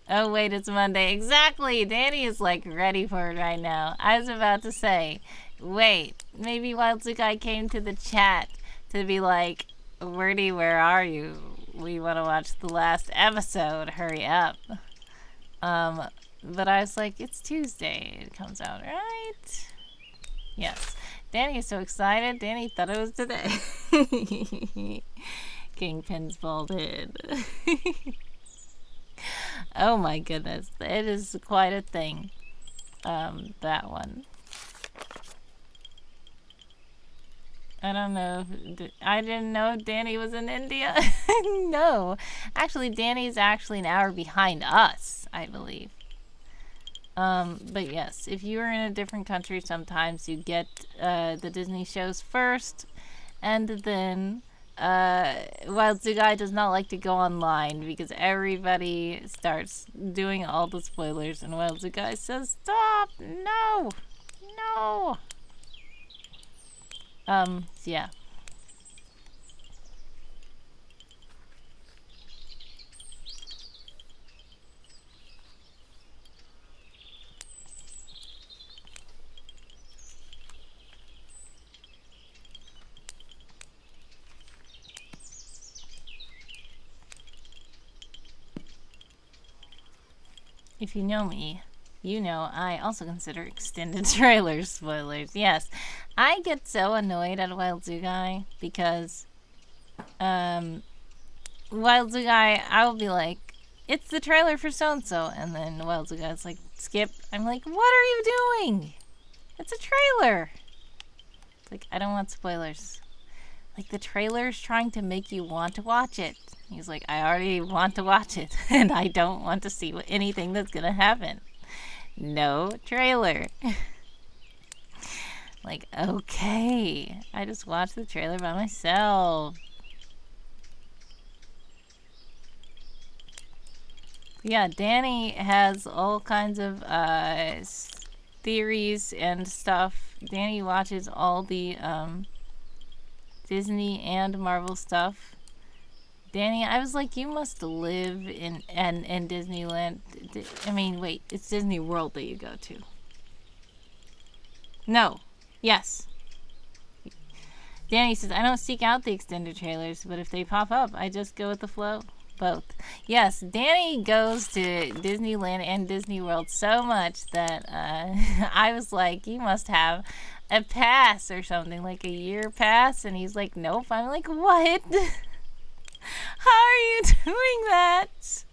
Oh wait, it's Monday. Exactly! Danny is like ready for it right now. I was about to say, wait, maybe Wild Zoo Guy came to the chat to be like, Wordy, where are you? We want to watch the last episode. Hurry up. But I was like, it's Tuesday. It comes out, right? Yes. Danny is so excited. Danny thought it was today. Kingpin's bald head. Oh my goodness. It is quite a thing. That one. I don't know. I didn't know Danny was in India. No. Actually, Danny's actually an hour behind us, I believe. But yes, if you are in a different country, sometimes you get the Disney shows first, and then Wild Zoo Guy does not like to go online because everybody starts doing all the spoilers, and Wild Zoo Guy says, "Stop! No! No!" Yeah. if you know me, you know I also consider extended trailers spoilers. Yes, I get so annoyed at Wild Zoo Guy because Wild Zoo Guy, I will be like, it's the trailer for so-and-so, and then Wild Zoo Guy's like, skip. I'm like, what are you doing? It's a trailer. Like, I don't want spoilers. Like, the trailer's trying to make you want to watch it. He's like, I already want to watch it, and I don't want to see anything that's gonna happen. No trailer. Like, okay. I just watched the trailer by myself. Yeah, Danny has all kinds of theories and stuff. Danny watches all the Disney and Marvel stuff. Danny, I was like, you must live in Disneyland. I mean, wait, it's Disney World that you go to. No. Yes. Danny says, I don't seek out the extended trailers, but if they pop up, I just go with the flow. Both. Yes, Danny goes to Disneyland and Disney World so much that I was like, you must have a pass or something, like a year pass. And he's like, nope. I'm like, what? How are you doing that?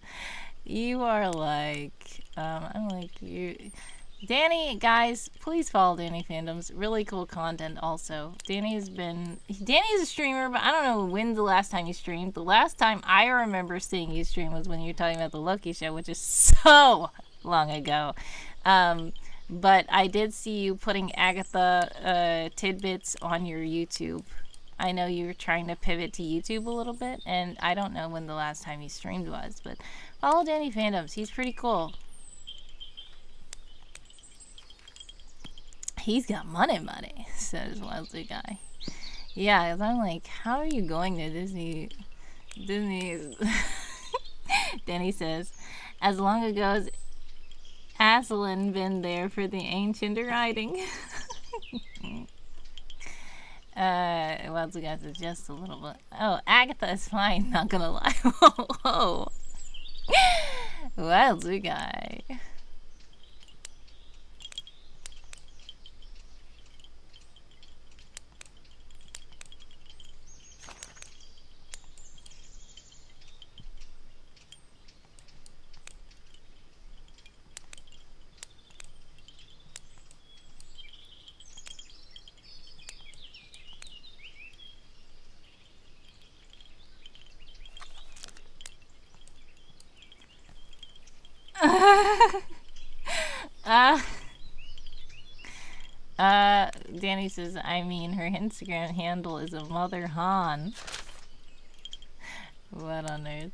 You are like, I'm like, you. Danny, guys, please follow Danny Fandoms. Really cool content also. Danny's a streamer, but I don't know when the last time you streamed. The last time I remember seeing you stream was when you were talking about the Loki show, which is so long ago. But I did see you putting Agatha tidbits on your YouTube. I know you were trying to pivot to YouTube a little bit, and I don't know when the last time you streamed was, but follow Danny Fandoms. He's pretty cool. He's got money, says Wild Zoo Guy. Yeah, because I'm like, how are you going to Disney? Danny says, as long ago as Aslan been there for the ancient riding. Wild Zoo Guy says, just a little bit. Oh, Agatha is fine, not gonna lie. Whoa. Wild Zoo Guy. Danny says, I mean, her Instagram handle is a Mother Han. What on earth?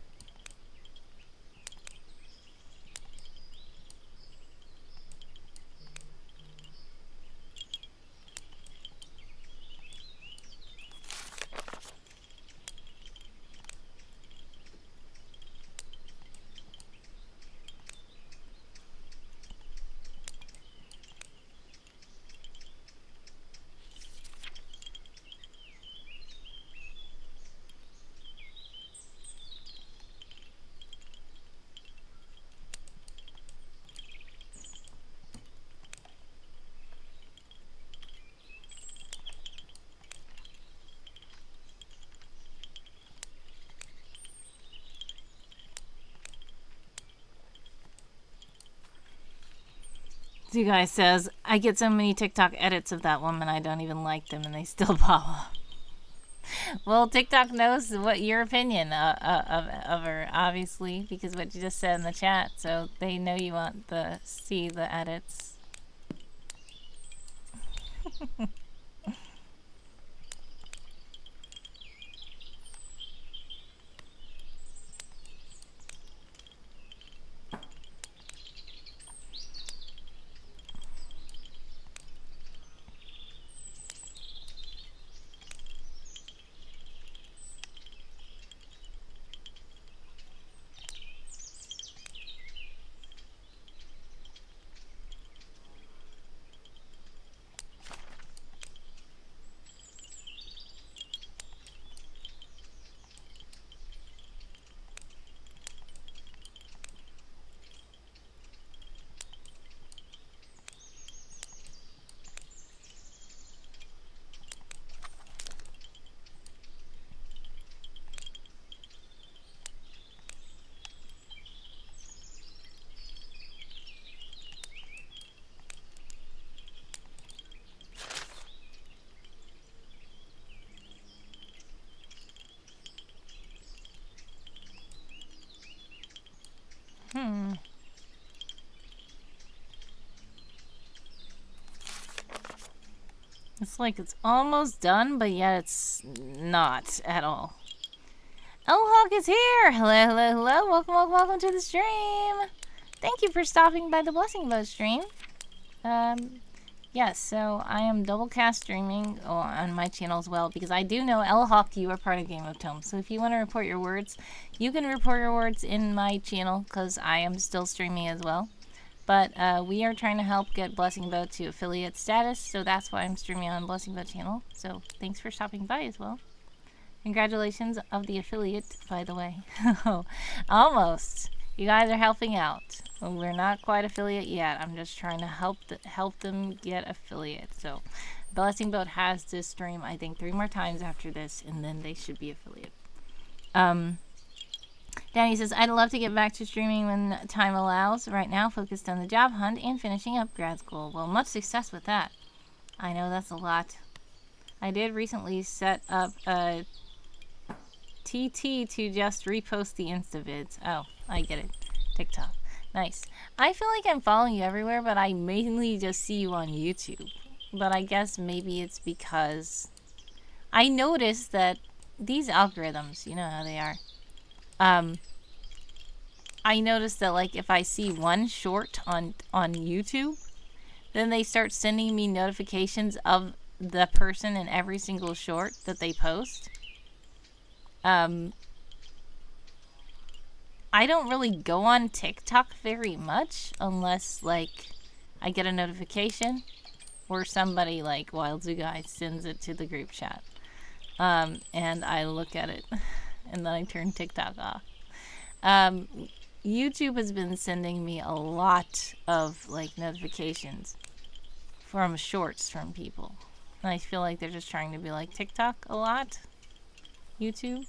You guys says, I get so many TikTok edits of that woman, I don't even like them, and they still pop up. Well, TikTok knows what your opinion of her, obviously, because what you just said in the chat, so they know you want to see the edits. It's like it's almost done, but yet it's not at all. L-Hawk is here! Hello, hello, hello. Welcome, welcome, welcome to the stream. Thank you for stopping by the Blessing Boat stream. Yes, so I am double cast streaming on my channel as well, because I do know, L-Hawk, you are part of Game of Tomes. So if you want to report your words, you can report your words in my channel, because I am still streaming as well. But we are trying to help get Blessing Boat to affiliate status, so that's why I'm streaming on Blessing Boat channel. So thanks for stopping by as well. Congratulations of the affiliate, by the way. Almost. You guys are helping out. Well, we're not quite affiliate yet. I'm just trying to help them get affiliate. So Blessing Boat has to stream, I think, 3 more times after this, and then they should be affiliate. Danny says, I'd love to get back to streaming when time allows. Right now, focused on the job hunt and finishing up grad school. Well, much success with that. I know that's a lot. I did recently set up a TT to just repost the Instavids. Oh, I get it. TikTok. Nice. I feel like I'm following you everywhere, but I mainly just see you on YouTube. But I guess maybe it's because I noticed that these algorithms, you know how they are. I noticed that, like, if I see one short on YouTube, then they start sending me notifications of the person in every single short that they post. I don't really go on TikTok very much unless, like, I get a notification or somebody like Wild Zoo Guy sends it to the group chat. And I look at it and then I turn TikTok off. YouTube has been sending me a lot of, like, notifications from shorts from people. And I feel like they're just trying to be like TikTok a lot. YouTube.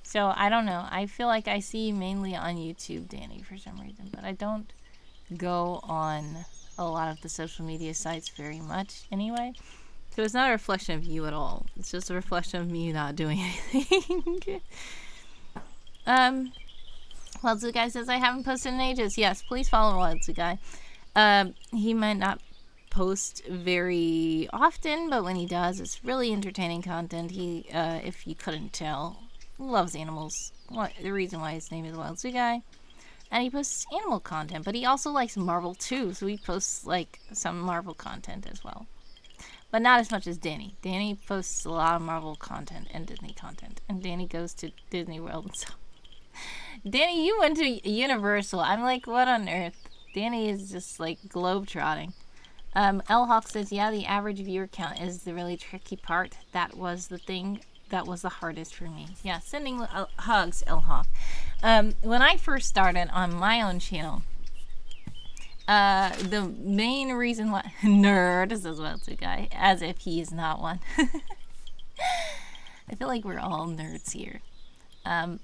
So I don't know. I feel like I see you mainly on YouTube, Danny, for some reason, but I don't go on a lot of the social media sites very much anyway. So it's not a reflection of you at all. It's just a reflection of me not doing anything. Wild Zoo Guy says, I haven't posted in ages. Yes, please follow Wild Zoo Guy. He might not post very often, but when he does, it's really entertaining content. He, if you couldn't tell, loves animals. The reason why his name is Wild Zoo Guy. And he posts animal content, but he also likes Marvel too, so he posts, like, some Marvel content as well. But not as much as Danny. Danny posts a lot of Marvel content and Disney content. And Danny goes to Disney World and stuff. Danny, you went to Universal. I'm like, what on earth? Danny is just, like, globetrotting. L-Hawk says, yeah, the average viewer count is the really tricky part. That was the thing that was the hardest for me. Yeah, sending hugs, L-Hawk. When I first started on my own channel, the main reason why... Nerd, says Wild Zoo Guy, as if he is not one. I feel like we're all nerds here. I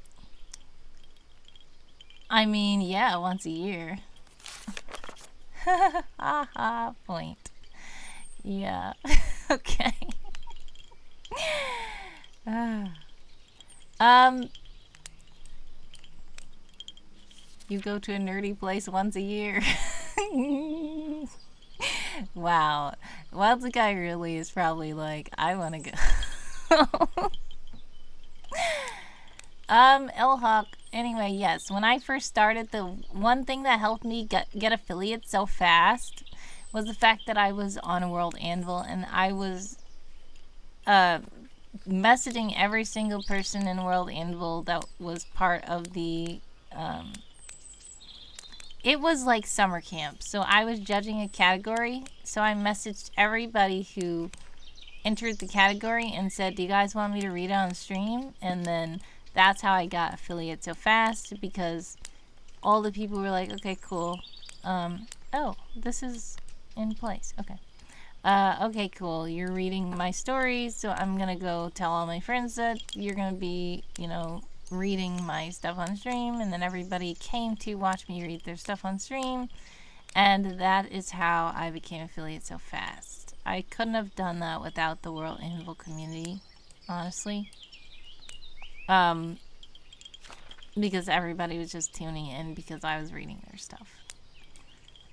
mean, yeah, once a year. Haha, point. Yeah. Okay. You go to a nerdy place once a year. Wow. Wild Zoo Guy really is probably like, I want to go. L-Hawk, anyway, yes, when I first started, the one thing that helped me get affiliates so fast was the fact that I was on World Anvil, and I was messaging every single person in World Anvil that was part of the it was like summer camp, so I was judging a category, so I messaged everybody who entered the category and said, do you guys want me to read it on the stream? And then that's how I got affiliate so fast, because all the people were like, okay, cool. Oh, this is in place. Okay. Okay, cool. You're reading my stories, so I'm gonna go tell all my friends that you're gonna be, you know, reading my stuff on stream. And then everybody came to watch me read their stuff on stream. And that is how I became affiliate so fast. I couldn't have done that without the World Anvil community, honestly. Because everybody was just tuning in because I was reading their stuff.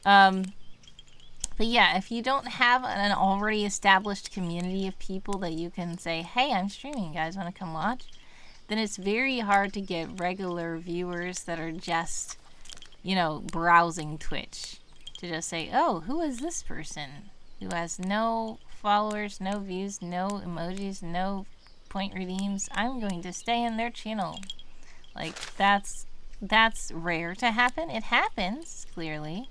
But yeah, if you don't have an already established community of people that you can say, hey, I'm streaming, you guys want to come watch? Then it's very hard to get regular viewers that are just, you know, browsing Twitch to just say, oh, who is this person who has no followers, no views, no emojis, no point redeems? I'm going to stay in their channel. Like, that's rare to happen. It happens, clearly.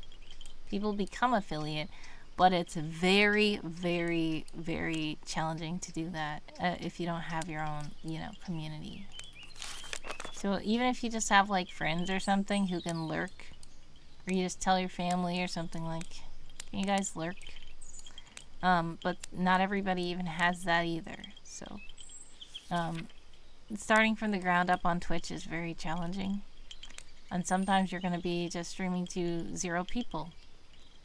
People become affiliate, but it's very, very, very challenging to do that if you don't have your own, you know, community. So even if you just have like friends or something who can lurk, or you just tell your family or something like, can you guys lurk? But not everybody even has that either. So starting from the ground up on Twitch is very challenging. And sometimes you're going to be just streaming to 0 people,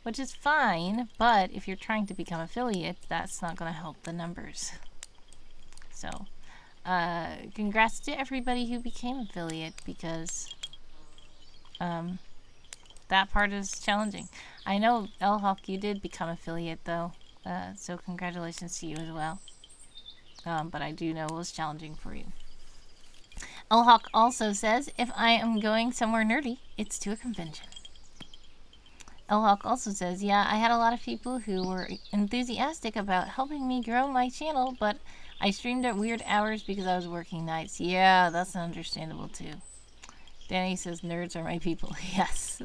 which is fine, but if you're trying to become affiliate, that's not going to help the numbers. So, congrats to everybody who became affiliate, because that part is challenging. I know, L-Hawk, you did become affiliate, though, so congratulations to you as well. But I do know it was challenging for you. L-Hawk also says, if I am going somewhere nerdy, it's to a convention. L-Hawk also says, yeah, I had a lot of people who were enthusiastic about helping me grow my channel, but I streamed at weird hours because I was working nights. Yeah, that's understandable too. Danny says, nerds are my people. Yes.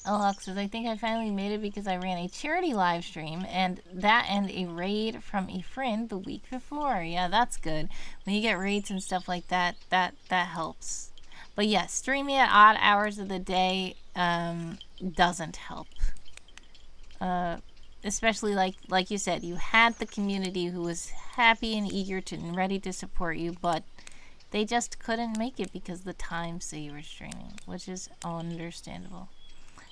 L-Hawk says, I think I finally made it because I ran a charity live stream and a raid from a friend the week before. Yeah, that's good. When you get raids and stuff like that, that helps. But yes, streaming at odd hours of the day doesn't help. Especially like you said, you had the community who was happy and eager and ready to support you, but they just couldn't make it because the times that you were streaming, which is understandable.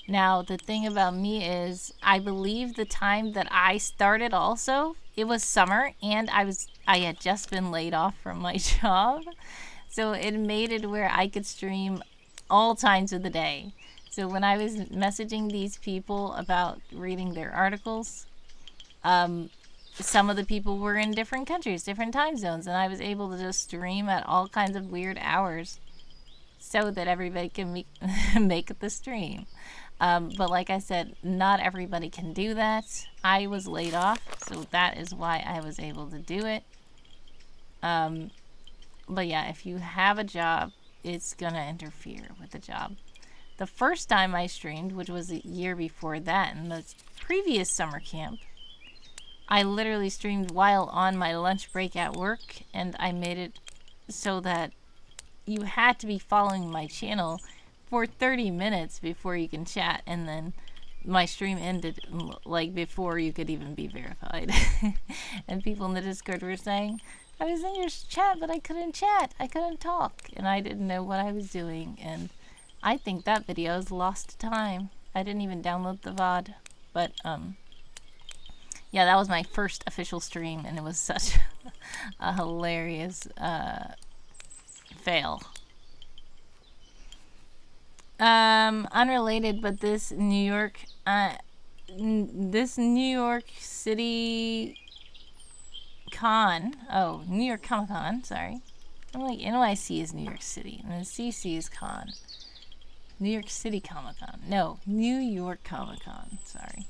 Now, the thing about me is, I believe the time that I started also, it was summer, and I had just been laid off from my job. So it made it where I could stream all times of the day. So when I was messaging these people about reading their articles, some of the people were in different countries, different time zones, and I was able to just stream at all kinds of weird hours so that everybody can make the stream. But like I said, not everybody can do that. I was laid off, so that is why I was able to do it. But yeah, if you have a job, it's gonna interfere with the job. The first time I streamed, which was a year before that, in the previous summer camp, I literally streamed while on my lunch break at work, and I made it so that you had to be following my channel for 30 minutes before you can chat, and then my stream ended like before you could even be verified. And people in the Discord were saying, I was in your chat, but I couldn't chat. I couldn't talk, and I didn't know what I was doing, and I think that video is lost time. I didn't even download the VOD, but yeah, that was my first official stream, and it was such a hilarious fail. Unrelated, but this New York City Con, New York Comic Con, sorry. I'm like, NYC is New York City, and then CC is Con. New York City Comic Con. No, New York Comic Con, sorry.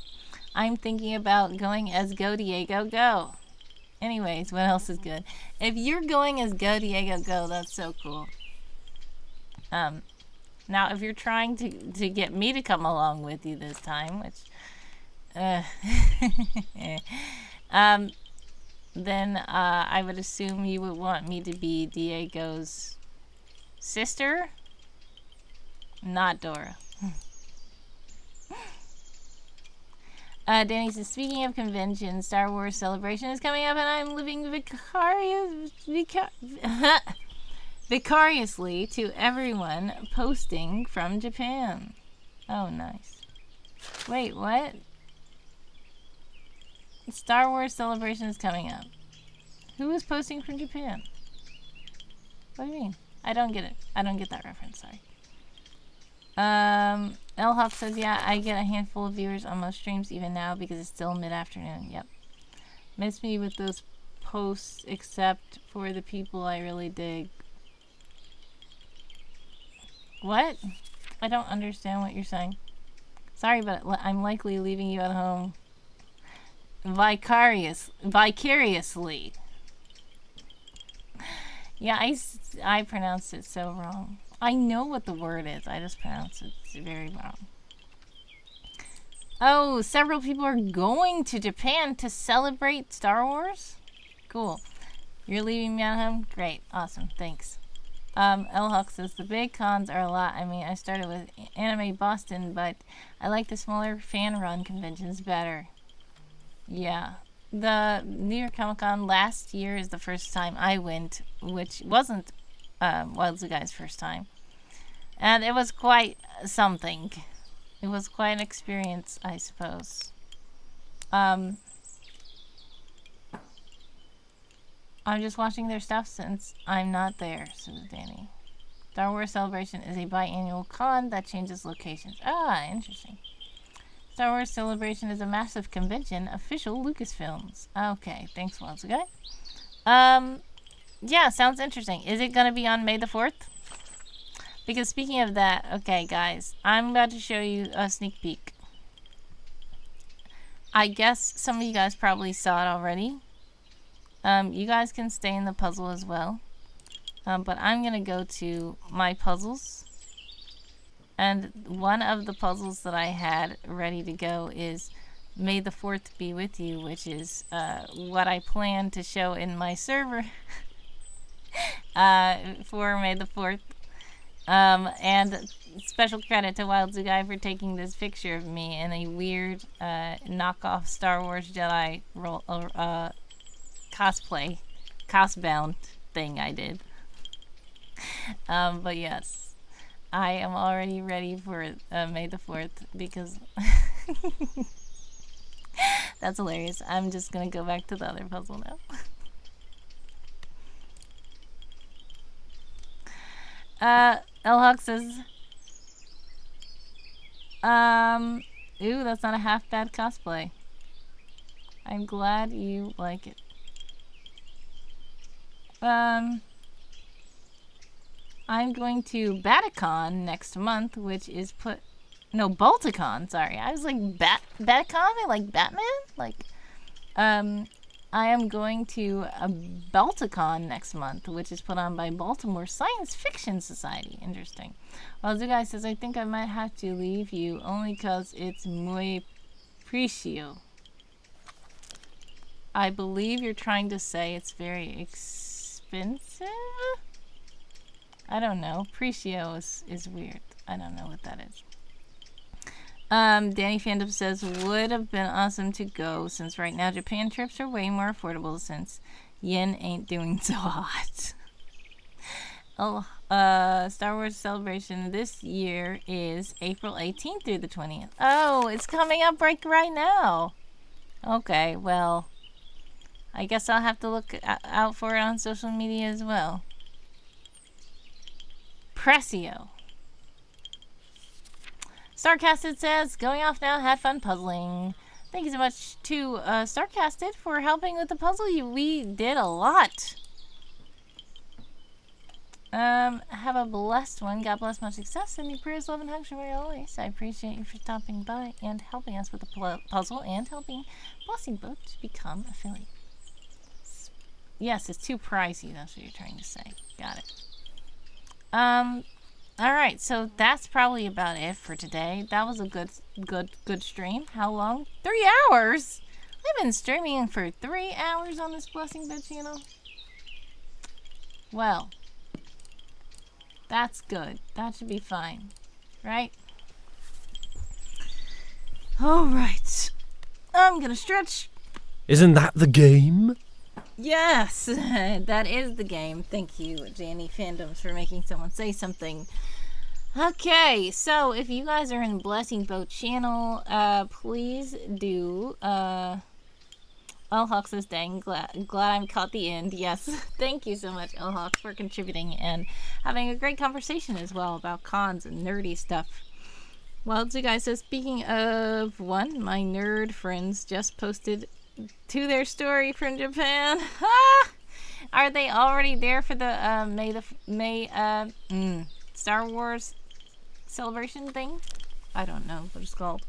I'm thinking about going as Go Diego Go. Anyways, what else is good? If you're going as Go Diego Go, that's so cool. Now, if you're trying to get me to come along with you this time, which, then I would assume you would want me to be Diego's sister, not Dora. Danny says, speaking of conventions, Star Wars Celebration is coming up, and I'm living vicariously to everyone posting from Japan. Oh, nice. Wait, what? Star Wars Celebration is coming up. Who is posting from Japan? What do you mean? I don't get it. I don't get that reference, sorry. L Hawk says, yeah, I get a handful of viewers on most streams even now because it's still mid-afternoon. Yep. Miss me with those posts except for the people I really dig. What? I don't understand what you're saying. Sorry, but I'm likely leaving you at home vicariously. Yeah, I pronounced it so wrong. I know what the word is. I just pronounced it very wrong. Oh, several people are going to Japan to celebrate Star Wars? Cool. You're leaving me at home? Great. Awesome. Thanks. L-Hawk says, the big cons are a lot. I mean, I started with Anime Boston, but I like the smaller fan-run conventions better. Yeah. The New York Comic Con last year is the first time I went, which wasn't Wild Zoo Guy's first time. And it was quite something. It was quite an experience, I suppose. I'm just watching their stuff since I'm not there, says Danny. Star Wars Celebration is a biannual con that changes locations. Ah, interesting. Star Wars Celebration is a massive convention, official Lucasfilms. Okay, thanks, Wild Zoo Guy. Yeah, sounds interesting. Is it going to be on May the 4th? Because speaking of that, okay, guys, I'm about to show you a sneak peek. I guess some of you guys probably saw it already. You guys can stay in the puzzle as well. But I'm going to go to my puzzles. And one of the puzzles that I had ready to go is May the 4th be with you, which is what I plan to show in my server for May the 4th. And special credit to Wild Zoo Guy for taking this picture of me in a weird knockoff Star Wars Jedi cosbound thing I did. But yes, I am already ready for May the 4th because that's hilarious. I'm just gonna go back to the other puzzle now. L-Hawk says, ooh, that's not a half bad cosplay. I'm glad you like it. I'm going to Baticon next month, which is Balticon, sorry. I was like, Baticon? Like Batman? Like, I am going to a Balticon next month, which is put on by Baltimore Science Fiction Society. Interesting. Well, the guy says, I think I might have to leave you only because it's muy precio. I believe you're trying to say it's very expensive? I don't know. Precio is weird. I don't know what that is. Danny Fandom says, would have been awesome to go since right now Japan trips are way more affordable since yen ain't doing so hot. Oh, Star Wars Celebration this year is April 18th through the 20th. Oh, it's coming up right now. Okay, well, I guess I'll have to look out for it on social media as well. Precio. Starcasted says, going off now, had fun puzzling. Thank you so much to Starcasted for helping with the puzzle. We did a lot. Have a blessed one. God bless, much success, and your prayers, love, and hugs for me always. I appreciate you for stopping by and helping us with the puzzle and helping Blessing Boat to become affiliate. Yes, it's too pricey. That's what you're trying to say. Got it. Alright, so that's probably about it for today. That was a good stream. How long? 3 hours? I've been streaming for 3 hours on this Blessing Bed channel. Well, that's good. That should be fine. Right? Alright. I'm gonna stretch. Isn't that the game? Yes, that is the game. Thank you, Danny Fandoms, for making someone say something. Okay, so if you guys are in Blessing Boat channel, please do Elhawk says, dang, glad I'm caught the end. Yes. Thank you so much, Elhawk, for contributing and having a great conversation as well about cons and nerdy stuff. Well, you guys says, speaking of one, my nerd friends just posted to their story from Japan. Are they already there for the Star Wars celebration thing? I don't know what it's called.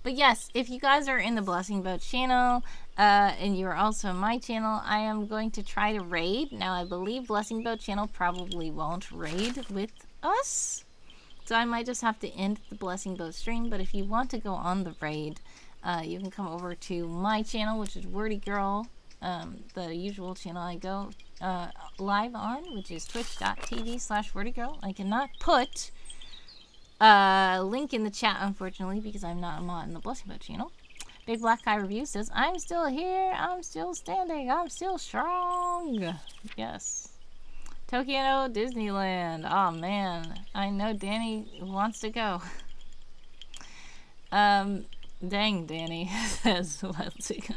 But yes, if you guys are in the Blessing Boat channel, and you're also in my channel, I am going to try to raid. Now, I believe Blessing Boat channel probably won't raid with us, so I might just have to end the Blessing Boat stream. But if you want to go on the raid, you can come over to my channel, which is Wordy Girl, the usual channel I go live on, which is twitch.tv/wordygirl. I cannot put link in the chat, unfortunately, because I'm not a mod in the Blessing Boat channel. Big Black Guy Review says, I'm still here, I'm still standing, I'm still strong. Yes. Tokyo Disneyland. Oh man, I know Danny wants to go. Dang, Danny, says Let's Go.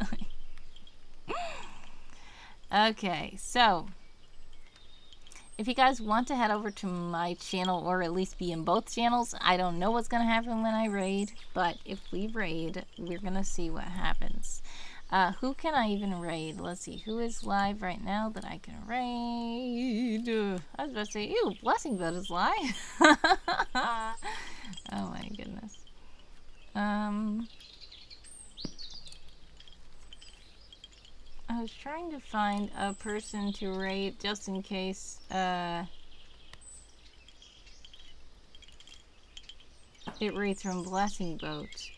Okay, so if you guys want to head over to my channel, or at least be in both channels, I don't know what's going to happen when I raid, but if we raid, we're going to see what happens. Who can I even raid? Let's see, who is live right now that I can raid? I was about to say, ew, Blessing Boat is live. Oh my goodness. I was trying to find a person to raid just in case it raids from Blessing Boat.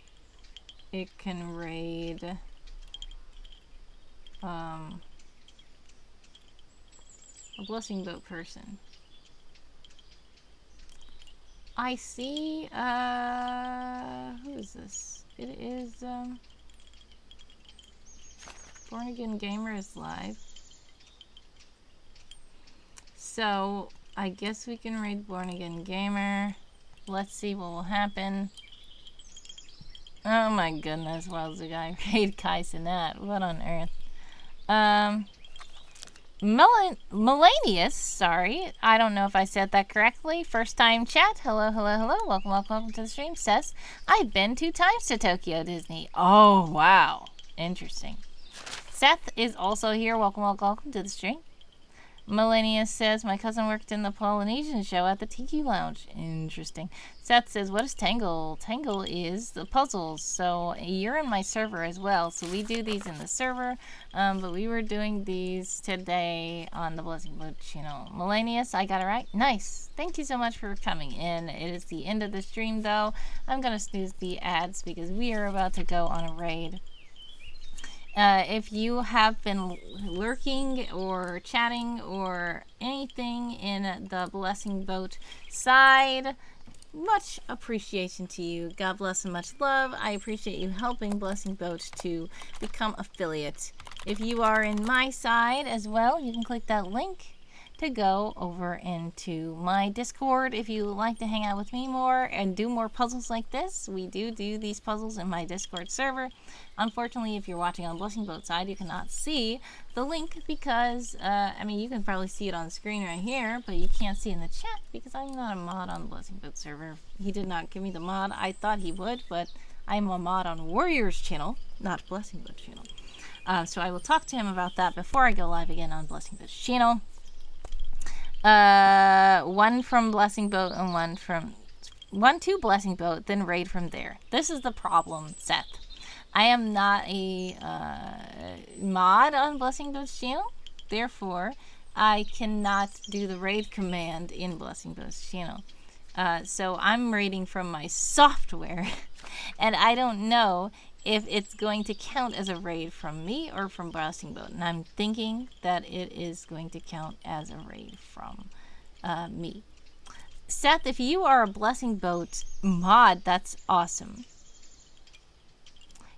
It can raid a Blessing Boat person. I see, who is this? It is, Born Again Gamer is live. So, I guess we can raid Born Again Gamer. Let's see what will happen. Oh my goodness, why's the guy raid Kai Sinat? What on earth? Melanius, sorry. I don't know if I said that correctly. First time chat. Hello, hello, hello. Welcome, welcome, welcome to the stream. Says, I've been 2 times to Tokyo Disney. Oh, wow. Interesting. Seth is also here. Welcome, welcome, welcome to the stream. Melania says, my cousin worked in the Polynesian show at the Tiki Lounge. Interesting. Seth says, what is Tangle? Tangle is the puzzles. So you're in my server as well. So we do these in the server. But we were doing these today on the Blessing Boat channel. Melanius, I got it right? Nice. Thank you so much for coming in. It is the end of the stream though. I'm going to snooze the ads because we are about to go on a raid. If you have been lurking or chatting or anything in the Blessing Boat side, much appreciation to you. God bless and much love. I appreciate you helping Blessing Boat to become affiliate. If you are in my side as well, you can click that link to go over into my Discord. If you like to hang out with me more and do more puzzles like this, we do these puzzles in my Discord server. Unfortunately, if you're watching on Blessing Boat side, you cannot see the link because, I mean, you can probably see it on the screen right here, but you can't see in the chat because I'm not a mod on the Blessing Boat server. He did not give me the mod. I thought he would, but I'm a mod on Warriors channel, not Blessing Boat channel. So I will talk to him about that before I go live again on Blessing Boat channel. One from Blessing Boat and one to Blessing Boat, then raid from there. This is the problem, Seth. I am not a mod on Blessing Boat's channel, therefore I cannot do the raid command in Blessing Boat's channel. So I'm raiding from my software, and I don't know if it's going to count as a raid from me or from Blessing Boat. And I'm thinking that it is going to count as a raid from me. Seth, if you are a Blessing Boat mod, that's awesome.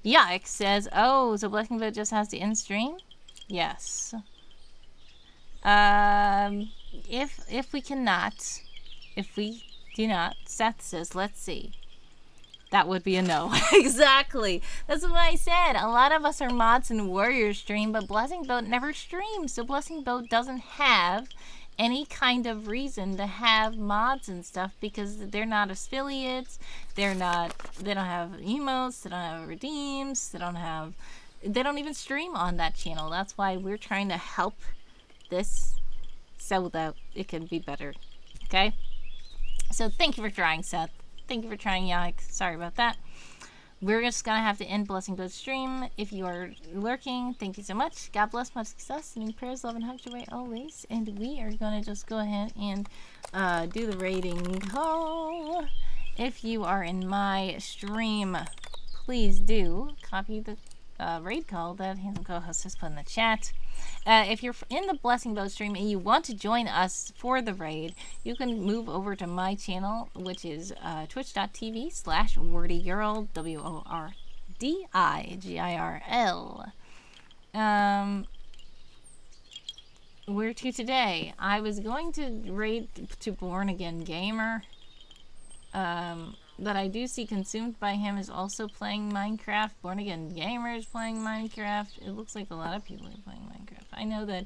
Yikes says, oh, so Blessing Boat just has to end stream? Yes. If we do not, Seth says, let's see. that would be a no. Exactly. That's what I said. A lot of us are mods in Warrior stream, but Blessing Boat never streams. So Blessing Boat doesn't have any kind of reason to have mods and stuff because they're not affiliates. They don't have emotes. They don't have redeems. They don't even stream on that channel. That's why we're trying to help this so that it can be better. Okay? So thank you for trying, Seth. Thank you for trying, Yike. Sorry about that. We're just going to have to end Blessing Boat stream. If you are lurking, thank you so much. God bless, much success, and prayers, love, and hugs your way always. And we are going to just go ahead and do the rating call. If you are in my stream, please do copy the raid call that Handsome Co-host has put in the chat. If you're in the Blessing Boat stream and you want to join us for the raid, you can move over to my channel, which is twitch.tv/wordygirl, WORDIGIRL. Where to today? I was going to raid to Born Again Gamer. That I do see Consumed by Him is also playing Minecraft. Born Again Gamer is playing Minecraft. It looks like a lot of people are playing Minecraft. I know that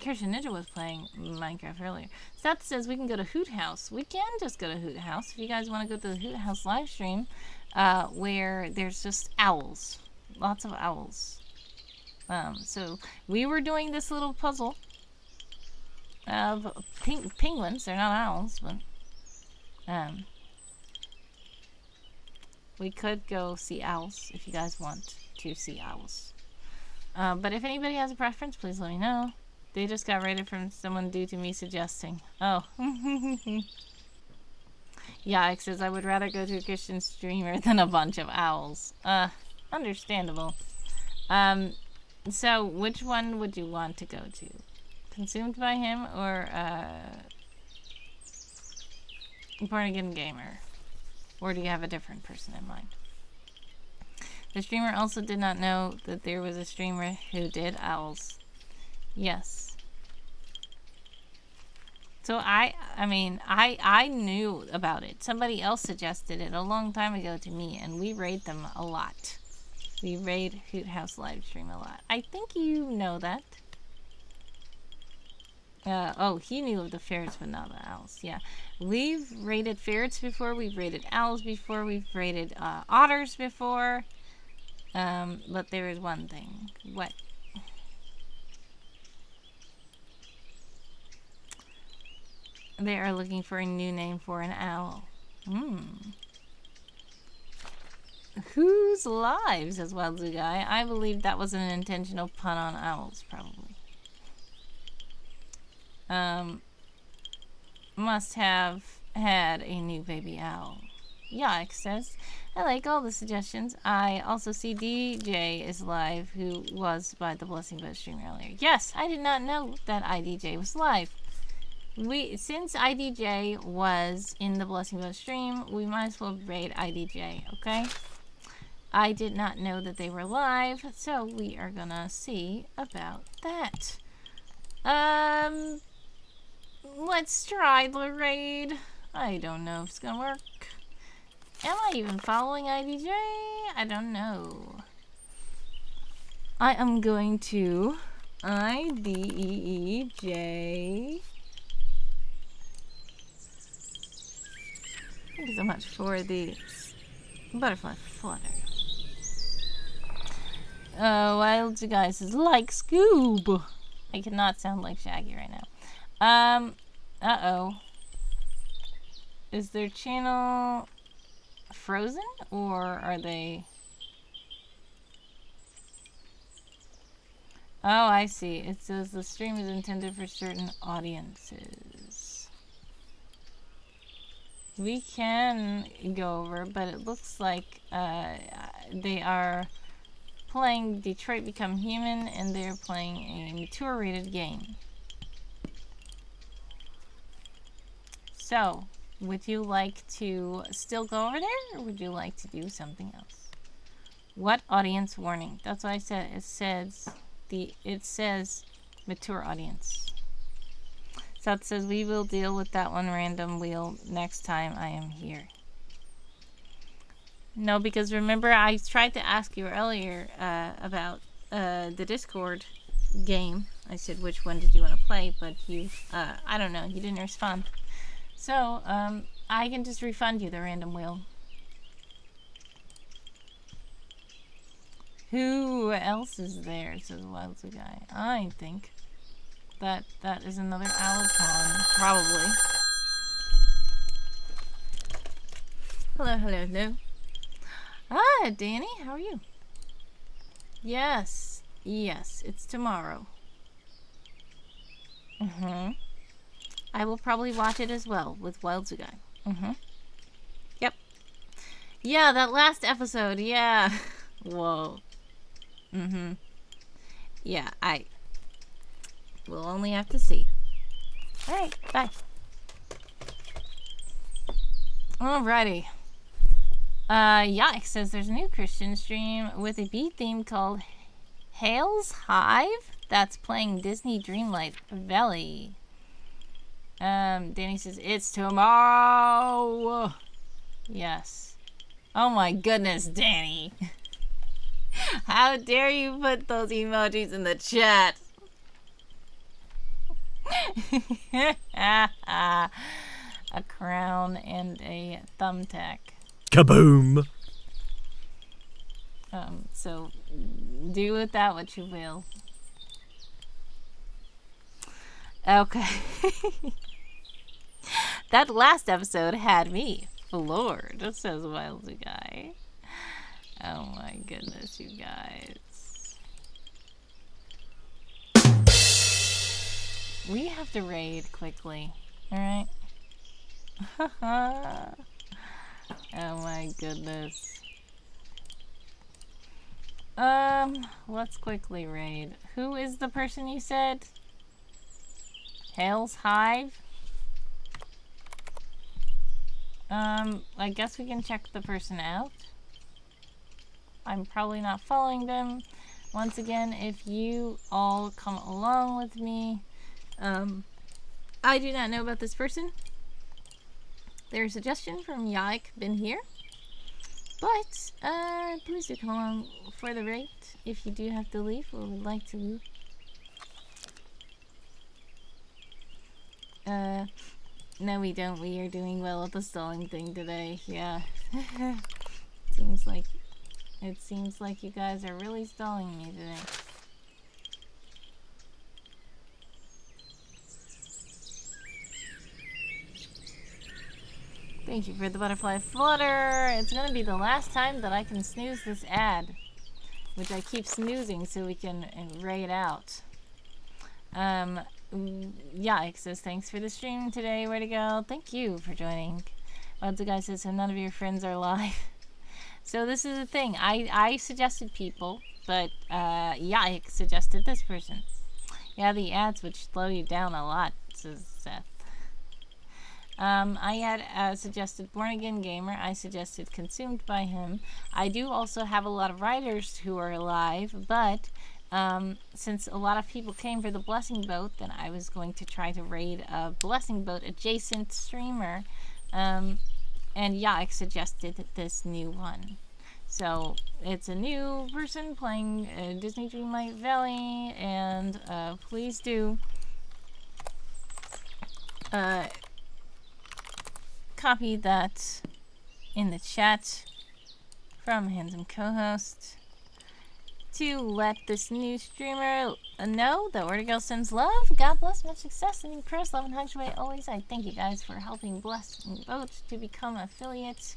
Christian Ninja was playing Minecraft earlier. Seth says we can go to Hoot House. We can just go to Hoot House. If you guys want to go to the Hoot House live stream, where there's just owls. Lots of owls. So we were doing this little puzzle of penguins. They're not owls, but we could go see owls if you guys want to see owls. But if anybody has a preference, please let me know. They just got rated from someone due to me suggesting. Oh. Yeah, it says I would rather go to a Christian streamer than a bunch of owls. Understandable. So which one would you want to go to? Consumed by Him or Born Again Gamer? Or do you have a different person in mind? The streamer also did not know that there was a streamer who did owls. Yes. So I knew about it. Somebody else suggested it a long time ago to me, and we raid them a lot. We raid Hoot House live stream a lot. I think you know that. Oh, he knew of the ferrets, but not the owls. Yeah. We've raided ferrets before. We've raided owls before. We've raided otters before. But there is one thing. What? They are looking for a new name for an owl. Whose lives, as well as the guy? I believe that was an intentional pun on owls, probably. Must have had a new baby owl. Yikes says, I like all the suggestions. I also see DJ is live, who was by the Blessing Boat stream earlier. Yes, I did not know that IDJ was live. Since IDJ was in the Blessing Boat stream, we might as well raid IDJ, okay? I did not know that they were live, so we are gonna see about that. Let's try the raid. I don't know if it's gonna work. Am I even following IDJ? I don't know. I am going to IDEJ. Thank you so much for the butterfly flutter. Wild guys is like Scoob. I cannot sound like Shaggy right now. Uh-oh. Is their channel frozen, or are they... Oh, I see. It says the stream is intended for certain audiences. We can go over, but it looks like they are playing Detroit Become Human, and they're playing a mature rated game. So, would you like to still go over there, or would you like to do something else? What audience warning? That's what I said. It says mature audience. So it says we will deal with that one random wheel next time I am here. No, because remember I tried to ask you earlier about the Discord game. I said, which one did you want to play? But you, I don't know, you didn't respond. So, I can just refund you the random wheel. Who else is there? Says Wild Guy. I think that is another Alcon, probably. Hello, hello, hello. Ah, Danny, how are you? Yes, it's tomorrow. I will probably watch it as well with Wild Guy. Yep. Yeah, that last episode, yeah. Whoa. Yeah, we'll only have to see. Alright, bye. Alrighty. Yikes says there's a new Christian stream with a beat theme called Hale's Hive that's playing Disney Dreamlight Valley. Danny says it's tomorrow. Yes. Oh my goodness, Danny. How dare you put those emojis in the chat? A crown and a thumbtack. Kaboom! So do with that what you will. Okay. That last episode had me floored, says Wild Guy. Oh my goodness, you guys. We have to raid quickly, alright? Oh my goodness. Let's quickly raid. Who is the person you said? Hale's Hive? I guess we can check the person out. I'm probably not following them. Once again, if you all come along with me, I do not know about this person. There's a suggestion from Yike, been here. But, please do come along for the raid if you do have to leave or would like to leave. No we don't. We are doing well at the stalling thing today. Yeah. It seems like you guys are really stalling me today. Thank you for the butterfly flutter. It's gonna be the last time that I can snooze this ad, which I keep snoozing so we can raid out. Yike says, thanks for the stream today. Where to go? Thank you for joining. Wild Guy says, so none of your friends are live. So this is the thing. I suggested people, but Yike suggested this person. Yeah, the ads would slow you down a lot, says Seth. I had suggested Born Again Gamer. I suggested Consumed by him. I do also have a lot of writers who are live, but since a lot of people came for the Blessing Boat, then I was going to try to raid a Blessing Boat adjacent streamer. And Yike suggested this new one. So it's a new person playing Disney Dreamlight Valley, and please do copy that in the chat from Handsome Co-host to let this new streamer know that Where to Go sends love. God bless, much success, and prayers, love, and hugs away always. I thank you guys for helping Blessing Boat to become affiliates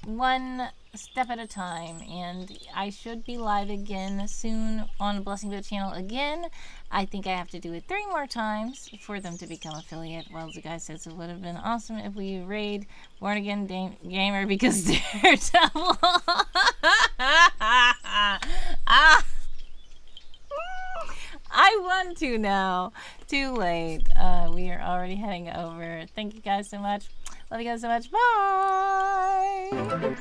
one step at a time, and I should be live again soon on Blessing Boat channel again. I think I have to do it 3 more times for them to become affiliate. Well, the guy says it would have been awesome if we raid Born Again Gamer because they're double. I want to now. Too late. We are already heading over. Thank you guys so much. Love you guys so much. Bye.